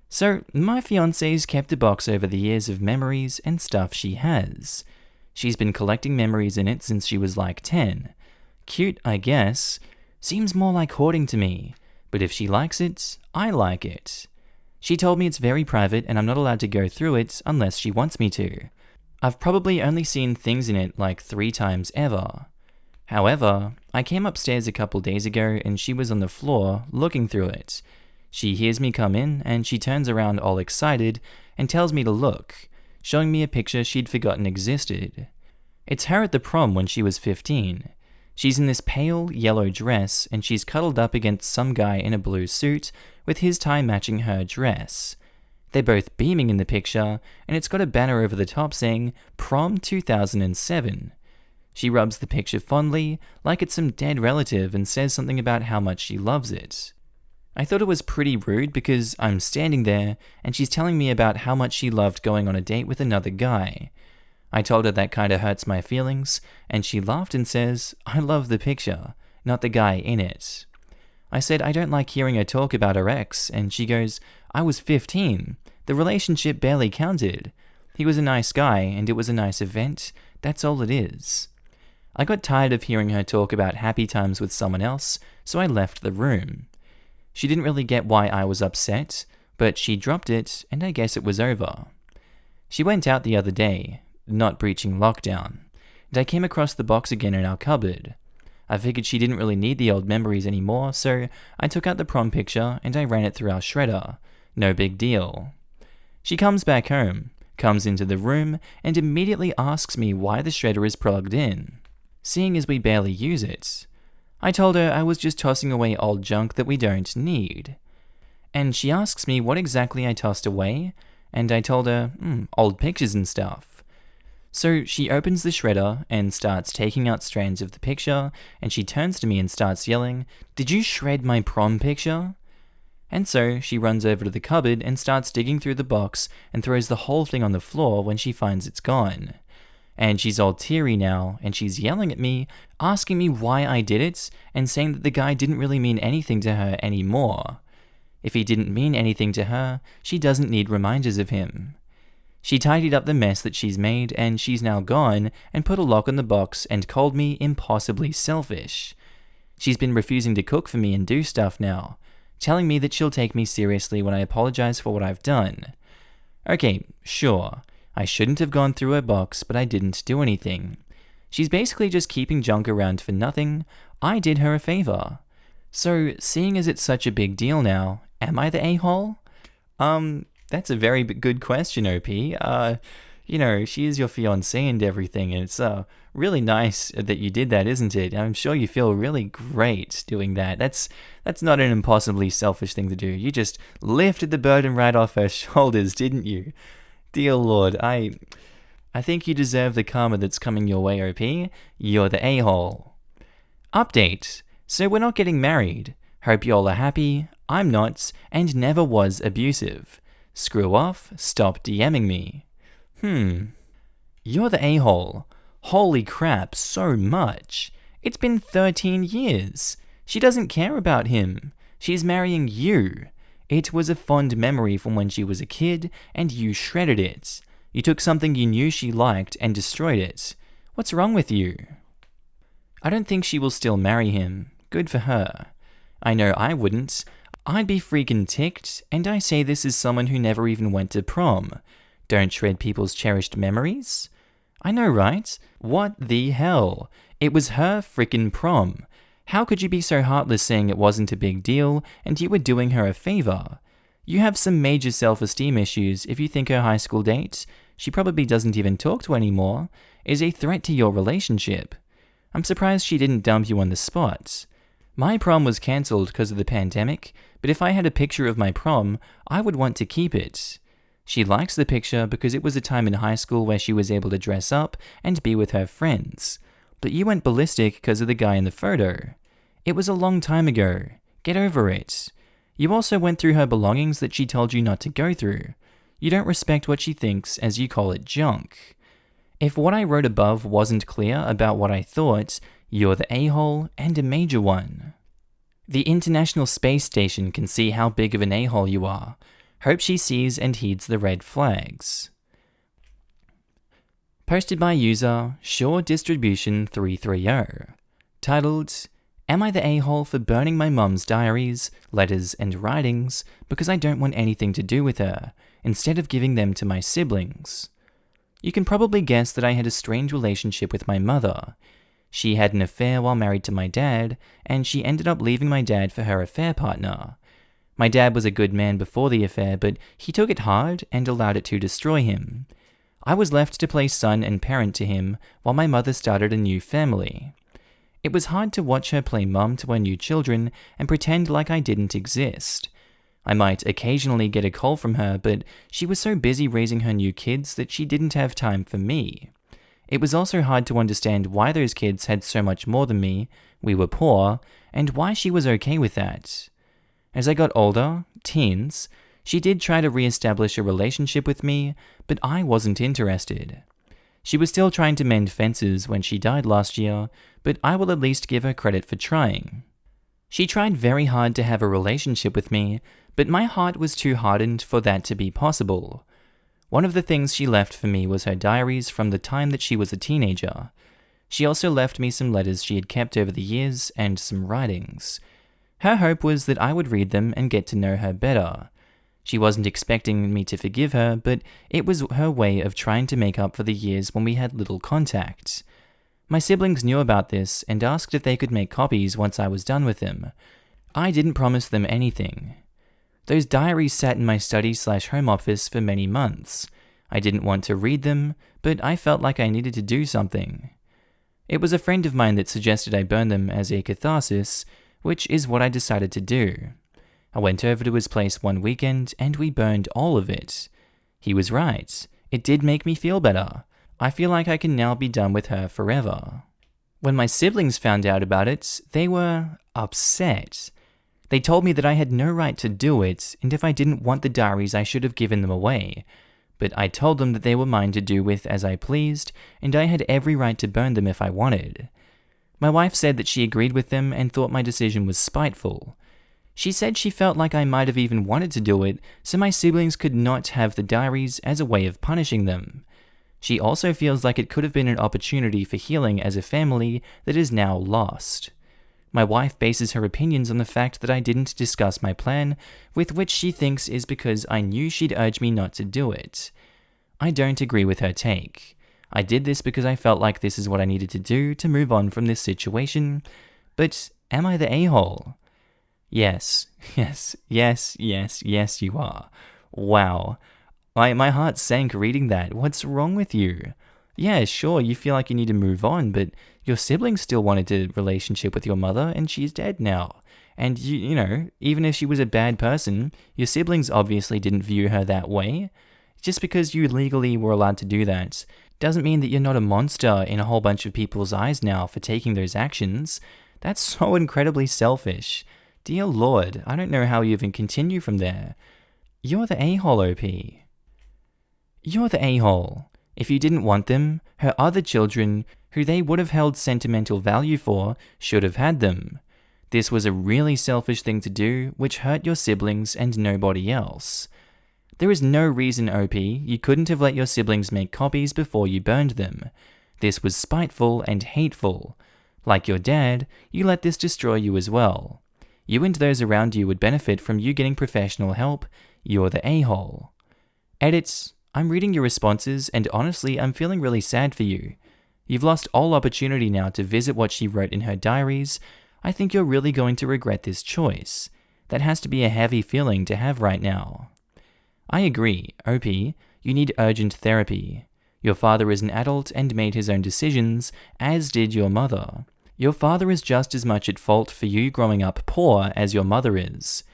So, my fiancé's kept a box over the years of memories and stuff she has. She's been collecting memories in it since she was like 10. Cute, I guess. Seems more like hoarding to me, but if she likes it, I like it. She told me it's very private and I'm not allowed to go through it unless she wants me to. I've probably only seen things in it like 3 times ever. However, I came upstairs a couple days ago and she was on the floor looking through it. She hears me come in and she turns around all excited and tells me to look, showing me a picture she'd forgotten existed. It's her at the prom when she was 15. She's in this pale yellow dress and she's cuddled up against some guy in a blue suit with his tie matching her dress. They're both beaming in the picture and it's got a banner over the top saying Prom 2007. She rubs the picture fondly like it's some dead relative and says something about how much she loves it. I thought it was pretty rude because I'm standing there and she's telling me about how much she loved going on a date with another guy. I told her that kinda hurts my feelings, and she laughed and says, I love the picture, not the guy in it. I said I don't like hearing her talk about her ex, and she goes, I was 15. The relationship barely counted. He was a nice guy, and it was a nice event. That's all it is. I got tired of hearing her talk about happy times with someone else, so I left the room. She didn't really get why I was upset, but she dropped it, and I guess it was over. She went out the other day, not breaching lockdown, and I came across the box again in our cupboard. I figured she didn't really need the old memories anymore, so I took out the prom picture and I ran it through our shredder. No big deal. She comes back home, comes into the room, and immediately asks me why the shredder is plugged in, seeing as we barely use it. I told her I was just tossing away old junk that we don't need. And she asks me what exactly I tossed away, and I told her, old pictures and stuff. So she opens the shredder and starts taking out strands of the picture, and she turns to me and starts yelling, "Did you shred my prom picture?" And so she runs over to the cupboard and starts digging through the box and throws the whole thing on the floor when she finds it's gone. And she's all teary now, and she's yelling at me, asking me why I did it, and saying that the guy didn't really mean anything to her anymore. If he didn't mean anything to her, she doesn't need reminders of him. She tidied up the mess that she's made, and she's now gone and put a lock on the box and called me impossibly selfish. She's been refusing to cook for me and do stuff now, telling me that she'll take me seriously when I apologize for what I've done. Okay, sure, I shouldn't have gone through her box, but I didn't do anything. She's basically just keeping junk around for nothing. I did her a favor. So, seeing as it's such a big deal now, am I the a-hole? That's a very good question, OP. She is your fiancée and everything, and it's really nice that you did that, isn't it? I'm sure you feel really great doing that. That's not an impossibly selfish thing to do. You just lifted the burden right off her shoulders, didn't you? Dear Lord, I think you deserve the karma that's coming your way, OP. You're the a-hole. Update. So we're not getting married. Hope y'all are happy. I'm not, and never was abusive. Screw off. Stop DMing me. You're the a-hole. Holy crap, so much. It's been 13 years. She doesn't care about him. She's marrying you. It was a fond memory from when she was a kid, and you shredded it. You took something you knew she liked and destroyed it. What's wrong with you? I don't think she will still marry him. Good for her. I know I wouldn't. I'd be freaking ticked, and I say this as someone who never even went to prom. Don't shred people's cherished memories? I know, right? What the hell? It was her frickin' prom. How could you be so heartless saying it wasn't a big deal and you were doing her a favor? You have some major self-esteem issues if you think her high school date, she probably doesn't even talk to anymore, is a threat to your relationship. I'm surprised she didn't dump you on the spot. My prom was cancelled because of the pandemic, but if I had a picture of my prom, I would want to keep it. She likes the picture because it was a time in high school where she was able to dress up and be with her friends. But you went ballistic because of the guy in the photo. It was a long time ago. Get over it. You also went through her belongings that she told you not to go through. You don't respect what she thinks, as you call it junk. If what I wrote above wasn't clear about what I thought, you're the a-hole and a major one. The International Space Station can see how big of an a-hole you are. Hope she sees and heeds the red flags. Posted by user Shaw Distribution 330. Titled, Am I the a-hole for burning my mum's diaries, letters, and writings because I don't want anything to do with her, instead of giving them to my siblings? You can probably guess that I had a strange relationship with my mother. She had an affair while married to my dad, and she ended up leaving my dad for her affair partner. My dad was a good man before the affair, but he took it hard and allowed it to destroy him. I was left to play son and parent to him while my mother started a new family. It was hard to watch her play mum to her new children and pretend like I didn't exist. I might occasionally get a call from her, but she was so busy raising her new kids that she didn't have time for me. It was also hard to understand why those kids had so much more than me, we were poor, and why she was okay with that. As I got older, teens, she did try to re-establish a relationship with me, but I wasn't interested. She was still trying to mend fences when she died last year, but I will at least give her credit for trying. She tried very hard to have a relationship with me, but my heart was too hardened for that to be possible. One of the things she left for me was her diaries from the time that she was a teenager. She also left me some letters she had kept over the years and some writings. Her hope was that I would read them and get to know her better. She wasn't expecting me to forgive her, but it was her way of trying to make up for the years when we had little contact. My siblings knew about this and asked if they could make copies once I was done with them. I didn't promise them anything. Those diaries sat in my study/home office for many months. I didn't want to read them, but I felt like I needed to do something. It was a friend of mine that suggested I burn them as a catharsis, which is what I decided to do. I went over to his place one weekend and we burned all of it. He was right. It did make me feel better. I feel like I can now be done with her forever. When my siblings found out about it, they were upset. They told me that I had no right to do it, and if I didn't want the diaries I should have given them away. But I told them that they were mine to do with as I pleased, and I had every right to burn them if I wanted. My wife said that she agreed with them and thought my decision was spiteful. She said she felt like I might have even wanted to do it, so my siblings could not have the diaries as a way of punishing them. She also feels like it could have been an opportunity for healing as a family that is now lost. My wife bases her opinions on the fact that I didn't discuss my plan, with which she thinks is because I knew she'd urge me not to do it. I don't agree with her take. I did this because I felt like this is what I needed to do to move on from this situation, but am I the a-hole? Yes, you are. Wow. My heart sank reading that. What's wrong with you? Yeah, sure, you feel like you need to move on, but your siblings still wanted a relationship with your mother, and she's dead now. And you know, even if she was a bad person, your siblings obviously didn't view her that way. Just because you legally were allowed to do that doesn't mean that you're not a monster in a whole bunch of people's eyes now for taking those actions. That's so incredibly selfish. Dear Lord, I don't know how you even continue from there. You're the a-hole, OP. You're the a-hole. If you didn't want them, her other children, who they would have held sentimental value for, should have had them. This was a really selfish thing to do, which hurt your siblings and nobody else. There is no reason, OP, you couldn't have let your siblings make copies before you burned them. This was spiteful and hateful. Like your dad, you let this destroy you as well. You and those around you would benefit from you getting professional help. You're the a-hole. Edits. I'm reading your responses, and honestly, I'm feeling really sad for you. You've lost all opportunity now to visit what she wrote in her diaries. I think you're really going to regret this choice. That has to be a heavy feeling to have right now. I agree, OP, you need urgent therapy. Your father is an adult and made his own decisions, as did your mother. Your father is just as much at fault for you growing up poor as your mother is.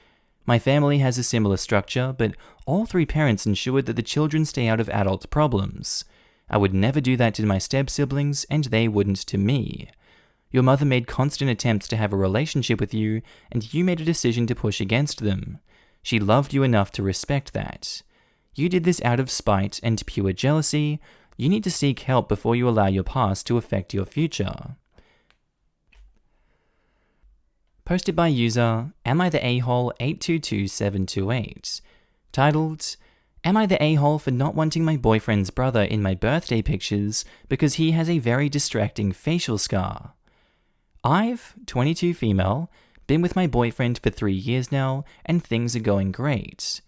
My family has a similar structure, but all three parents ensured that the children stay out of adult problems. I would never do that to my step-siblings, and they wouldn't to me. Your mother made constant attempts to have a relationship with you, and you made a decision to push against them. She loved you enough to respect that. You did this out of spite and pure jealousy. You need to seek help before you allow your past to affect your future. Posted by user AmiTheA 822728. Titled, Am I the a-hole for not wanting my boyfriend's brother in my birthday pictures because he has a very distracting facial scar? I've, 22 female, been with my boyfriend for 3 years now, and things are going great.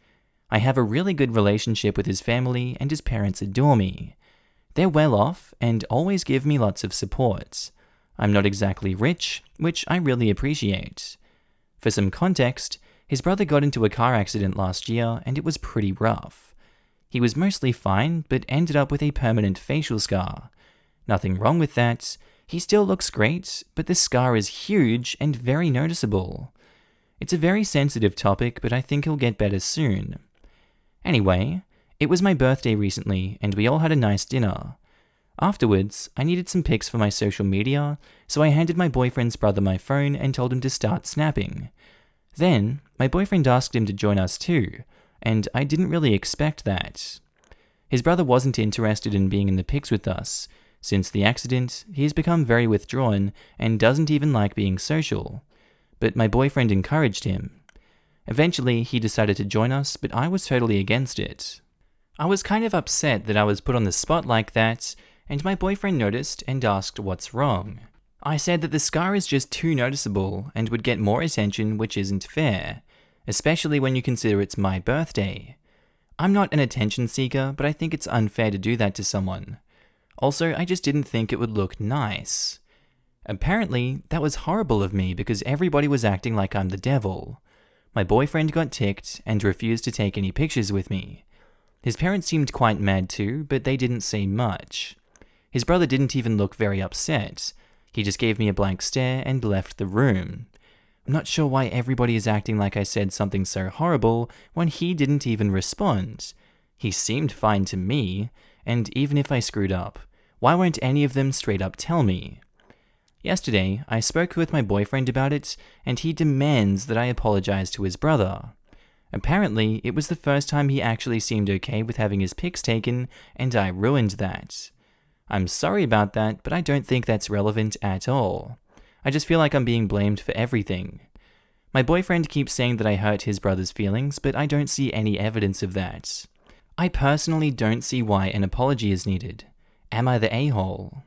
I have a really good relationship with his family, and his parents adore me. They're well off, and always give me lots of support. I'm not exactly rich, which I really appreciate. For some context, his brother got into a car accident last year, and it was pretty rough. He was mostly fine, but ended up with a permanent facial scar. Nothing wrong with that. He still looks great, but the scar is huge and very noticeable. It's a very sensitive topic, but I think he'll get better soon. Anyway, it was my birthday recently, and we all had a nice dinner. Afterwards, I needed some pics for my social media, so I handed my boyfriend's brother my phone and told him to start snapping. Then, my boyfriend asked him to join us too, and I didn't really expect that. His brother wasn't interested in being in the pics with us. Since the accident, he's become very withdrawn and doesn't even like being social. But my boyfriend encouraged him. Eventually, he decided to join us, but I was totally against it. I was kind of upset that I was put on the spot like that, and my boyfriend noticed and asked what's wrong. I said that the scar is just too noticeable and would get more attention, which isn't fair, especially when you consider it's my birthday. I'm not an attention seeker, but I think it's unfair to do that to someone. Also, I just didn't think it would look nice. Apparently, that was horrible of me because everybody was acting like I'm the devil. My boyfriend got ticked and refused to take any pictures with me. His parents seemed quite mad too, but they didn't say much. His brother didn't even look very upset. He just gave me a blank stare and left the room. I'm not sure why everybody is acting like I said something so horrible when he didn't even respond. He seemed fine to me, and even if I screwed up, why won't any of them straight up tell me? Yesterday, I spoke with my boyfriend about it, and he demands that I apologize to his brother. Apparently, it was the first time he actually seemed okay with having his pics taken, and I ruined that. I'm sorry about that, but I don't think that's relevant at all. I just feel like I'm being blamed for everything. My boyfriend keeps saying that I hurt his brother's feelings, but I don't see any evidence of that. I personally don't see why an apology is needed. Am I the a-hole?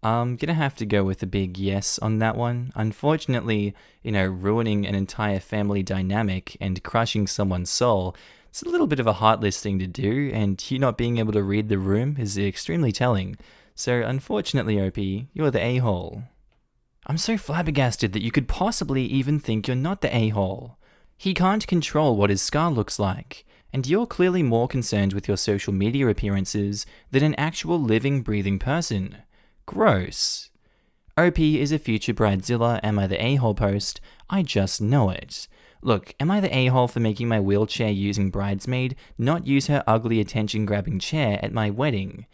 I'm gonna have to go with a big yes on that one. Unfortunately, ruining an entire family dynamic and crushing someone's soul, it's a little bit of a heartless thing to do, and you not being able to read the room is extremely telling. So unfortunately, OP, you're the a-hole. I'm so flabbergasted that you could possibly even think you're not the a-hole. He can't control what his scar looks like, And you're clearly more concerned with your social media appearances than an actual living, breathing person. Gross. OP is a future bridezilla Am I the A-hole post. I just know it. Look, am I the a-hole for making my wheelchair-using bridesmaid not use her ugly attention-grabbing chair at my wedding?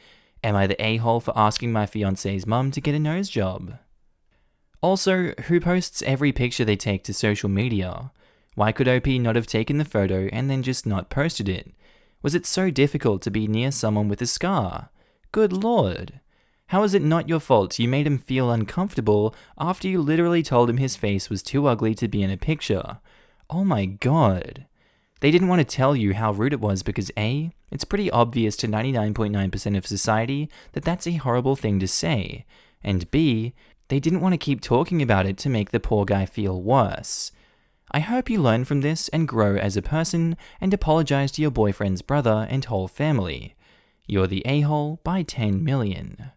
Am I the a-hole for asking my fiancé's mum to get a nose job? Also, who posts every picture they take to social media? Why could OP not have taken the photo and then just not posted it? Was it so difficult to be near someone with a scar? Good lord. How is it not your fault you made him feel uncomfortable after you literally told him his face was too ugly to be in a picture? Oh my god. They didn't want to tell you how rude it was because A, it's pretty obvious to 99.9% of society that that's a horrible thing to say, and B, they didn't want to keep talking about it to make the poor guy feel worse. I hope you learn from this and grow as a person and apologize to your boyfriend's brother and whole family. You're the a-hole by 10 million.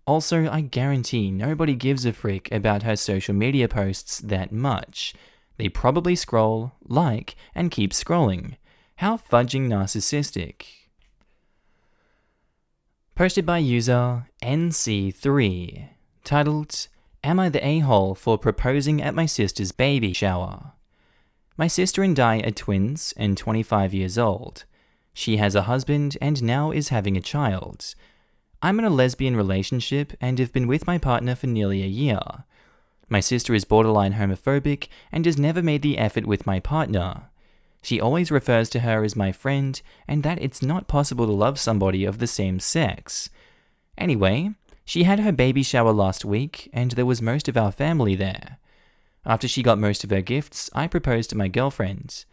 Also, I guarantee nobody gives a frick about her social media posts that much. They probably scroll, like, and keep scrolling. How fudging narcissistic. Posted by user NC3. Titled, Am I the a-hole for proposing at my sister's baby shower? My sister and I are twins and 25 years old. She has a husband and now is having a child. I'm in a lesbian relationship and have been with my partner for nearly a year. My sister is borderline homophobic and has never made the effort with my partner. She always refers to her as my friend and that it's not possible to love somebody of the same sex. Anyway, she had her baby shower last week and there was most of our family there. After she got most of her gifts, I proposed to my girlfriend.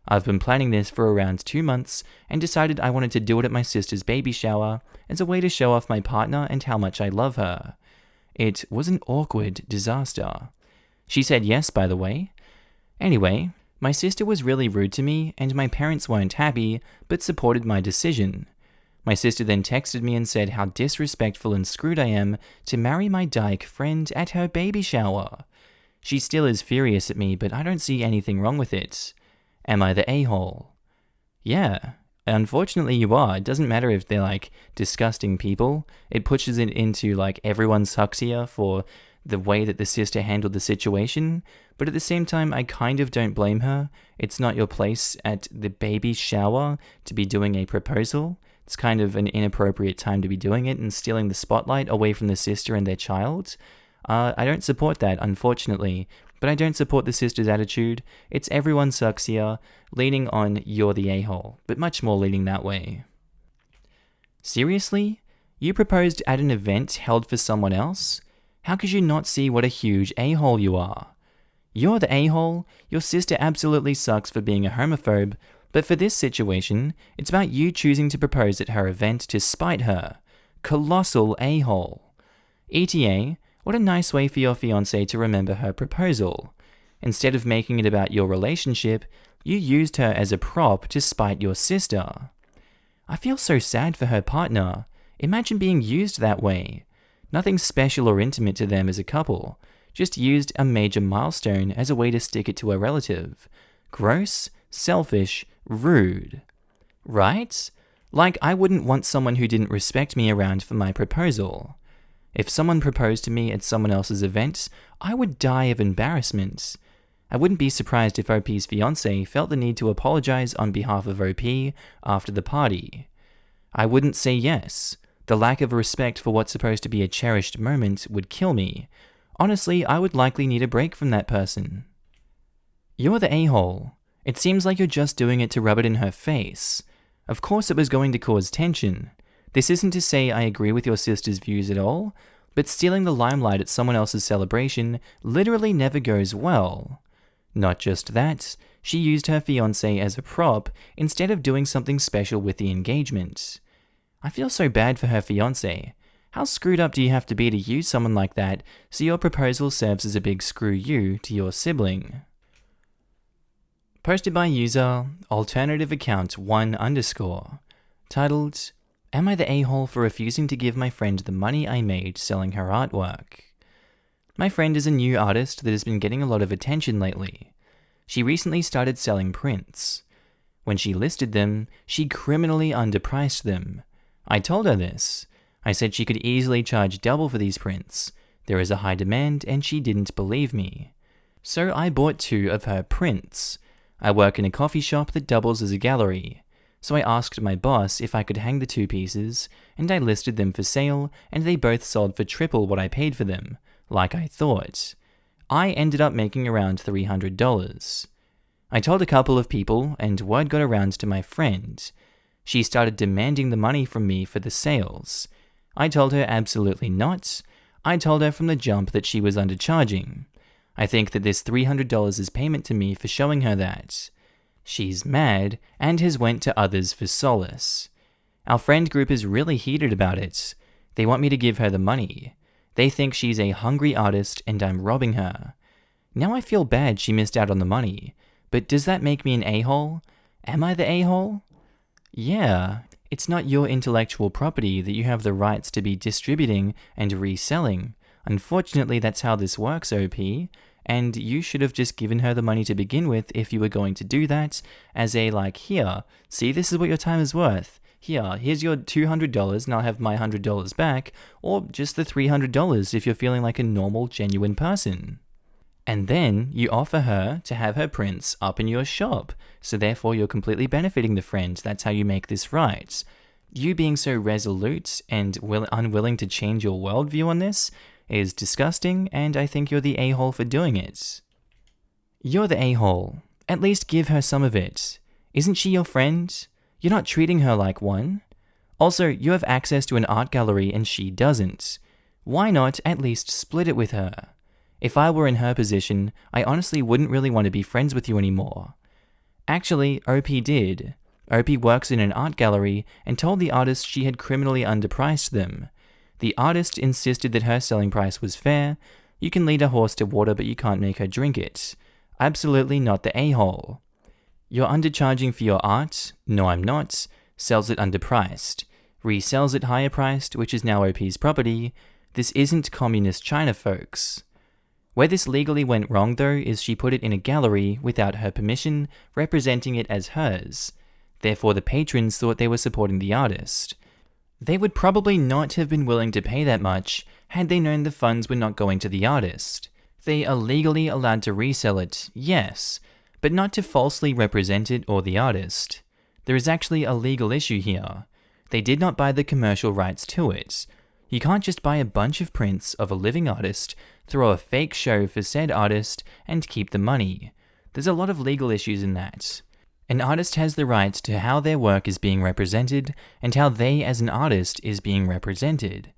I've been planning this for around 2 months and decided I wanted to do it at my sister's baby shower as a way to show off my partner and how much I love her. It was an awkward disaster. She said yes, by the way. Anyway, my sister was really rude to me and my parents weren't happy but supported my decision. My sister then texted me and said how disrespectful and screwed I am to marry my dyke friend at her baby shower. She still is furious at me, but I don't see anything wrong with it. Am I the a-hole? Yeah, unfortunately you are. It doesn't matter if they're disgusting people. It pushes it into everyone sucks here for the way that the sister handled the situation. But at the same time, I kind of don't blame her. It's not your place at the baby shower to be doing a proposal. It's kind of an inappropriate time to be doing it and stealing the spotlight away from the sister and their child. I don't support that, unfortunately, but I don't support the sister's attitude. It's everyone sucks here, leaning on you're the a-hole, but much more leaning that way. Seriously? You proposed at an event held for someone else? How could you not see what a huge a-hole you are? You're the a-hole, your sister absolutely sucks for being a homophobe, but for this situation, it's about you choosing to propose at her event to spite her. Colossal a-hole. AITA, what a nice way for your fiancé to remember her proposal. Instead of making it about your relationship, you used her as a prop to spite your sister. I feel so sad for her partner. Imagine being used that way. Nothing special or intimate to them as a couple, just used a major milestone as a way to stick it to a relative. Gross, selfish, rude. Right? I wouldn't want someone who didn't respect me around for my proposal. If someone proposed to me at someone else's event, I would die of embarrassment. I wouldn't be surprised if OP's fiancé felt the need to apologize on behalf of OP after the party. I wouldn't say yes. The lack of respect for what's supposed to be a cherished moment would kill me. Honestly, I would likely need a break from that person. You're the a-hole. It seems like you're just doing it to rub it in her face. Of course it was going to cause tension. This isn't to say I agree with your sister's views at all, but stealing the limelight at someone else's celebration literally never goes well. Not just that, she used her fiancé as a prop instead of doing something special with the engagement. I feel so bad for her fiancé. How screwed up do you have to be to use someone like that so your proposal serves as a big screw you to your sibling? Posted by user alternative account 1_, titled, Am I the a-hole for refusing to give my friend the money I made selling her artwork? My friend is a new artist that has been getting a lot of attention lately. She recently started selling prints. When she listed them, she criminally underpriced them. I told her this. I said she could easily charge double for these prints. There is a high demand, and she didn't believe me. So I bought 2 of her prints. I work in a coffee shop that doubles as a gallery. So I asked my boss if I could hang the 2 pieces, and I listed them for sale, and they both sold for triple what I paid for them, like I thought. I ended up making around $300. I told a couple of people, and word got around to my friend. She started demanding the money from me for the sales. I told her absolutely not. I told her from the jump that she was undercharging. I think that this $300 is payment to me for showing her that. She's mad and has went to others for solace. Our friend group is really heated about it. They want me to give her the money. They think she's a hungry artist and I'm robbing her. Now I feel bad she missed out on the money, but does that make me an a-hole? Am I the a-hole? Yeah, it's not your intellectual property that you have the rights to be distributing and reselling. Unfortunately, that's how this works, OP, and you should have just given her the money to begin with if you were going to do that, as a here, see, this is what your time is worth. Here's your $200 and I'll have my $100 back, or just the $300 if you're feeling like a normal, genuine person. And then you offer her to have her prints up in your shop, so therefore you're completely benefiting the friend. That's how you make this right. You being so resolute and unwilling to change your worldview on this is disgusting, and I think you're the a-hole for doing it. You're the a-hole. At least give her some of it. Isn't she your friend? You're not treating her like one. Also, you have access to an art gallery and she doesn't. Why not at least split it with her? If I were in her position, I honestly wouldn't really want to be friends with you anymore. Actually, OP did. OP works in an art gallery and told the artist she had criminally underpriced them. The artist insisted that her selling price was fair. You can lead a horse to water, but you can't make her drink it. Absolutely not the a-hole. You're undercharging for your art. No, I'm not. Sells it underpriced. Resells it higher priced, which is now OP's property. This isn't communist China, folks. Where this legally went wrong, though, is she put it in a gallery without her permission, representing it as hers. Therefore, the patrons thought they were supporting the artist. They would probably not have been willing to pay that much had they known the funds were not going to the artist. They are legally allowed to resell it, yes, but not to falsely represent it or the artist. There is actually a legal issue here. They did not buy the commercial rights to it. You can't just buy a bunch of prints of a living artist, throw a fake show for said artist, and keep the money. There's a lot of legal issues in that. An artist has the right to how their work is being represented and how they as an artist is being represented.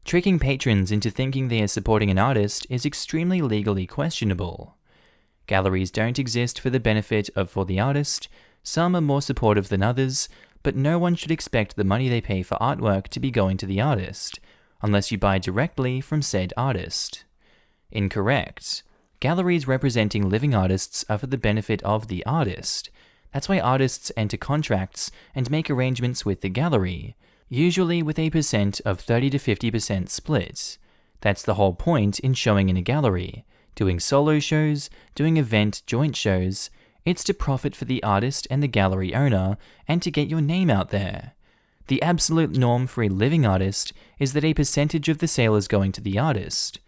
Tricking patrons into thinking they are supporting an artist is extremely legally questionable. Galleries don't exist for the benefit of for the artist. Some are more supportive than others, but no one should expect the money they pay for artwork to be going to the artist, unless you buy directly from said artist. Incorrect. Galleries representing living artists are for the benefit of the artist. That's why artists enter contracts and make arrangements with the gallery, usually with a percent of 30 to 50% split. That's the whole point in showing in a gallery. Doing solo shows, doing event joint shows, it's to profit for the artist and the gallery owner and to get your name out there. The absolute norm for a living artist is that a percentage of the sale is going to the artist.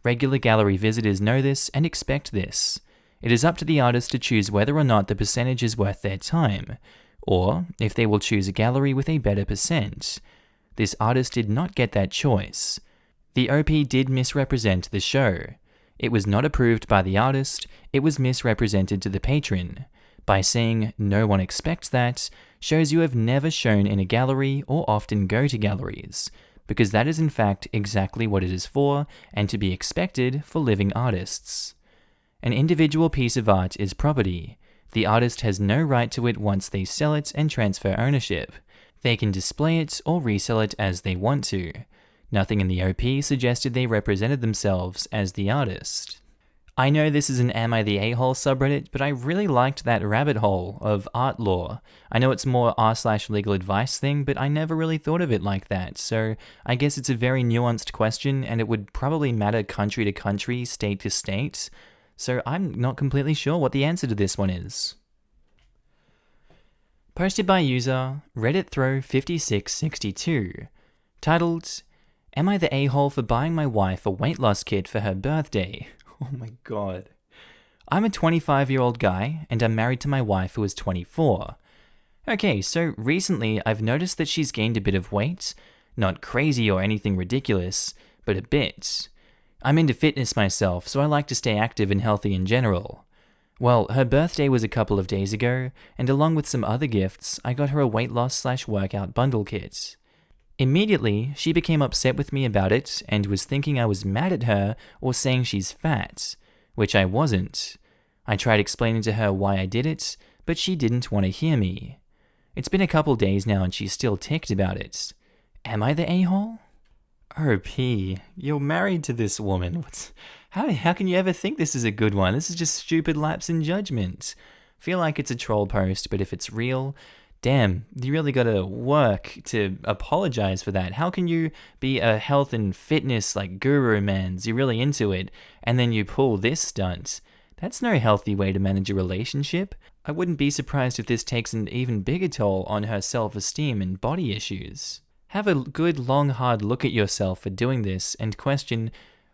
Regular gallery visitors know this and expect this. It is up to the artist to choose whether or not the percentage is worth their time, or if they will choose a gallery with a better percent. This artist did not get that choice. The OP did misrepresent the show. It was not approved by the artist, it was misrepresented to the patron. By saying no one expects that, shows you have never shown in a gallery or often go to galleries, because that is in fact exactly what it is for and to be expected for living artists. An individual piece of art is property. The artist has no right to it once they sell it and transfer ownership. They can display it or resell it as they want to. Nothing in the OP suggested they represented themselves as the artist. I know this is an Am I the A-hole subreddit, but I really liked that rabbit hole of art law. I know it's more r/legal advice thing, but I never really thought of it like that, so I guess it's a very nuanced question and it would probably matter country to country, state to state. So I'm not completely sure what the answer to this one is. Posted by user RedditThrow5662. Titled, Am I the a-hole for buying my wife a weight loss kit for her birthday? Oh my god. I'm a 25-year-old guy, and I'm married to my wife who is 24. Okay, so recently I've noticed that she's gained a bit of weight. Not crazy or anything ridiculous, but a bit. I'm into fitness myself, so I like to stay active and healthy in general. Well, her birthday was a couple of days ago, and along with some other gifts, I got her a weight loss/workout bundle kit. Immediately, she became upset with me about it and was thinking I was mad at her or saying she's fat, which I wasn't. I tried explaining to her why I did it, but she didn't want to hear me. It's been a couple days now and she's still ticked about it. Am I the a-hole? OP, you're married to this woman. How can you ever think this is a good one? This is just stupid lapse in judgment. Feel like it's a troll post, but if it's real, damn, you really gotta work to apologize for that. How can you be a health and fitness guru, man? You're really into it, and then you pull this stunt. That's no healthy way to manage a relationship. I wouldn't be surprised if this takes an even bigger toll on her self-esteem and body issues. Have a good, long, hard look at yourself for doing this and question,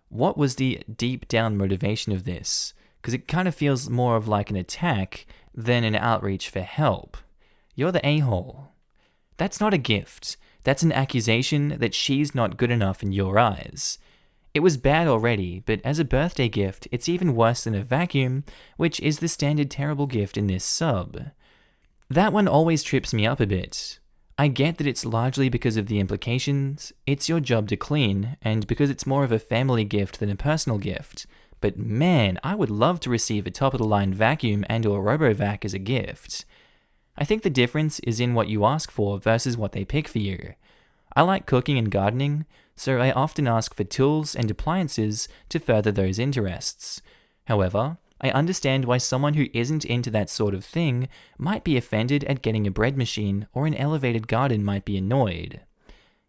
what was the deep down motivation of this? Because it kind of feels more of like an attack than an outreach for help. You're the a-hole. That's not a gift. That's an accusation that she's not good enough in your eyes. It was bad already, but as a birthday gift, it's even worse than a vacuum, which is the standard terrible gift in this sub. That one always trips me up a bit. I get that it's largely because of the implications, it's your job to clean, and because it's more of a family gift than a personal gift. But man, I would love to receive a top-of-the-line vacuum and/or RoboVac as a gift. I think the difference is in what you ask for versus what they pick for you. I like cooking and gardening, so I often ask for tools and appliances to further those interests. However, I understand why someone who isn't into that sort of thing might be offended at getting a bread machine or an elevated garden might be annoyed.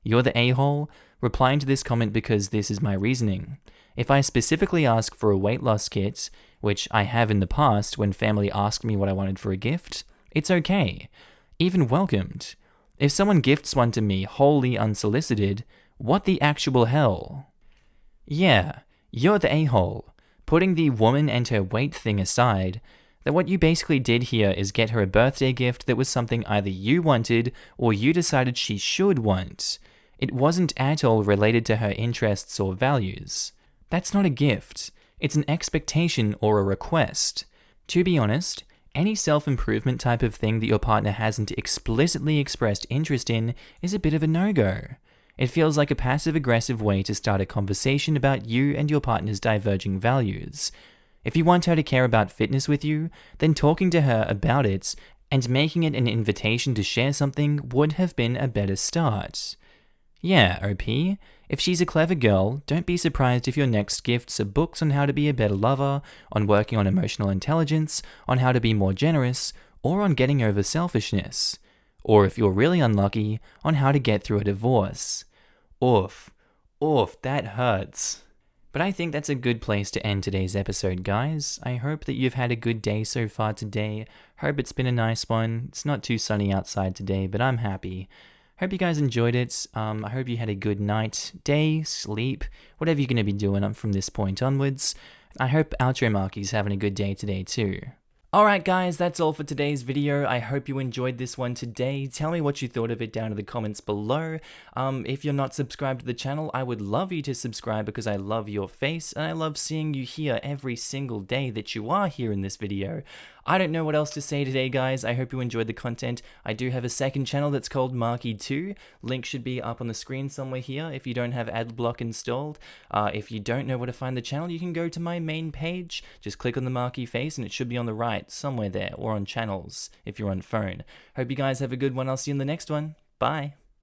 You're the a-hole, replying to this comment because this is my reasoning. If I specifically ask for a weight loss kit, which I have in the past when family asked me what I wanted for a gift, it's okay, even welcomed. If someone gifts one to me wholly unsolicited, what the actual hell? Yeah, you're the a-hole. Putting the woman and her weight thing aside, that what you basically did here is get her a birthday gift that was something either you wanted or you decided she should want. It wasn't at all related to her interests or values. That's not a gift. It's an expectation or a request. To be honest, any self-improvement type of thing that your partner hasn't explicitly expressed interest in is a bit of a no-go. It feels like a passive-aggressive way to start a conversation about you and your partner's diverging values. If you want her to care about fitness with you, then talking to her about it and making it an invitation to share something would have been a better start. Yeah, OP, if she's a clever girl, don't be surprised if your next gifts are books on how to be a better lover, on working on emotional intelligence, on how to be more generous, or on getting over selfishness. Or if you're really unlucky, on how to get through a divorce. Oof, that hurts. But I think that's a good place to end today's episode, guys. I hope that you've had a good day so far today. Hope it's been a nice one. It's not too sunny outside today, but I'm happy. Hope you guys enjoyed it. I hope you had a good night, day, sleep, whatever you're going to be doing from this point onwards. I hope outro Markee's having a good day today too. Alright guys, that's all for today's video. I hope you enjoyed this one today. Tell me what you thought of it down in the comments below. If you're not subscribed to the channel, I would love you to subscribe because I love your face and I love seeing you here every single day that you are here in this video. I don't know what else to say today, guys. I hope you enjoyed the content. I do have a second channel that's called Markee 2. Link should be up on the screen somewhere here if you don't have adblock installed. If you don't know where to find the channel, you can go to my main page. Just click on the Markee face and it should be on the right somewhere there, or on channels if you're on phone. Hope you guys have a good one. I'll see you in the next one. Bye.